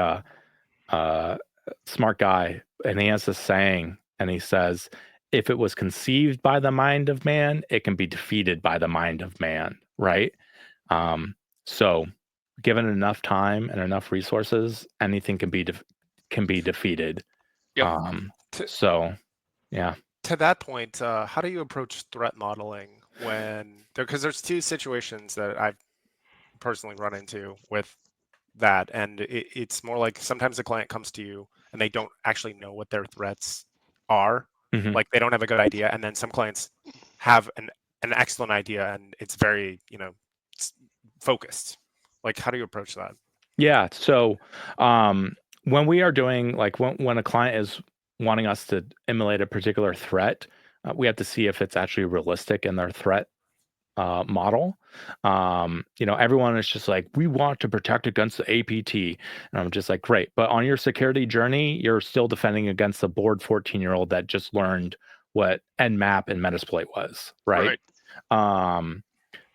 smart guy, and he has this saying, and he says, if it was conceived by the mind of man, it can be defeated by the mind of man, right? So given enough time and enough resources, anything can be defeated. Yep. So yeah. To that point, how do you approach threat modeling because there's two situations that I've personally run into with that, and it's more like sometimes the client comes to you and they don't actually know what their threats are. Mm-hmm. Like they don't have a good idea, and then some clients have an excellent idea and it's very focused. Like how do you approach that? Yeah, so when we are doing like when a client is wanting us to emulate a particular threat, we have to see if it's actually realistic in their threat model. Everyone is just like, we want to protect against the APT. And I'm just like, great. But on your security journey, you're still defending against a bored 14-year-old that just learned what Nmap and Metasploit was, right?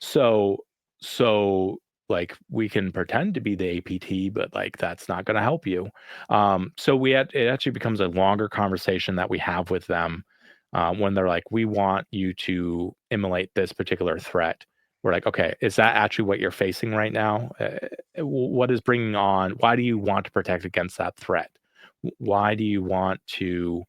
So like we can pretend to be the APT, but like that's not going to help you. So it actually becomes a longer conversation that we have with them when they're like, we want you to emulate this particular threat. We're like, okay, is that actually what you're facing right now? What is bringing on? Why do you want to protect against that threat? Why do you want to?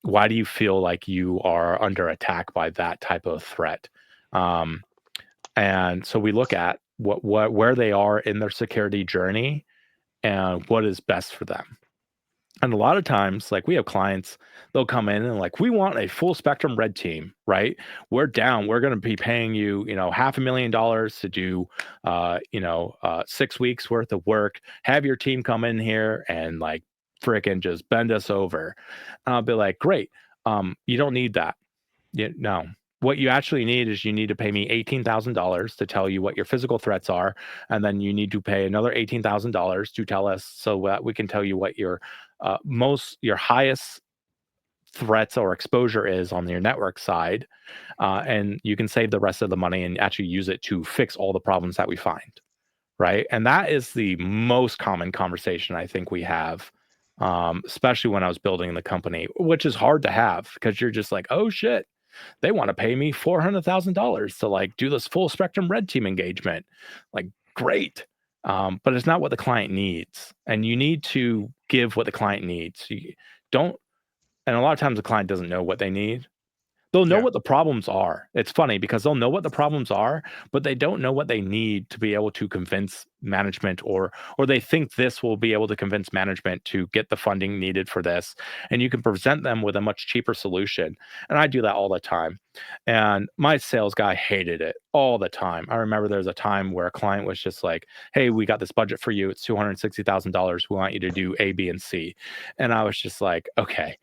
Why do you feel like you are under attack by that type of threat? And so we look at where they are in their security journey and what is best for them. And a lot of times, like we have clients, they'll come in and like, we want a full spectrum red team, right? We're down. We're going to be paying you, $500,000 to do, 6 weeks worth of work. Have your team come in here and like frickin' just bend us over. And I'll be like, great. You don't need that. No. What you actually need is you need to pay me $18,000 to tell you what your physical threats are, and then you need to pay another $18,000 to tell us so that we can tell you what your highest threats or exposure is on your network side, and you can save the rest of the money and actually use it to fix all the problems that we find, right? And that is the most common conversation I think we have, especially when I was building the company, which is hard to have because you're just like, oh shit. They want to pay me $400,000 to like do this full spectrum red team engagement. Like, great. But it's not what the client needs. And you need to give what the client needs. You don't, and a lot of times the client doesn't know what they need. They'll know what the problems are. It's funny because they'll know what the problems are, but they don't know what they need to be able to convince management, or they think this will be able to convince management to get the funding needed for this. And you can present them with a much cheaper solution. And I do that all the time. And my sales guy hated it all the time. I remember there was a time where a client was just like, hey, we got this budget for you. It's $260,000. We want you to do A, B, and C. And I was just like, okay,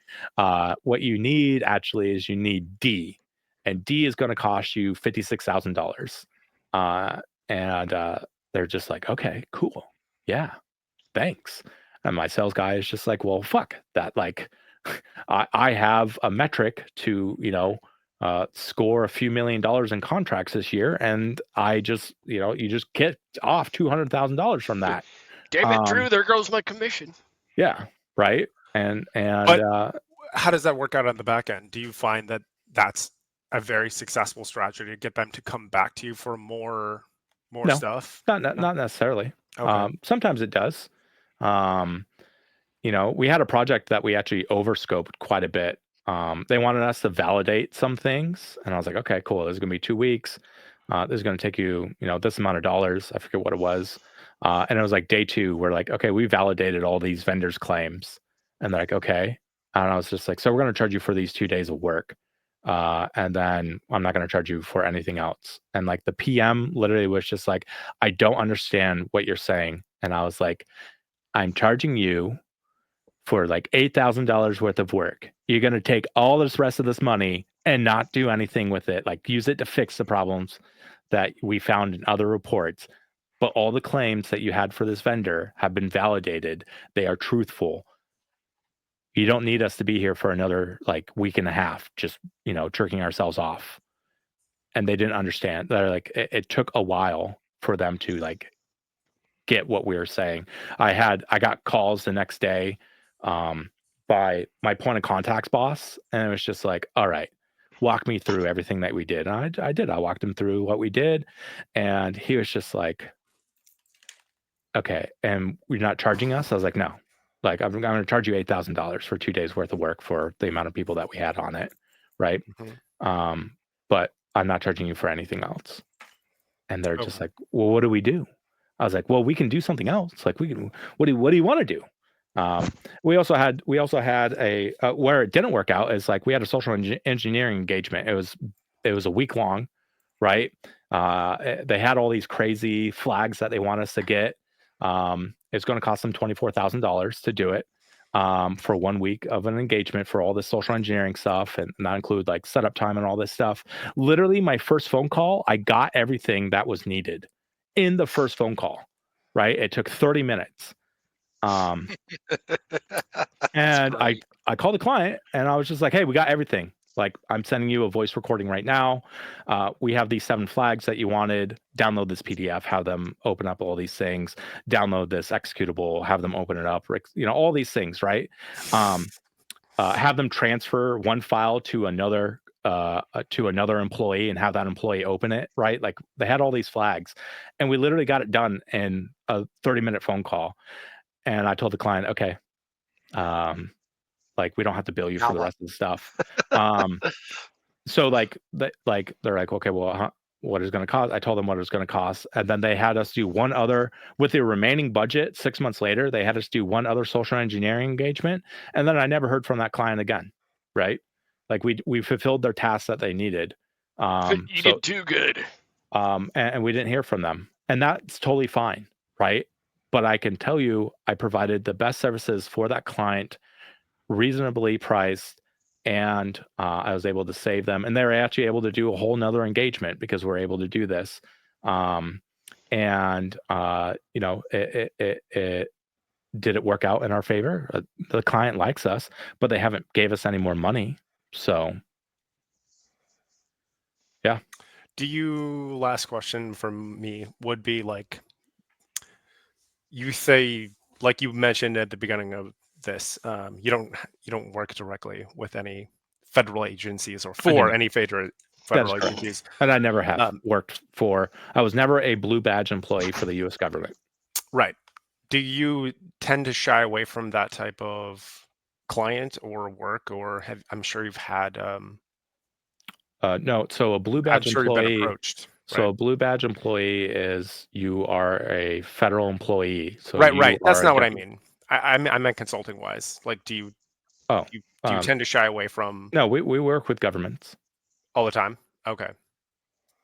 what you need actually is you need D. And D is going to cost you $56,000. And they're just like, okay, cool. Yeah, thanks. And my sales guy is just like, well, fuck that. Like, I have a metric to, score a few $1 million in contracts this year. And I just, you just get off $200,000 from that. Damn it, Drew, there goes my commission. Yeah. Right. And but how does that work out on the back end? Do you find that that's a very successful strategy to get them to come back to you for more stuff? Not necessarily. Okay. Sometimes it does. We had a project that we actually overscoped quite a bit. They wanted us to validate some things, and I was like, okay, cool. This is going to be 2 weeks. This is going to take you, this amount of dollars. I forget what it was. And it was like day 2. We're like, okay, we validated all these vendors' claims, and they're like, okay. And I was just like, so we're going to charge you for these 2 days of work. And then I'm not going to charge you for anything else. And like the PM literally was just like, I don't understand what you're saying. And I was like, I'm charging you for like $8,000 worth of work. You're going to take all this rest of this money and not do anything with it. Like use it to fix the problems that we found in other reports. But all the claims that you had for this vendor have been validated. They are truthful. You don't need us to be here for another like week and a half, just, jerking ourselves off. And they didn't understand. They're like, it took a while for them to like get what we were saying. I got calls the next day by my point of contact's boss, and it was just like, all right, walk me through everything that we did. And I did. I walked him through what we did, and he was just like, okay, and you're not charging us? I was like, no. Like, I'm going to charge you $8,000 for 2 days worth of work for the amount of people that we had on it, right? Mm-hmm. But I'm not charging you for anything else. And they're just like, well, what do we do? I was like, well, we can do something else. Like, we can. What do you want to do? We also had a where it didn't work out is like we had a social engineering engagement. It was a week long, right? They had all these crazy flags that they want us to get. It's going to cost them $24,000 to do it. for 1 week of an engagement for all this social engineering stuff, and not include like setup time and all this stuff. Literally, my first phone call, I got everything that was needed in the first phone call. Right, it took 30 minutes. And I called the client and I was just like, hey, we got everything. Like, I'm sending you a voice recording right now. We have these 7 flags that you wanted. Download this PDF, have them open up all these things, download this executable, have them open it up, all these things, right? Have them transfer one file to another employee and have that employee open it, right? Like, they had all these flags, and we literally got it done in a 30-minute phone call. And I told the client, okay, like, we don't have to bill you for the rest of the stuff. So they're like, okay, well, what is going to cost? I told them what it was going to cost. And then they had us do one other, with the remaining budget, 6 months later, they had us do one other social engineering engagement. And then I never heard from that client again. Right. Like, we fulfilled their tasks that they needed. You did too good. And we didn't hear from them. And that's totally fine. Right. But I can tell you, I provided the best services for that client, reasonably priced, and I was able to save them. And they're actually able to do a whole nother engagement because we're able to do this. Did it work out in our favor? The client likes us, but they haven't gave us any more money. So, yeah. Last question from me would be, like, you say, like you mentioned at the beginning of this, you don't work directly with any federal agencies or for any federal agencies. And I never have worked for. I was never a blue badge employee for the U.S. government. Right. Do you tend to shy away from that type of client or work, or I'm sure you've had? No. So a blue badge employee. You've been approached. So a blue badge employee is, you are a federal employee. So right. That's not what I mean. I meant consulting wise. Like, do you tend to shy away from? No, we work with governments all the time. Okay.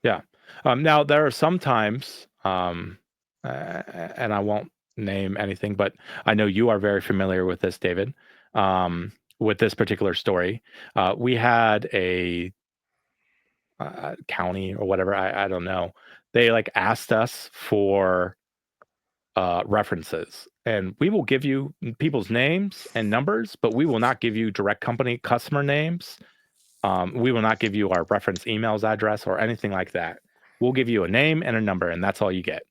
Yeah. Now there are some times, and I won't name anything, but I know you are very familiar with this, David. With this particular story, we had a county or whatever, I don't know. They like asked us for references, and we will give you people's names and numbers, but we will not give you direct company customer names. We will not give you our reference emails address or anything like that. We'll give you a name and a number, and that's all you get.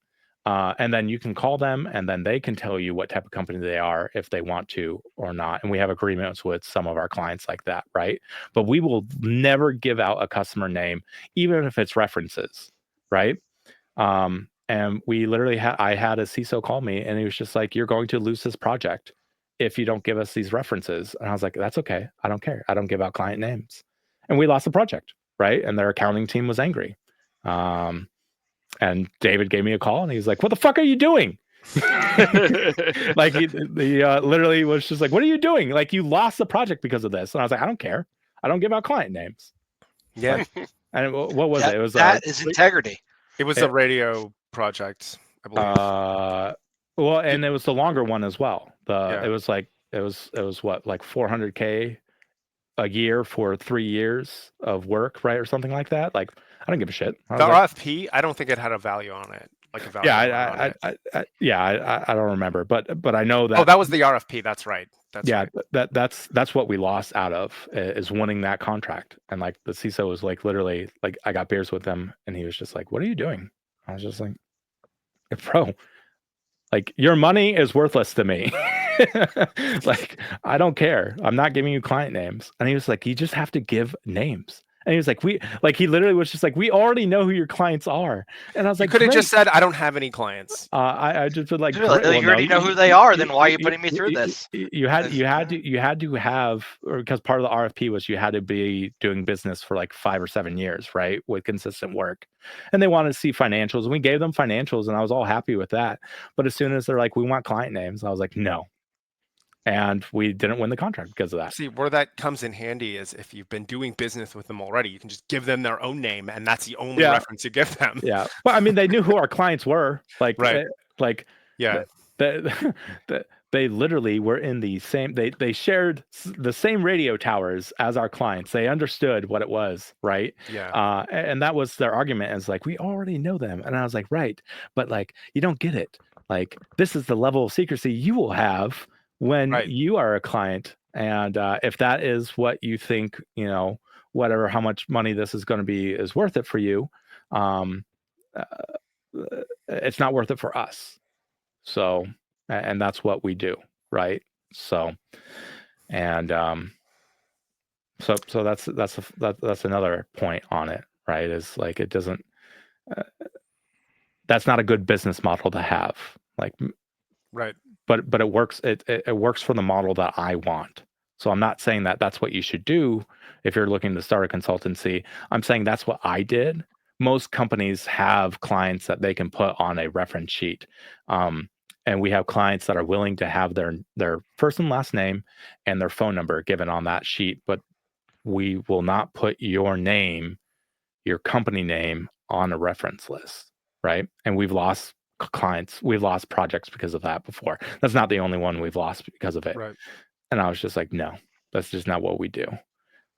And then you can call them, and then they can tell you what type of company they are if they want to or not. And we have agreements with some of our clients like that, right? But we will never give out a customer name, even if it's references, right? And we literally I had a CISO call me, and he was just like, "You're going to lose this project if you don't give us these references." And I was like, "That's okay. I don't care. I don't give out client names." And we lost the project, right? And their accounting team was angry. And David gave me a call, and he's like, "What the fuck are you doing?" Like, he literally was just like, "What are you doing? Like, you lost the project because of this." And I was like, "I don't care. I don't give out client names." Yeah. And what was it? It was that is integrity. It was a radio project, I believe. Well, and it was the longer one as well. It was what, like $400K a year for 3 years of work, right, or something like that. Like, I don't give a shit. The RFP, I don't think it had a value on it. Like a value. I don't remember, but I know that. Oh, that was the RFP. That's right. That's what we lost out of, is winning that contract. And like, the CISO was like, literally, like, I got beers with him, and he was just like, "What are you doing?" I was just like, "Bro, like, your money is worthless to me." Like, I don't care. I'm not giving you client names. And he was like, "You just have to give names." And he was like, he literally was just like, "We already know who your clients are." And I was like, "You could have just said, I don't have any clients." I just would like, you already know who they are. Then why are you putting me through this? You had to have, or because part of the RFP was you had to be doing business for like 5 or 7 years, right, with consistent work. And they wanted to see financials, and we gave them financials, and I was all happy with that. But as soon as they're like, "We want client names," I was like, "No." And we didn't win the contract because of that. See, where that comes in handy is if you've been doing business with them already, you can just give them their own name, and that's the only reference you give them. Yeah. Well, I mean, they knew who our clients were. Like, right. Like, yeah. they literally were in the same. They shared the same radio towers as our clients. They understood what it was, right? Yeah. And that was their argument. Is like, we already know them, and I was like, right, but like, you don't get it. Like, this is the level of secrecy you will have when Right. you are a client, and if that is what you think, whatever, how much money this is going to be is worth it for you. Um, it's not worth it for us. So, and that's what we do, right? So, and so that's another point on it, right? Is like, it doesn't. That's not a good business model to have, like, Right. but it works. It works for the model that I want. So I'm not saying that that's what you should do if you're looking to start a consultancy. I'm saying that's what I did. Most companies have clients that they can put on a reference sheet. And we have clients that are willing to have their first and last name and their phone number given on that sheet, but we will not put your name, your company name, on a reference list, right? And we've lost clients, we've lost projects because of that before. That's not the only one we've lost because of it. Right. And I was just like, no, that's just not what we do.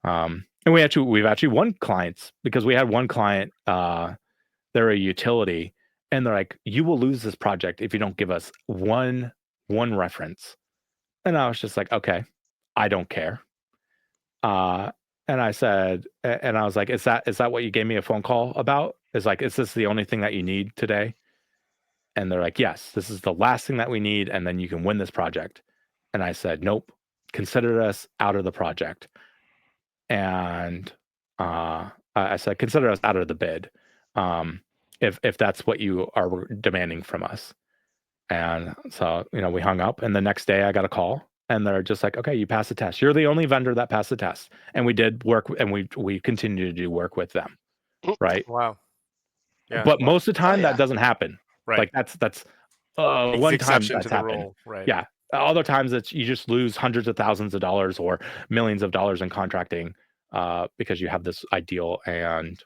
And we've actually won clients because we had one client, they're a utility, and they're like, you will lose this project if you don't give us one reference. And I was just like, okay, I don't care. And I said, and I was like, is that what you gave me a phone call about? Is this the only thing that you need today? And they're like, yes, this is the last thing that we need, and then you can win this project. And I said, nope, consider us out of the project. And I said, consider us out of the bid, if that's what you are demanding from us. And so, we hung up, and the next day I got a call, and they're just like, okay, you passed the test. You're the only vendor that passed the test. And we did work, and we continue to do work with them, right? Wow. Yeah. But Wow. most of the time, yeah. that doesn't happen. Right. Like, that's one time exception that's to the happened. rule. Right. Yeah. Other times it's you just lose hundreds of thousands of dollars or millions of dollars in contracting because you have this ideal, and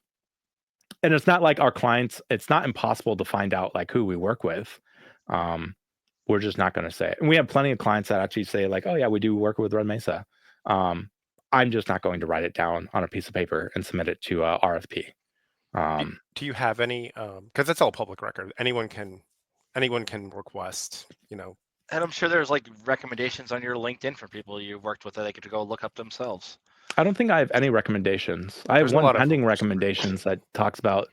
it's not like our clients, it's not impossible to find out like who we work with. We're just not going to say it. And we have plenty of clients that actually say like, oh yeah, we do work with Red Mesa. I'm just not going to write it down on a piece of paper and submit it to a RFP. Do you have any? Because it's all public record. Anyone can request. And I'm sure there's like recommendations on your LinkedIn for people you've worked with that they could go look up themselves. I don't think I have any recommendations. I have There's a one lot of pending rumors. recommendations that talks about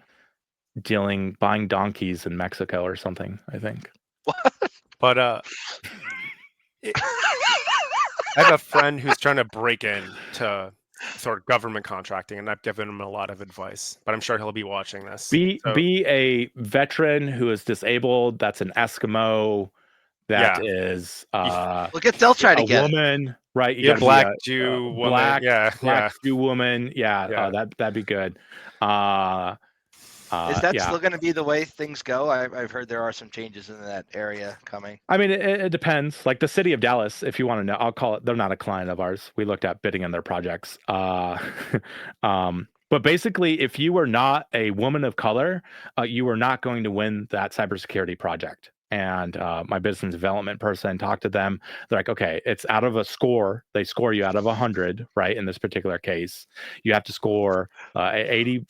buying donkeys in Mexico or something, I think. But I have a friend who's trying to break into sort of government contracting, and I've given him a lot of advice. But I'm sure he'll be watching this. Be a veteran who is disabled. That's an Eskimo. That is Look at Deltrite a again. woman, right? You Yeah, got black Jew woman. black Yeah. Jew woman. Yeah. That'd be good. Is that still going to be the way things go? I've heard there are some changes in that area coming. I mean, it depends. Like the city of Dallas, if you want to know, I'll call it. They're not a client of ours. We looked at bidding in their projects. But basically, if you were not a woman of color, you were not going to win that cybersecurity project. And my business development person talked to them. They're like, okay, it's out of a score. They score you out of 100, right? In this particular case, you have to score 80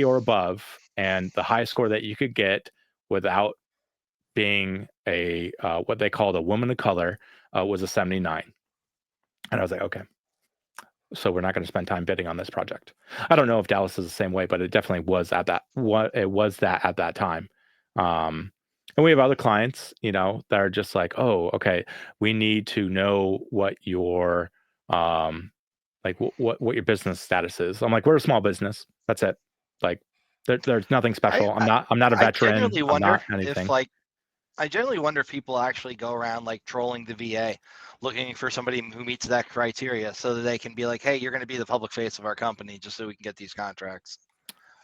or above. And the highest score that you could get without being a what they called a woman of color was a 79. And I was like, okay, so we're not going to spend time bidding on this project. I don't know if Dallas is the same way, but it definitely was at that at that time. And we have other clients, that are just like, oh, okay, we need to know what your like what your business status is. I'm like, we're a small business. That's it. Like, there's nothing special. I'm not a veteran. I genuinely I'm wonder not anything. I generally wonder if people actually go around like trolling the VA, looking for somebody who meets that criteria so that they can be like, hey, you're going to be the public face of our company just so we can get these contracts.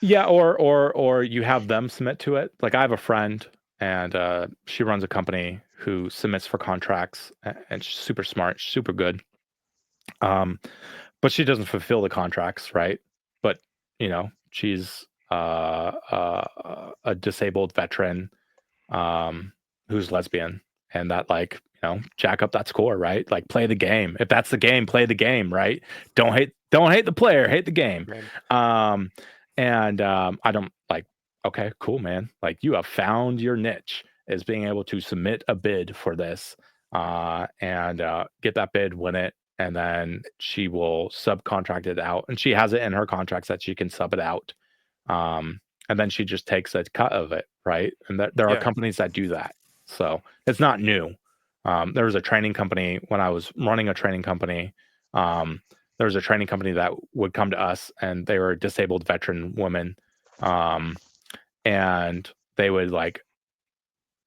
Yeah, or you have them submit to it. Like I have a friend, and she runs a company who submits for contracts, and she's super smart, super good. But she doesn't fulfill the contracts, right? But she's a disabled veteran who's lesbian, and that like, jack up that score, right? Like play the game. If that's the game, play the game, right? Don't hate the player, hate the game. I don't like, okay, cool, man. Like you have found your niche is being able to submit a bid for this and get that bid, win it, and then she will subcontract it out. And she has it in her contracts that she can sub it out. And then she just takes a cut of it, right? And there are companies that do that. So it's not new. There was a training company when I was running a training company. There was a training company that would come to us, and they were a disabled veteran woman. And they would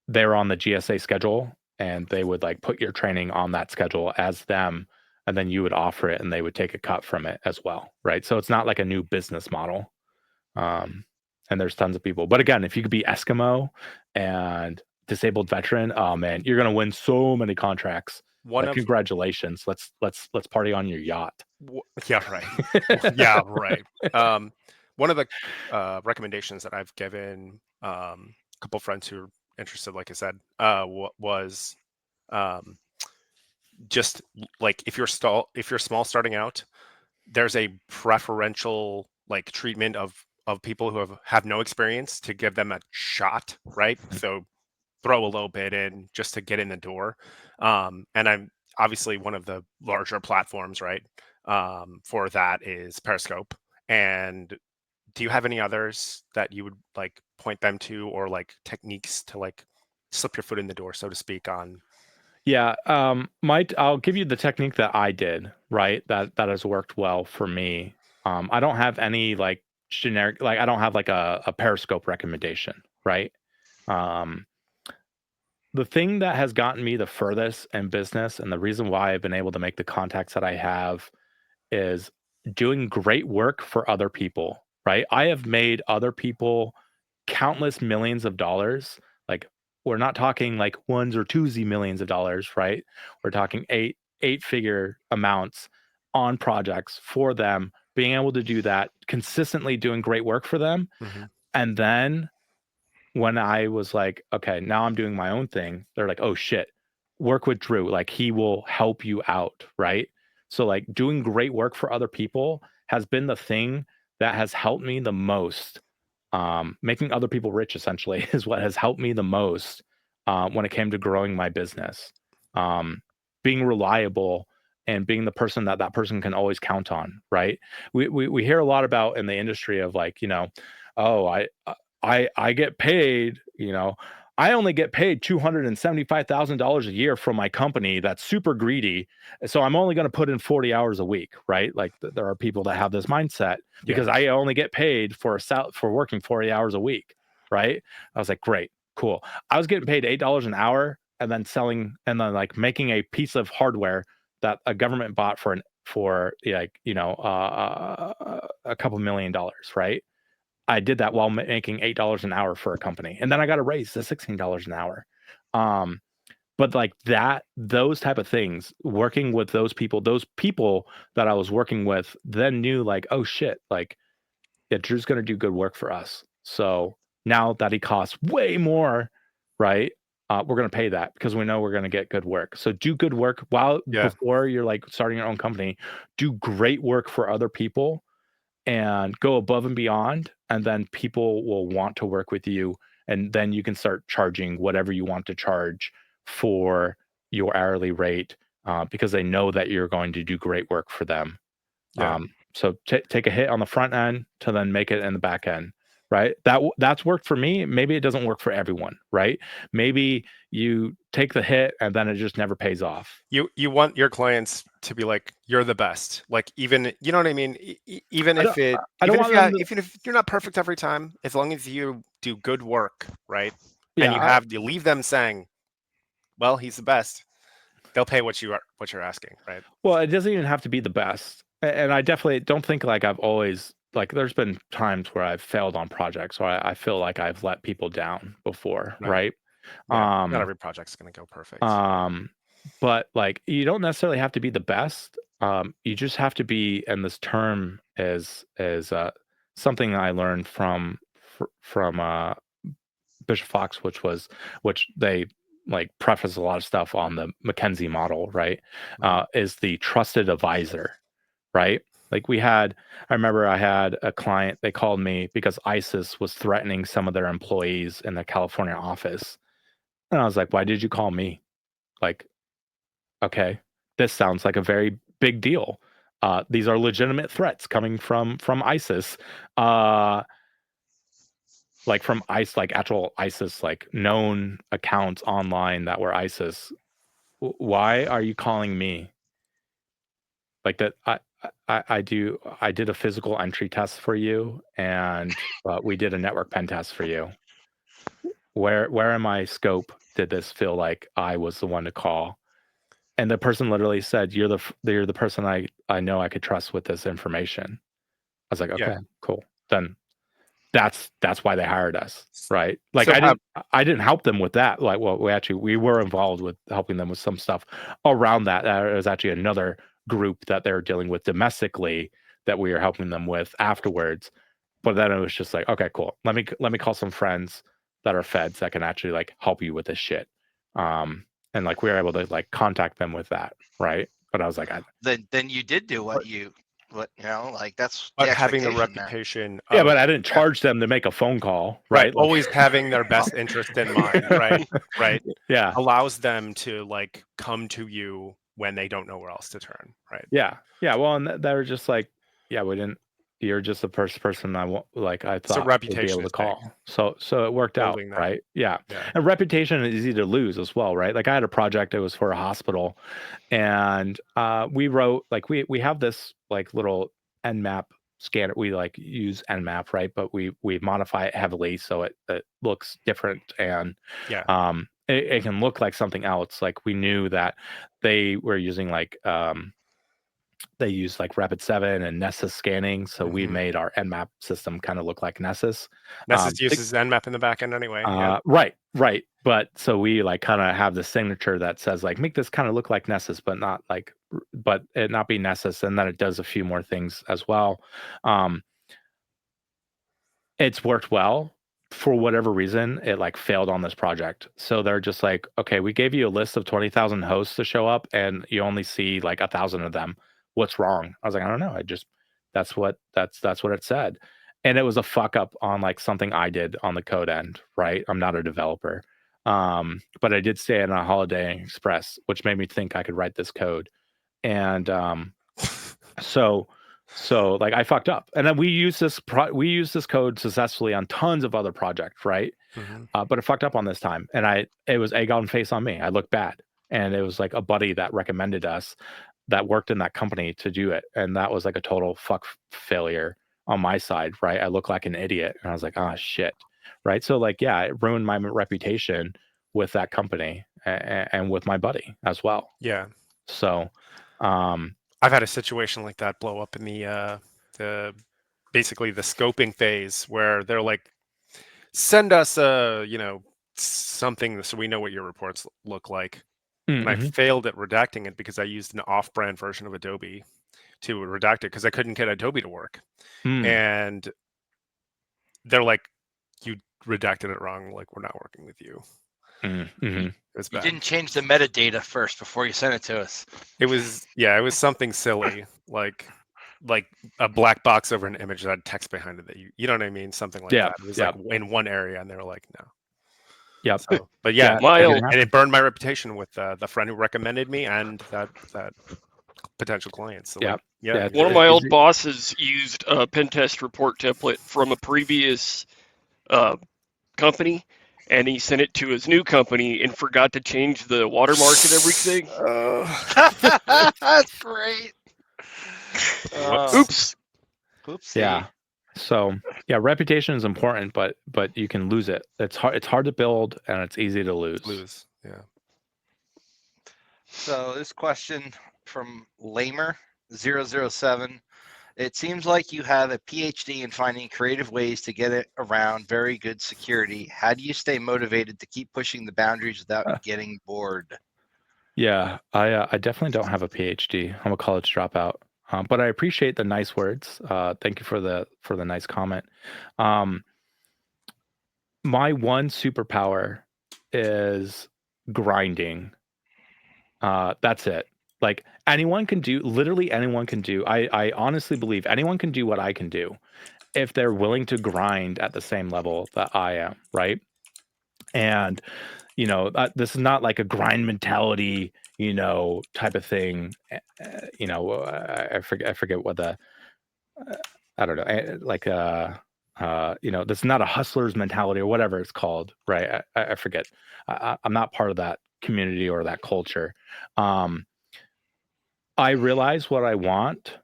they were on the GSA schedule, and they would like put your training on that schedule as them, and then you would offer it and they would take a cut from it as well, right? So it's not like a new business model. And there's tons of people. But again, if you could be Eskimo and disabled veteran, oh man, you're gonna win so many contracts. Congratulations. Let's party on your yacht. Yeah, right. Yeah, right. One of the recommendations that I've given a couple friends who are interested, like I said, was just like if you're small starting out, there's a preferential like treatment of people who have no experience to give them a shot, right? So throw a low bid in just to get in the door. And I'm obviously one of the larger platforms, right? For that is Periscope. And do you have any others that you would like point them to, or like techniques to like slip your foot in the door, so to speak, on? Yeah, I'll give you the technique that I did, right? That has worked well for me. I don't have any like generic, like I don't have like a Periscope recommendation, right? The thing that has gotten me the furthest in business, and the reason why I've been able to make the contacts that I have, is doing great work for other people, right? I have made other people countless millions of dollars. Like we're not talking like ones or twosy millions of dollars, right? We're talking eight figure amounts on projects for them, being able to do that consistently, doing great work for them. Mm-hmm. And then when I was like, okay, now I'm doing my own thing, they're like, oh shit, work with Drew. Like he will help you out, right? So like doing great work for other people has been the thing that has helped me the most. Making other people rich essentially is what has helped me the most when it came to growing my business. Being reliable and being the person that person can always count on, right? We hear a lot about in the industry of like, oh, I get paid, I only get paid $275,000 a year from my company that's super greedy. So I'm only going to put in 40 hours a week, right? Like there are people that have this mindset because I only get paid for working 40 hours a week, right? I was like, great, cool. I was getting paid $8 an hour and then like making a piece of hardware that a government bought for a couple $1 million, right? I did that while making $8 an hour for a company, and then I got a raise to $16 an hour. But like those type of things, working with those people that I was working with, then knew like, oh shit, like, yeah, Drew's going to do good work for us. So now that he costs way more, right? We're going to pay that because we know we're going to get good work. So do good work before you're like starting your own company. Do great work for other people and go above and beyond, and then people will want to work with you, and then you can start charging whatever you want to charge for your hourly rate because they know that you're going to do great work for them. So take a hit on the front end to then make it in the back end, right? That's worked for me. Maybe it doesn't work for everyone, right? Maybe you take the hit and then it just never pays off. You want your clients to be like, you're the best. Like even, you know what I mean? Even if you're not perfect every time, as long as you do good work, right? Yeah, and you leave them saying, well, he's the best. They'll pay what you're asking, right? Well, it doesn't even have to be the best. And I definitely don't think like I've always, like there's been times where I've failed on projects or I feel like I've let people down before, right? Yeah, not every project's going to go perfect. But like you don't necessarily have to be the best. You just have to be, and this term is something I learned from Bishop Fox, which they like preface a lot of stuff on the McKinsey model, right? Is the trusted advisor, right? Like I remember I had a client, they called me because ISIS was threatening some of their employees in the California office. And I was like, why did you call me? Like, okay, this sounds like a very big deal. These are legitimate threats coming from ISIS. Like from actual ISIS, like known accounts online that were ISIS. Why are you calling me? Like that, I did a physical entry test for you, and we did a network pen test for you. Where in my scope did this feel like I was the one to call? And the person literally said, "You're the person I know I could trust with this information." I was like, "Okay, cool." Then that's why they hired us, right? Like So I didn't help them with that. Like, well, we were involved with helping them with some stuff around that. There was actually another group that they're dealing with domestically that we are helping them with afterwards. But then it was just like, okay, cool. Let me call some friends that are feds that can actually like help you with this shit. And like we were able to like contact them with that, right? But I was like, then you did do what like that's but the having the expectation there. reputation yeah, but I didn't charge them to make a phone call, right? Like, always having their best interest in mind, right, yeah, allows them to like come to you when they don't know where else to turn, right? yeah. Well, and they were just like, yeah, we didn't. You're just the first person I thought would be able to call. So it worked out, Building that. right? Yeah. And reputation is easy to lose as well, right? Like I had a project, it was for a hospital, and we wrote like we have this like little Nmap scanner. We like use Nmap, right? But we modify it heavily so it looks different, and it can look like something else. Like we knew that they were using like they use like Rapid7 and Nessus scanning. So we made our Nmap system kind of look like Nessus. Nessus uses Nmap in the back end anyway. Right. But so we like kind of have the signature that says like, make this kind of look like Nessus, but it not be Nessus. And then it does a few more things as well. It's worked well. For whatever reason, it like failed on this project. So they're just like, okay, we gave you a list of 20,000 hosts to show up and you only see like 1,000 of them. What's wrong? I was like, I don't know. That's what it said. And it was a fuck up on like something I did on the code end, right? I'm not a developer. But I did stay in a Holiday Inn Express, which made me think I could write this code. And so like I fucked up, and then we use this code successfully on tons of other projects, right? But it fucked up on this time, and it was egg on face on me. I looked bad, and it was like a buddy that recommended us that worked in that company to do it, and that was like a total fuck failure on my side, right? I look like an idiot, and I was like, oh shit, right? So like, yeah, it ruined my reputation with that company and with my buddy as well. Yeah. So, I've had a situation like that blow up in the basically the scoping phase where they're like, send us something so we know what your reports look like. And I failed at redacting it because I used an off-brand version of Adobe to redact it because I couldn't get Adobe to work. And they're like, you redacted it wrong. Like, we're not working with you. You didn't change the metadata first before you sent it to us. It was something silly, like a black box over an image that had text behind it that you know what I mean? Something like that. It was like in one area, and they were like, no. Yeah. So, but and it burned my reputation with the friend who recommended me and that potential client. So one of my old bosses used a pen test report template from a previous company, and he sent it to his new company and forgot to change the watermark and everything. That's great. Oops. Yeah. So reputation is important, but you can lose it. It's hard to build, and it's easy to lose. Yeah. So this question from Lamer007. It seems like you have a PhD in finding creative ways to get it around very good security. How do you stay motivated to keep pushing the boundaries without getting bored? Yeah, I definitely don't have a PhD. I'm a college dropout. But I appreciate the nice words. Thank you for the nice comment. My one superpower is grinding. That's it. Like anyone can do, literally anyone can do. I honestly believe anyone can do what I can do if they're willing to grind at the same level that I am, right? And this is not like a grind mentality, type of thing. I forget what the I don't know, like this is not a hustler's mentality or whatever it's called, right? I forget. I'm not part of that community or that culture. Um, I realize what I want,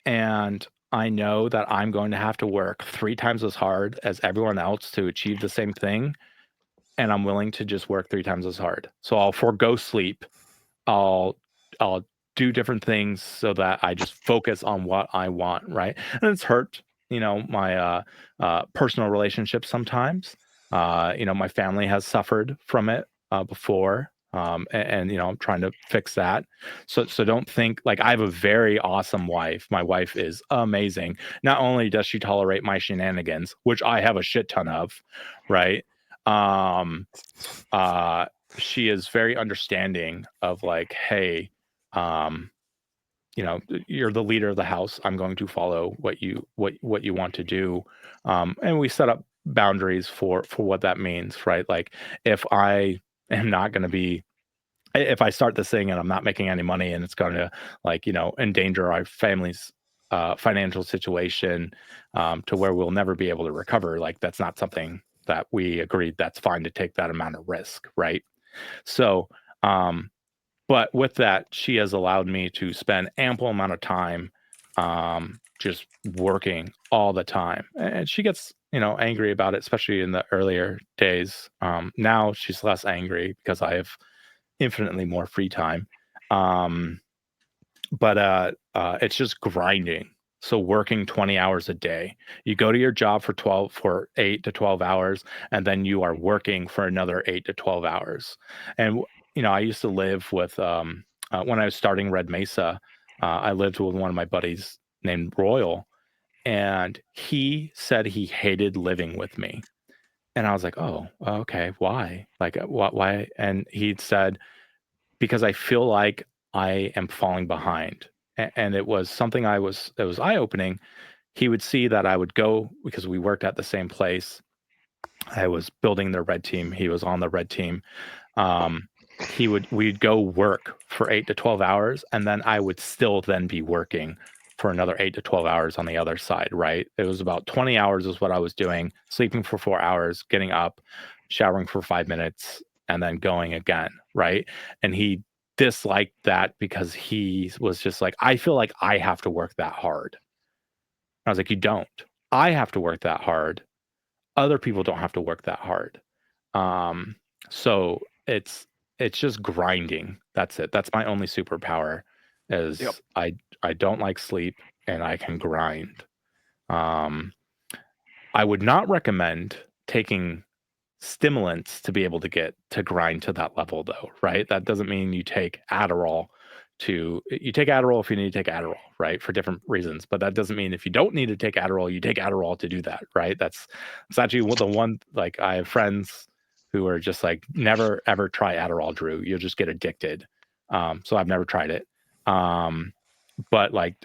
and I know that I'm going to have to work 3 times as hard as everyone else to achieve the same thing, and I'm willing to just work 3 times as hard. So I'll forego sleep. I'll I'll do different things so that I just focus on what I want, right? And it's hurt, my personal relationships sometimes. My family has suffered from it before. And I'm trying to fix that. So don't think like I have a very awesome wife. My wife is amazing. Not only does she tolerate my shenanigans, which I have a shit ton of, right? Um, she is very understanding of like, hey, um, you're the leader of the house. I'm going to follow what you want to do. And we set up boundaries for what that means, right? Like if I am not going to be if I start this thing and I'm not making any money and it's going to like, endanger our family's financial situation to where we'll never be able to recover, like that's not something that we agreed that's fine to take that amount of risk, right? So, but with that, she has allowed me to spend ample amount of time just working all the time. And she gets, angry about it, especially in the earlier days. Now she's less angry because I have infinitely more free time. But it's just grinding. So working 20 hours a day. You go to your job for 8 to 12 hours, and then you are working for another 8 to 12 hours. And I used to live with when I was starting Red Mesa, I lived with one of my buddies named Royal, and he said he hated living with me. And I was like, "Oh, okay, why? Like, why?" And he'd said, because I feel like I am falling behind. And it was something it was eye opening. He would see that I would go because we worked at the same place. I was building the red team. He was on the red team. Um, we'd go work for 8 to 12 hours, and then I would still then be working for another 8 to 12 hours on the other side, right? It was about 20 hours is what I was doing, sleeping for 4 hours, getting up, showering for 5 minutes, and then going again, right? And he disliked that because he was just like, I feel like I have to work that hard. I was like, you don't. I have to work that hard. Other people don't have to work that hard. So it's just grinding. That's it. That's my only superpower is Yep. I don't like sleep and I can grind. I would not recommend taking stimulants to be able to get to grind to that level though, right? That doesn't mean you take Adderall you take Adderall if you need to take Adderall, right? For different reasons. But that doesn't mean if you don't need to take Adderall, you take Adderall to do that, right? It's actually the one, like I have friends who are just like, never ever try Adderall, Drew. You'll just get addicted. So I've never tried it. But like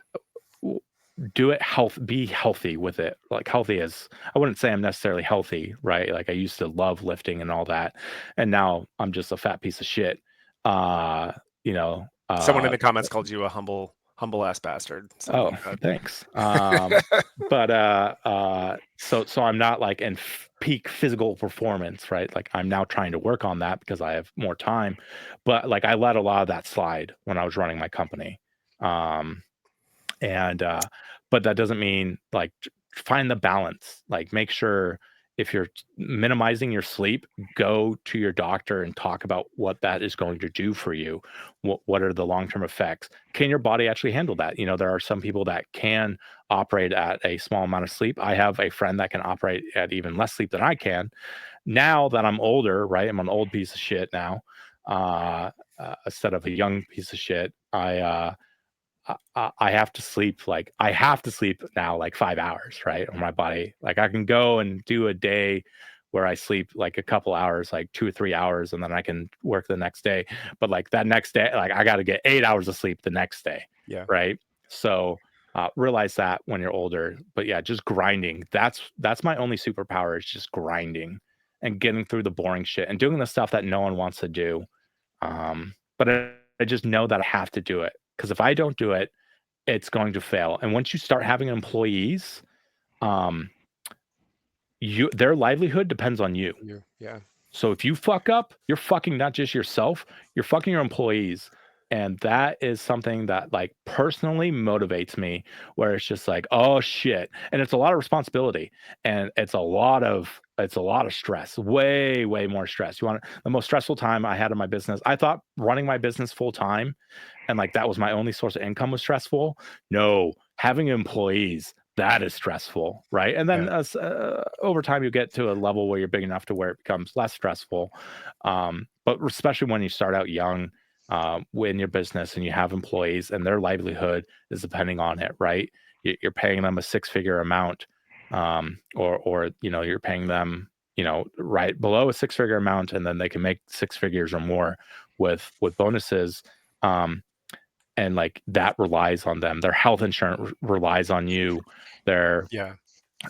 do it be healthy with it. Like healthy as I wouldn't say I'm necessarily healthy, right? Like I used to love lifting and all that. And now I'm just a fat piece of shit. You know, Someone in the comments called you a humble ass bastard. So oh, thanks. So I'm not like in peak physical performance, right? Like I'm now trying to work on that because I have more time. But like I let a lot of that slide when I was running my company. But that doesn't mean like find the balance. Like make sure if you're minimizing your sleep, go to your doctor and talk about what that is going to do for you. What are the long-term effects? Can your body actually handle that? There are some people that can operate at a small amount of sleep. I have a friend that can operate at even less sleep than I can. Now that I'm older, right? I'm an old piece of shit now. Instead of a young piece of shit, I have to sleep now like 5 hours, right? Or my body, like I can go and do a day where I sleep like a couple hours, like 2 or 3 hours, and then I can work the next day. But like that next day, like I got to get 8 hours of sleep the next day. Yeah. Right. So realize that when you're older. But yeah, just grinding. That's my only superpower is just grinding and getting through the boring shit and doing the stuff that no one wants to do. But I just know that I have to do it, because if I don't do it, it's going to fail. And once you start having employees, their livelihood depends on you. Yeah. So if you fuck up, you're fucking not just yourself, you're fucking your employees. And that is something that like personally motivates me, where it's just like, oh shit. And it's a lot of responsibility, and it's a lot of stress, way more stress. The most stressful time I had in my business, I thought running my business full time and like that was my only source of income was stressful. No, having employees, that is stressful, right? And then over time you get to a level where you're big enough to where it becomes less stressful. But especially when you start out young, in your business and you have employees and their livelihood is depending on it, right? You're paying them a 6-figure amount, or you're paying them, right below a 6-figure amount, and then they can make 6 figures or more with bonuses. And like that relies on them. Their health insurance relies on you. To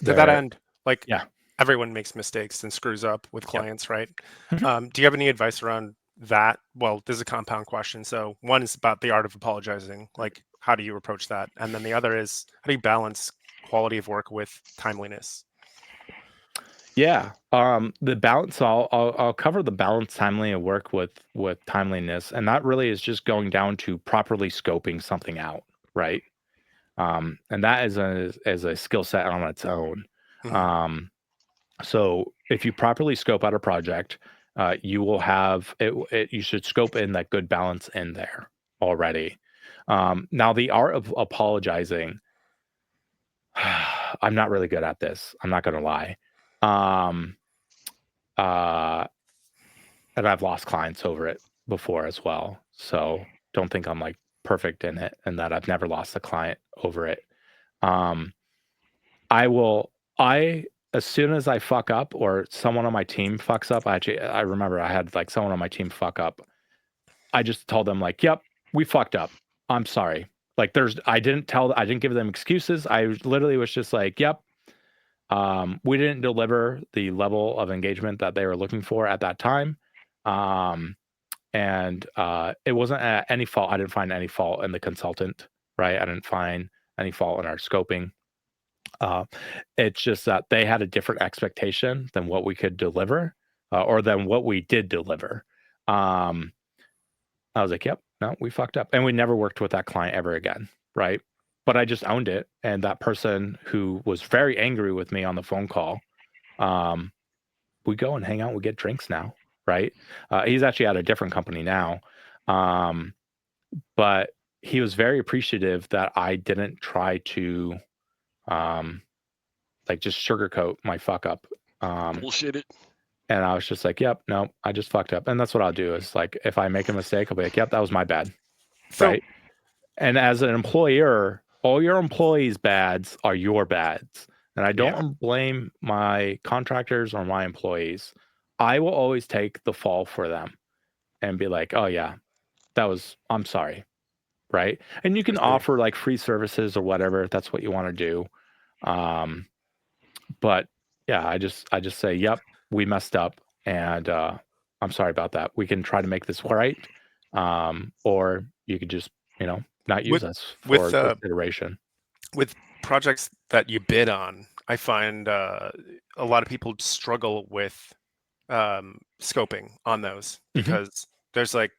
that end, like yeah, everyone makes mistakes and screws up with clients, right? Mm-hmm. Do you have any advice around that? Well, this is a compound question. So one is about the art of apologizing. Like, how do you approach that? And then the other is, how do you balance quality of work with timeliness? Yeah. The balance, I'll cover the balance timely of work with timeliness. And that really is just going down to properly scoping something out, right? And that is a skill set on its own. Mm-hmm. So if you properly scope out a project, you will have it. You should scope in that good balance in there already. Now the art of apologizing, I'm not really good at this. I'm not going to lie. And I've lost clients over it before as well. So don't think I'm like perfect in it and that I've never lost a client over it. As soon as I fuck up or someone on my team fucks up, I remember I had like someone on my team fuck up. I just told them like, yep, we fucked up. I'm sorry. Like I didn't give them excuses. I literally was just like, yep, we didn't deliver the level of engagement that they were looking for at that time. And it wasn't at any fault. I didn't find any fault in the consultant, right? I didn't find any fault in our scoping. It's just that they had a different expectation than what we could deliver, or than what we did deliver. I was like, yep, no, we fucked up. And we never worked with that client ever again, right? But I just owned it. And that person who was very angry with me on the phone call, we go and hang out, we get drinks now, right? He's actually at a different company now. But he was very appreciative that I didn't try to like just sugarcoat my fuck up. Bullshit it. And I was just like, yep, no, I just fucked up. And that's what I'll do is like, if I make a mistake, I'll be like, yep, that was my bad. Right. And as an employer, all your employees' bads are your bads. And I don't blame my contractors or my employees. I will always take the fall for them and be like, oh yeah, I'm sorry. Right. And you can offer like free services or whatever, if that's what you want to do. But yeah, I just say, yep, we messed up, and I'm sorry about that. We can try to make this right. Or you could just, not use us for consideration. With projects that you bid on, I find a lot of people struggle with scoping on those because there's like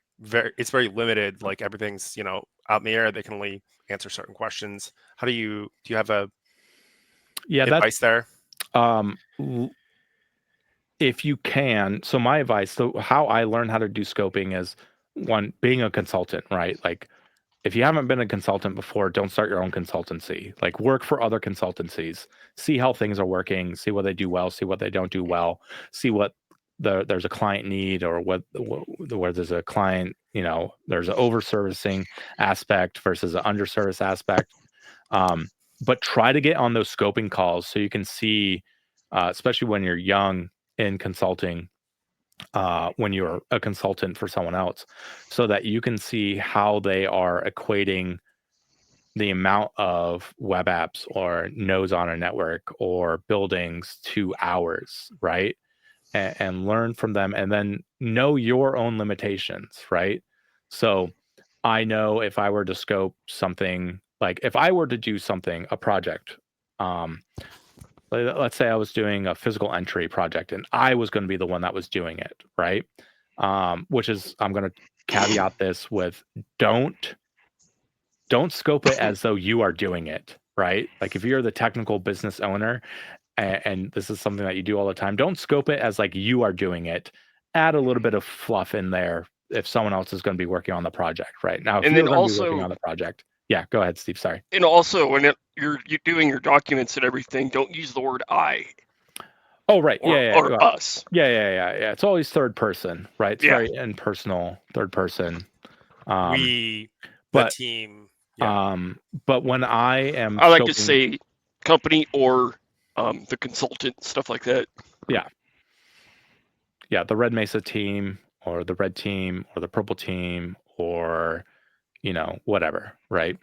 it's very limited. Like everything's out in the air. They can only answer certain questions. How do you have advice there? If you can, so my advice, so how I learned how to do scoping is one, being a consultant, right? Like if you haven't been a consultant before, don't start your own consultancy. Like work for other consultancies, see how things are working, see what they do well, see what they don't do well, see what there's a client need, or where there's a client, there's an over servicing aspect versus an under service aspect. But try to get on those scoping calls so you can see, especially when you're young, in consulting when you're a consultant for someone else, so that you can see how they are equating the amount of web apps or nodes on a network or buildings to hours, right? And learn from them, and then know your own limitations, right? So I know if I were to scope something, like if I were to do something, a project, let's say I was doing a physical entry project and I was going to be the one that was doing it, right? Which is, I'm going to caveat this with don't scope it as though you are doing it, right? Like if you're the technical business owner and this is something that you do all the time, don't scope it as like you are doing it. Add a little bit of fluff in there if someone else is going to be working on the project, right? Now, if And you're then going to be working also, on the project, yeah, go ahead, Steve. Sorry. and also when you're doing your documents and everything, don't use the word I Oh, right. or Yeah. us. Yeah. It's always third person, right? It's Yeah. very impersonal, third person. The but team. Yeah. But when I am I like to scoping, say company or the consultant, stuff like that. yeah, the Red Mesa team or the red team or the purple team or, whatever, right?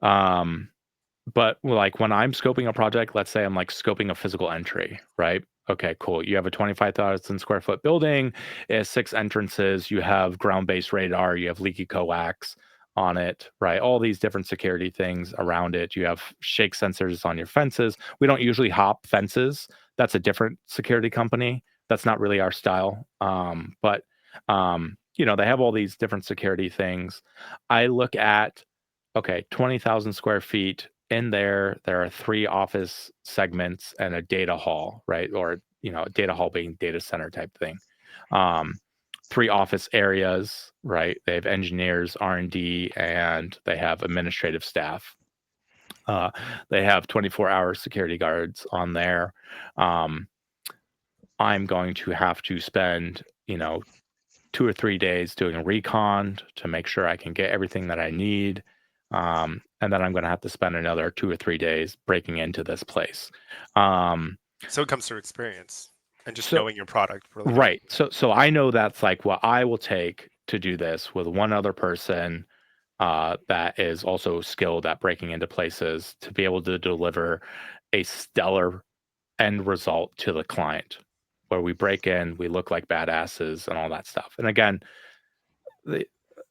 But like when I'm scoping a project, let's say I'm like scoping a physical entry, right? Okay, cool. You have a 25,000 square foot building, it has 6 entrances, you have ground-based radar, you have leaky coax on it, right? All these different security things around it. You have shake sensors on your fences. We don't usually hop fences. That's a different security company. That's not really our style. But they have all these different security things. I look at, okay, 20,000 square feet. In there are 3 office segments and a data hall, right? Or, data hall being data center type thing. 3 office areas, right? They have engineers, R&D, and they have administrative staff. They have 24-hour security guards on there. I'm going to have to spend, 2 or 3 days doing a recon to make sure I can get everything that I need. And then I'm going to have to spend another 2 or 3 days breaking into this place. So it comes through experience and just knowing your product. Really right. So I know that's like what I will take to do this with one other person that is also skilled at breaking into places to be able to deliver a stellar end result to the client, where we break in, we look like badasses and all that stuff. And again,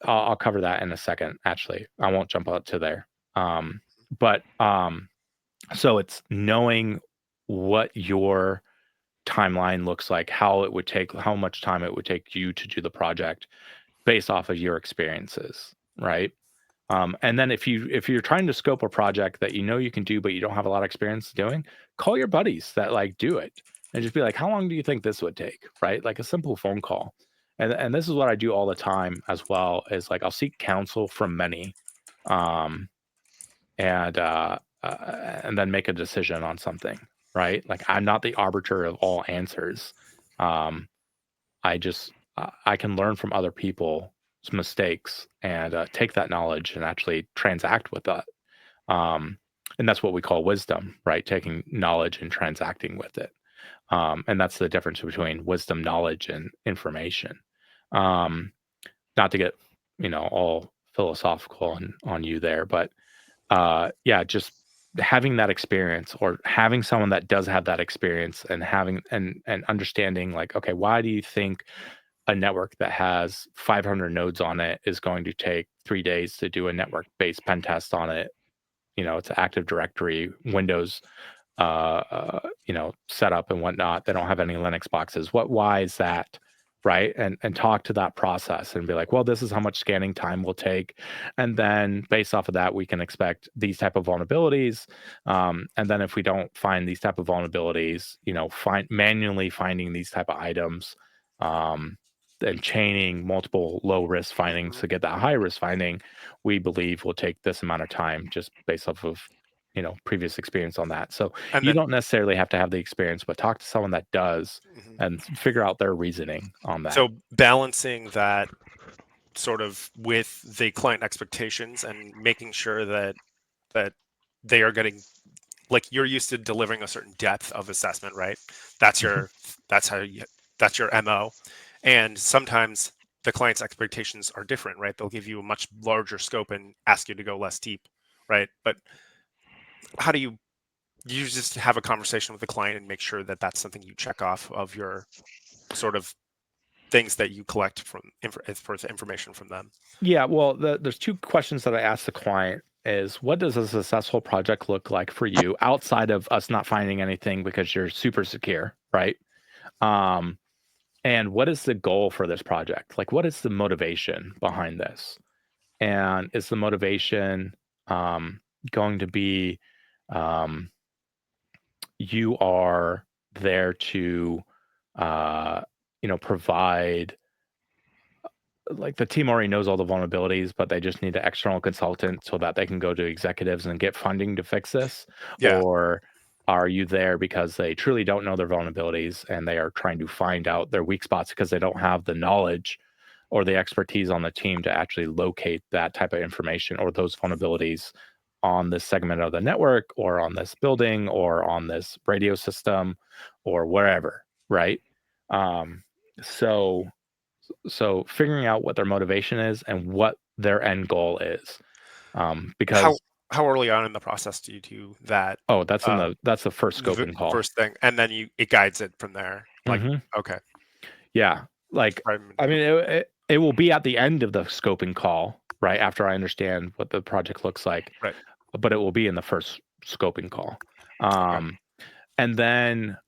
I'll cover that in a second. Actually, I won't jump out to there. So it's knowing what your timeline looks like, how much time it would take you to do the project based off of your experiences, right? And then if you're trying to scope a project that you can do, but you don't have a lot of experience doing, call your buddies that like do it and just be like, how long do you think this would take? Right? Like a simple phone call. And this is what I do all the time as well, is like I'll seek counsel from many, and then make a decision on something, right? Like I'm not the arbiter of all answers. I can learn from other people's mistakes and take that knowledge and actually transact with that. And that's what we call wisdom, right? Taking knowledge and transacting with it. And that's the difference between wisdom, knowledge, and information. Not to get, all philosophical on you there, but just having that experience, or having someone that does have that experience, and having and understanding, like, okay, why do you think a network that has 500 nodes on it is going to take 3 days to do a network-based pen test on it? It's an Active Directory, Windows, setup and whatnot. They don't have any Linux boxes. Why is that? Right. And talk to that process and be like, well, this is how much scanning time will take. And then based off of that, we can expect these type of vulnerabilities. And then if we don't find these type of vulnerabilities, manually finding these type of items, and chaining multiple low risk findings to get that high risk finding, we believe will take this amount of time, just based off of previous experience on that. So you don't necessarily have to have the experience, but talk to someone that does and figure out their reasoning on that. So balancing that sort of with the client expectations and making sure that they are getting like you're used to delivering a certain depth of assessment, right? That's your that's your MO. And sometimes the client's expectations are different, right? They'll give you a much larger scope and ask you to go less deep, right? But how do you just have a conversation with the client and make sure that that's something you check off of your sort of things that you collect from information from them? Yeah, well, there's two questions that I asked the client is what does a successful project look like for you outside of us not finding anything because you're super secure, right? And what is the goal for this project? Like, what is the motivation behind this? And is the motivation going to be you are there to, provide, like the team already knows all the vulnerabilities, but they just need an external consultant so that they can go to executives and get funding to fix this? Yeah. Or are you there because they truly don't know their vulnerabilities and they are trying to find out their weak spots because they don't have the knowledge or the expertise on the team to actually locate that type of information or those vulnerabilities on this segment of the network or on this building or on this radio system or wherever, right? So figuring out what their motivation is and what their end goal is, because how early on in the process do you do that? that's the first scoping call. First thing, and then it guides it from there. Like, okay, yeah, like I mean, it will be at the end of the scoping call, right after I understand what the project looks like, right? But it will be in the first scoping call, Okay. and then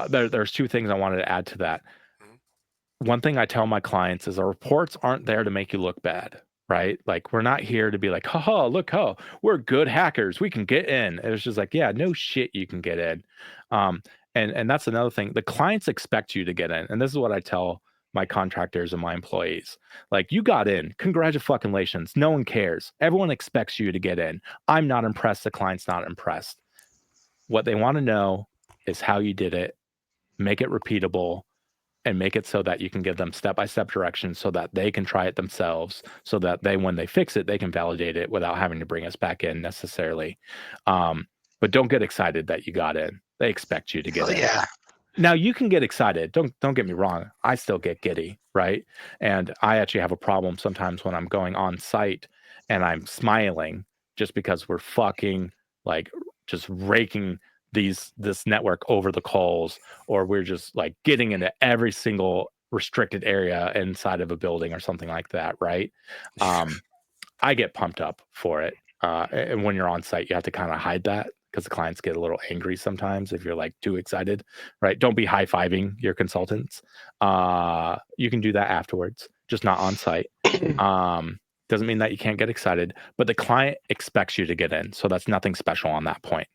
there's two things I wanted to add to that. One thing I tell my clients is our reports aren't there to make you look bad, right? Like we're not here to be like, haha, look how we're good hackers. We can get in. It's just like, yeah, no shit, you can get in. And that's another thing. The clients expect you to get in. And this is what I tell my contractors and my employees. Like, you got in. Congratulations. No one cares. Everyone expects you to get in. I'm not impressed. The client's not impressed. What they want to know is how you did it, make it repeatable, and make it so that you can give them step-by-step directions so that they can try it themselves, so that when they fix it, they can validate it without having to bring us back in necessarily. But don't get excited that you got in. They expect you to get in. Yeah. Now you can get excited. Don't get me wrong. I still get giddy, right? And I actually have a problem sometimes when I'm going on site and I'm smiling just because we're fucking like just raking this network over the coals, or we're just like getting into every single restricted area inside of a building or something like that, right? I get pumped up for it. And when you're on site, you have to kind of hide that because the clients get a little angry sometimes if you're like too excited, right? Don't be high-fiving your consultants. You can do that afterwards, just not on site. Doesn't mean that you can't get excited, but the client expects you to get in. So that's nothing special on that point.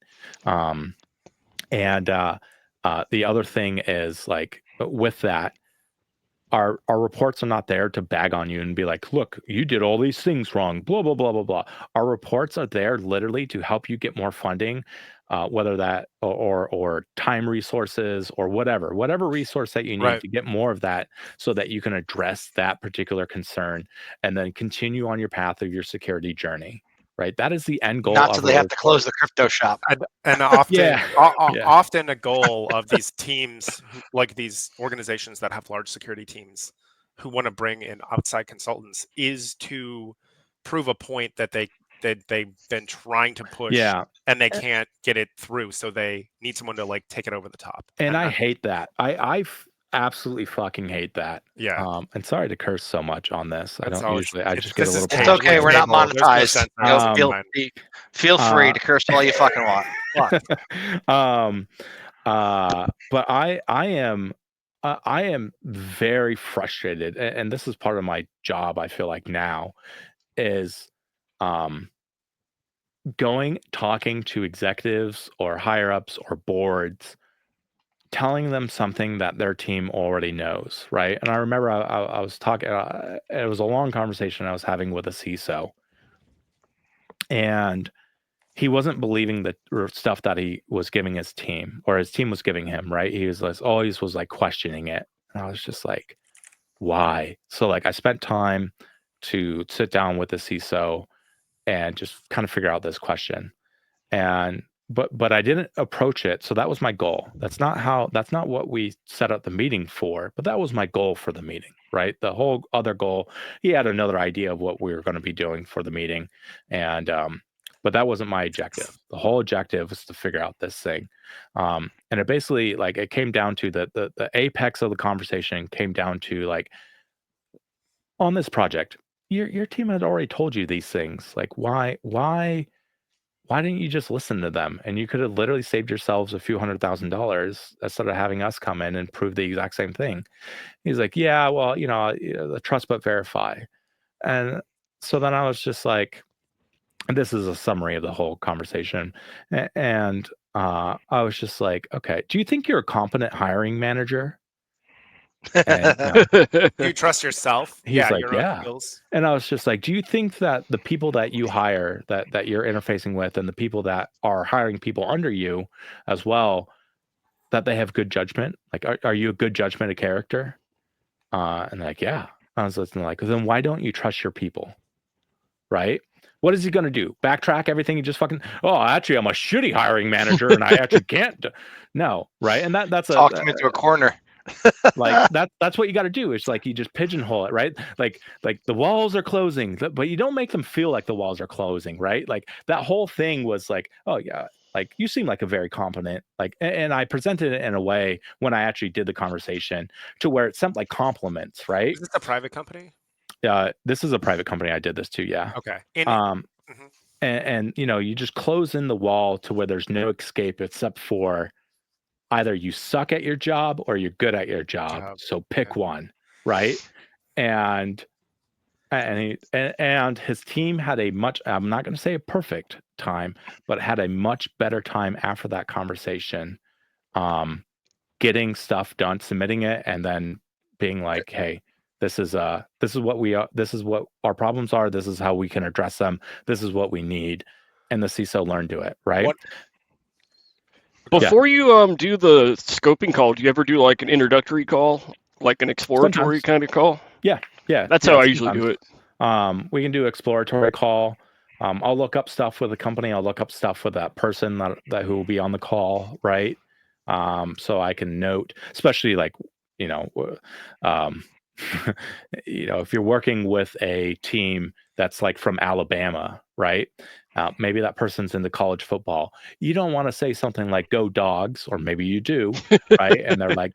And the other thing is, like, with that, our reports are not there to bag on you and be like, look, you did all these things wrong, blah, blah, blah, blah, blah. Our reports are there literally to help you get more funding, whether that or time resources or whatever resource that you need to get more of that so that you can address that particular concern and then continue on your path of your security journey. Right. That is the end goal. Not so they have to close the crypto shop. And often, Yeah. often a goal of these teams, like these organizations that have large security teams who want to bring in outside consultants, is to prove a point that they've been trying to push, and they can't get it through. So they need someone to like take it over the top. And I hate that. I absolutely fucking hate that. Yeah. And sorry to curse so much on this. I don't usually. I just get a little. It's okay. We're not monetized. Feel free to curse all you fucking want. But I am very frustrated, and this is part of my job. I feel like now is talking to executives or higher ups or boards, telling them something that their team already knows, right? And I remember I was talking, it was a long conversation I was having with a CISO, and he wasn't believing the stuff that he was giving his team or his team was giving him, right? He was like, always was like questioning it. And I was just like, why? So like I spent time to sit down with the CISO and just kind of figure out this question. But I didn't approach it. So that was my goal. That's not what we set up the meeting for, but that was my goal for the meeting, right? The whole other goal, he had another idea of what we were going to be doing for the meeting. And, but that wasn't my objective. The whole objective was to figure out this thing. And it basically, like, it came down to the apex of the conversation came down to, like, on this project, your team had already told you these things. Like, why didn't you just listen to them? And you could have literally saved yourselves a few $100,000 instead of having us come in and prove the exact same thing. He's like, yeah, well, the trust but verify. And so then I was just like, and this is a summary of the whole conversation. And I was just like, okay, do you think you're a competent hiring manager? And Do you trust yourself? he's like, your own yeah. skills. And I was just like, do you think that the people that you hire, that you're interfacing with, and the people that are hiring people under you as well, that they have good judgment? Like, are you a good judgment of character? And like, yeah. I was listening, like, then why don't you trust your people? Right? What is he going to do? Backtrack everything? He just fucking, oh, actually, I'm a shitty hiring manager and I actually can't. No, right? And that's Talked him into a corner. Like that's what you got to do. It's like you just pigeonhole it, right? Like the walls are closing, but you don't make them feel like the walls are closing, right? Like that whole thing was like, oh yeah, like you seem like a very competent, like, and I presented it in a way when I actually did the conversation to where it sounded like compliments, right? Is this a private company? This is a private company I did this to, yeah. Okay. And you just close in the wall to where there's no escape except for either you suck at your job or you're good at your job. So pick one, right? And his team had a much, I'm not going to say a perfect time, but had a much better time after that conversation, getting stuff done, submitting it, and then being like, hey, this is what our problems are. This is how we can address them. This is what we need. And the CISO learned to it, right? Before you do the scoping call, do you ever do like an introductory call, like an exploratory kind of call? Yeah. That's how I usually do it. We can do exploratory call. I'll look up stuff with the company. I'll look up stuff with that person that who will be on the call, right? So I can note, especially like, if you're working with a team that's like from Alabama, right? Maybe that person's into college football. You don't want to say something like "Go Dogs," or maybe you do, right? And they're like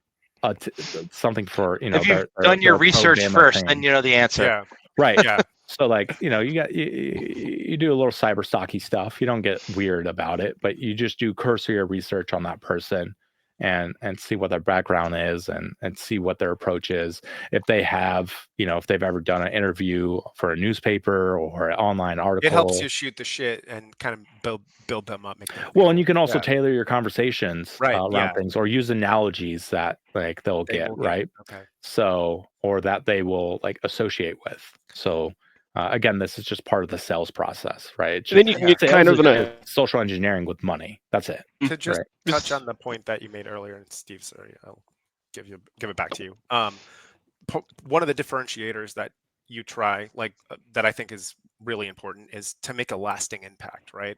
something for If you've done your research first, then you know the answer. Yeah. Right. Yeah. So like, you do a little cyber stocky stuff. You don't get weird about it, but you just do cursory research on that person and see what their background is and see what their approach is. If they have, if they've ever done an interview for a newspaper or an online article. It helps you shoot the shit and kind of build them up. And you can also tailor your conversations around things, or use analogies that like they'll get, right? Okay. So, or that they will like associate with. So again, this is just part of the sales process, right? Then you can get kind of social engineering with money. That's it. To just touch on the point that you made earlier, and Steve, sorry, I'll give it back to you. One of the differentiators that you try, like that I think is really important, is to make a lasting impact, right?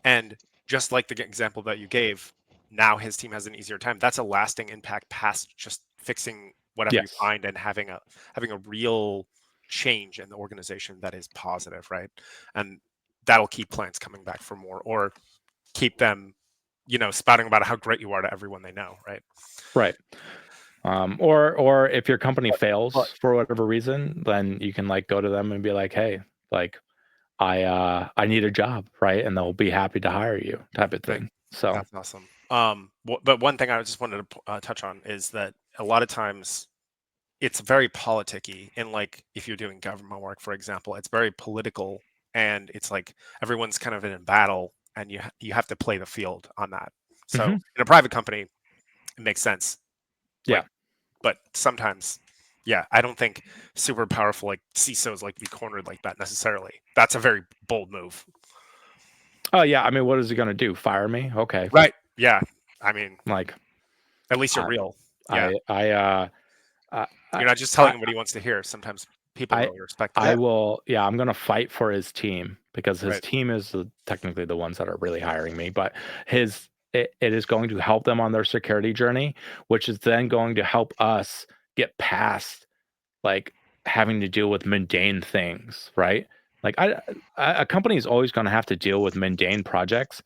And just like the example that you gave, now his team has an easier time. That's a lasting impact past just fixing whatever you find and having a real change in the organization that is positive, right? And that'll keep clients coming back for more, or keep them, spouting about how great you are to everyone they know, right? Right. Or if your company fails for whatever reason, then you can like go to them and be like, hey, like I need a job, right? And they'll be happy to hire you, type of thing. So that's awesome. But one thing I just wanted to touch on is that a lot of times it's very politicky, and like if you're doing government work, for example, it's very political, and it's like everyone's kind of in a battle, and you have to play the field on that. So in a private company, it makes sense. Yeah. But sometimes, I don't think super powerful like CISOs like to be cornered like that necessarily. That's a very bold move. Oh yeah, I mean, what is he gonna do? Fire me? Okay. Right. Yeah. I mean, like, at least you're real. Yeah. You're not just telling him what he wants to hear. Sometimes people really respect that. I'm gonna fight for his team, because his Right. team is technically the ones that are really hiring me, but it is going to help them on their security journey, which is then going to help us get past like having to deal with mundane things, right? Like a company is always going to have to deal with mundane projects.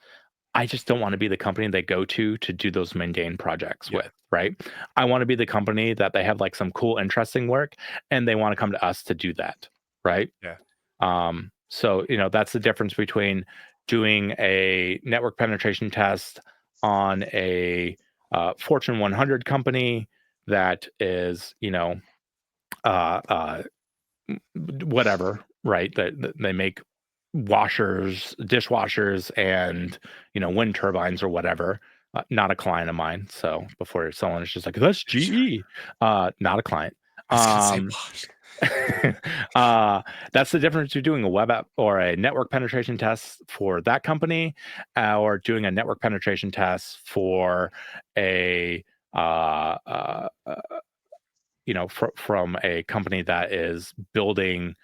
I just don't want to be the company they go to do those mundane projects Yeah. with, right? I want to be the company that they have like some cool, interesting work, and they want to come to us to do that, right? Yeah. So that's the difference between doing a network penetration test on a Fortune 100 company that is, whatever, right? That they make washers, dishwashers, and wind turbines or whatever. Not a client of mine. So before someone is just like, that's GE, not a client. I was gonna say, That's the difference between doing a web app or a network penetration test for that company, or doing a network penetration test for a from a company that is building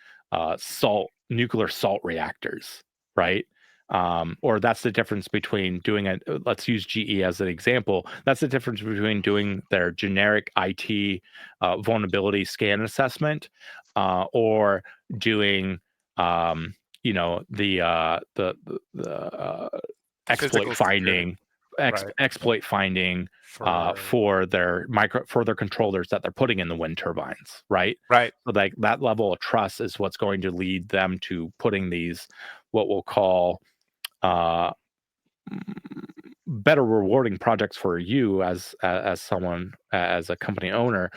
nuclear salt reactors, right? Or that's the difference between doing let's use GE as an example. That's the difference between doing their generic IT vulnerability scan assessment, or doing, the exploit physical security. finding, Right. exploit finding for their controllers that they're putting in the wind turbines, right? Right. So like that level of trust is what's going to lead them to putting these, what we'll call, better rewarding projects for you as someone, as a company owner,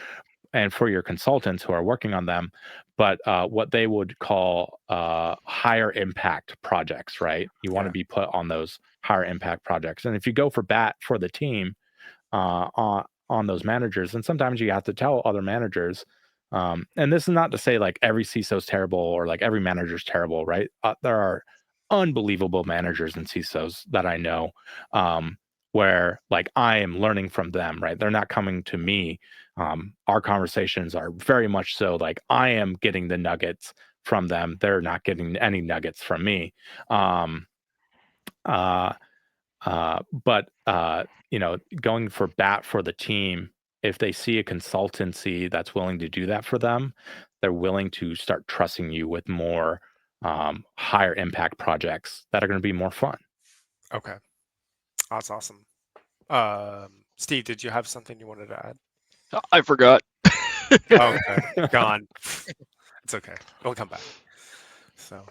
and for your consultants who are working on them, but what they would call higher impact projects, right? You want to be put on those higher impact projects. And if you go for bat for the team on those managers, and sometimes you have to tell other managers, and this is not to say like every CISO is terrible or like every manager is terrible, right? There are unbelievable managers and CISOs that I know, where like I am learning from them, right? They're not coming to me. Our conversations are very much so like I am getting the nuggets from them. They're not getting any nuggets from me. Um, uh, but going for bat for the team, if they see a consultancy that's willing to do that for them, they're willing to start trusting you with more higher impact projects that are going to be more fun. Okay. That's awesome. Steve, did you have something you wanted to add? I forgot. Okay. Gone. It's okay. We'll come back. So,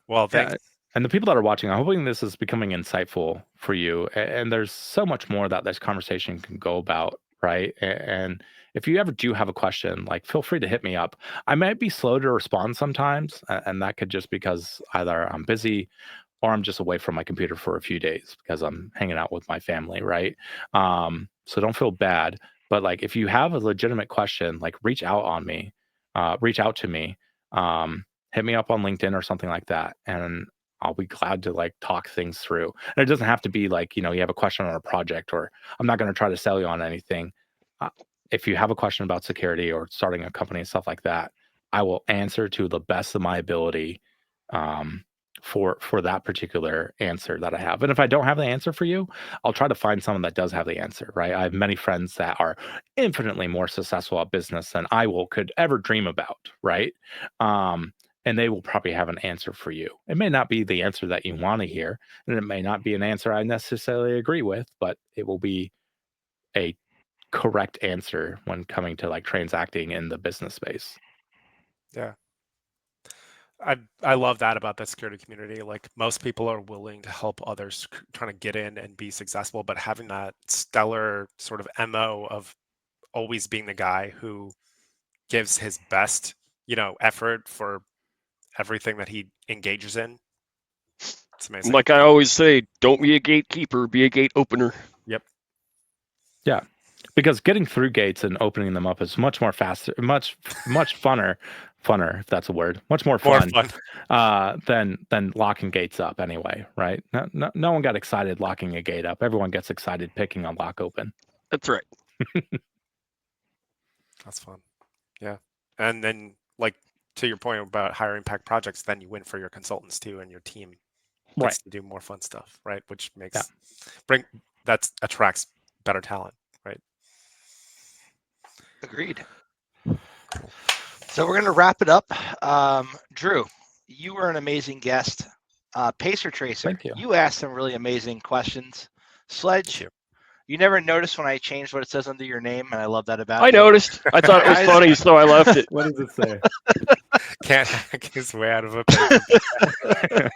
well, thanks. Yeah, and the people that are watching, I'm hoping this is becoming insightful for you. And there's so much more that this conversation can go about, right? And if you ever do have a question, like feel free to hit me up. I might be slow to respond sometimes, and that could just because either I'm busy or I'm just away from my computer for a few days because I'm hanging out with my family, right? So don't feel bad. But like if you have a legitimate question, like reach out to me. Hit me up on LinkedIn or something like that, and I'll be glad to like talk things through. And it doesn't have to be like, you have a question on a project, or I'm not going to try to sell you on anything. If you have a question about security or starting a company and stuff like that, I will answer to the best of my ability, for that particular answer that I have. And if I don't have the answer for you, I'll try to find someone that does have the answer, right? I have many friends that are infinitely more successful at business than I could ever dream about, right? And they will probably have an answer for you. It may not be the answer that you want to hear, and it may not be an answer I necessarily agree with, but it will be a correct answer when coming to like transacting in the business space. Yeah. I love that about the security community. Like most people are willing to help others trying to get in and be successful, but having that stellar sort of MO of always being the guy who gives his best, effort for everything that he engages in. It's amazing. Like I always say, don't be a gatekeeper, be a gate opener. Yep. Yeah. Because getting through gates and opening them up is much more faster, much funner, if that's a word, much more fun, than locking gates up anyway, right? No one got excited locking a gate up. Everyone gets excited picking a lock open. That's right. That's fun. Yeah. And then like to your point about higher impact projects, then you win for your consultants too, and your team Right. gets to do more fun stuff, right? Which makes Yeah. that attracts better talent, right? Agreed. So we're going to wrap it up. Drew, you were an amazing guest. Pacer Tracer, Thank you. You asked some really amazing questions. Sledge, you never noticed when I changed what it says under your name, and I love that about you. I noticed. I thought it was funny, so I left it. What does it say? Can't hack his way out of a paper.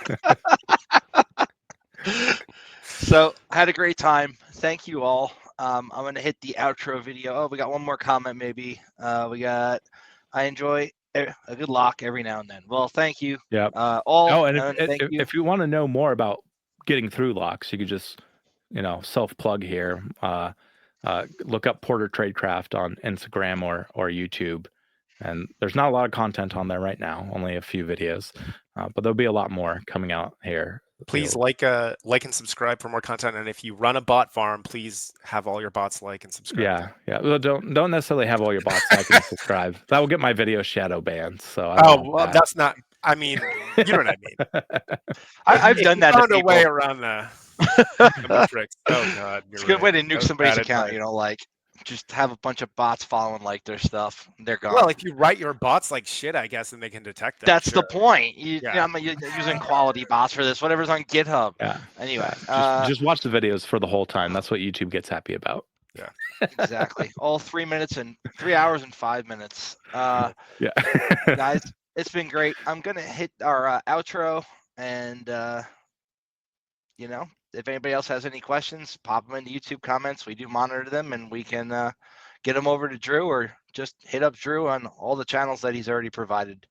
So I had a great time. Thank you all. I'm going to hit the outro video. Oh, we got one more comment maybe. I enjoy a good lock every now and then. Well, thank you. Yeah. All. And thank you. if you want to know more about getting through locks, you could just, self-plug here. Look up Porter Tradecraft on Instagram or YouTube. And there's not a lot of content on there right now, only a few videos, but there'll be a lot more coming out here. Please like and subscribe for more content. And if you run a bot farm, please have all your bots like and subscribe. Yeah. Well, don't necessarily have all your bots like and subscribe. That will get my video shadow banned. So That's not. I mean, you know what I mean. I've done that. Found a way around the tricks. Oh God, it's a good way to nuke somebody's account. Just have a bunch of bots following like their stuff. They're gone. Well, if you write your bots like shit, I guess, and they can detect them. That's the point. I'm using quality bots for this. Whatever's on GitHub. Yeah. Anyway, just watch the videos for the whole time. That's what YouTube gets happy about. Yeah. Exactly. All 3 hours and 5 minutes. Yeah. Guys, it's been great. I'm gonna hit our outro, and if anybody else has any questions, pop them in the YouTube comments. We do monitor them, and we can get them over to Drew, or just hit up Drew on all the channels that he's already provided.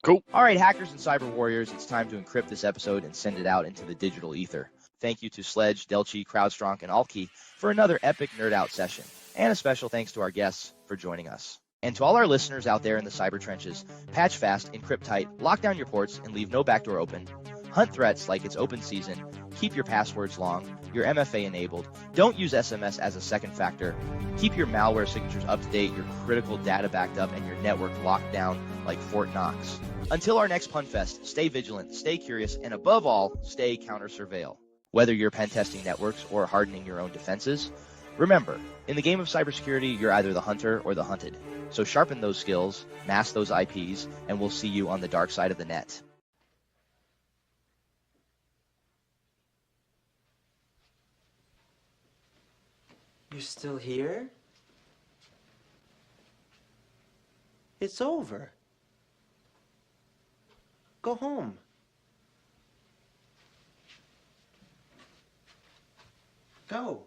Cool. All right, hackers and cyber warriors, it's time to encrypt this episode and send it out into the digital ether. Thank you to Sledge, Delchi, CrowdStrong, and Alki for another epic nerd out session. And a special thanks to our guests for joining us. And to all our listeners out there in the cyber trenches, patch fast, encrypt tight, lock down your ports, and leave no backdoor open. Hunt threats like it's open season. Keep your passwords long. Your MFA enabled. Don't use SMS as a second factor. Keep your malware signatures up to date, your critical data backed up, and your network locked down like Fort Knox. Until our next PunFest, stay vigilant, stay curious, and above all, stay counter-surveil. Whether you're pen testing networks or hardening your own defenses, remember, in the game of cybersecurity, you're either the hunter or the hunted. So sharpen those skills, mask those IPs, and we'll see you on the dark side of the net. You're still here? It's over. Go home. Go.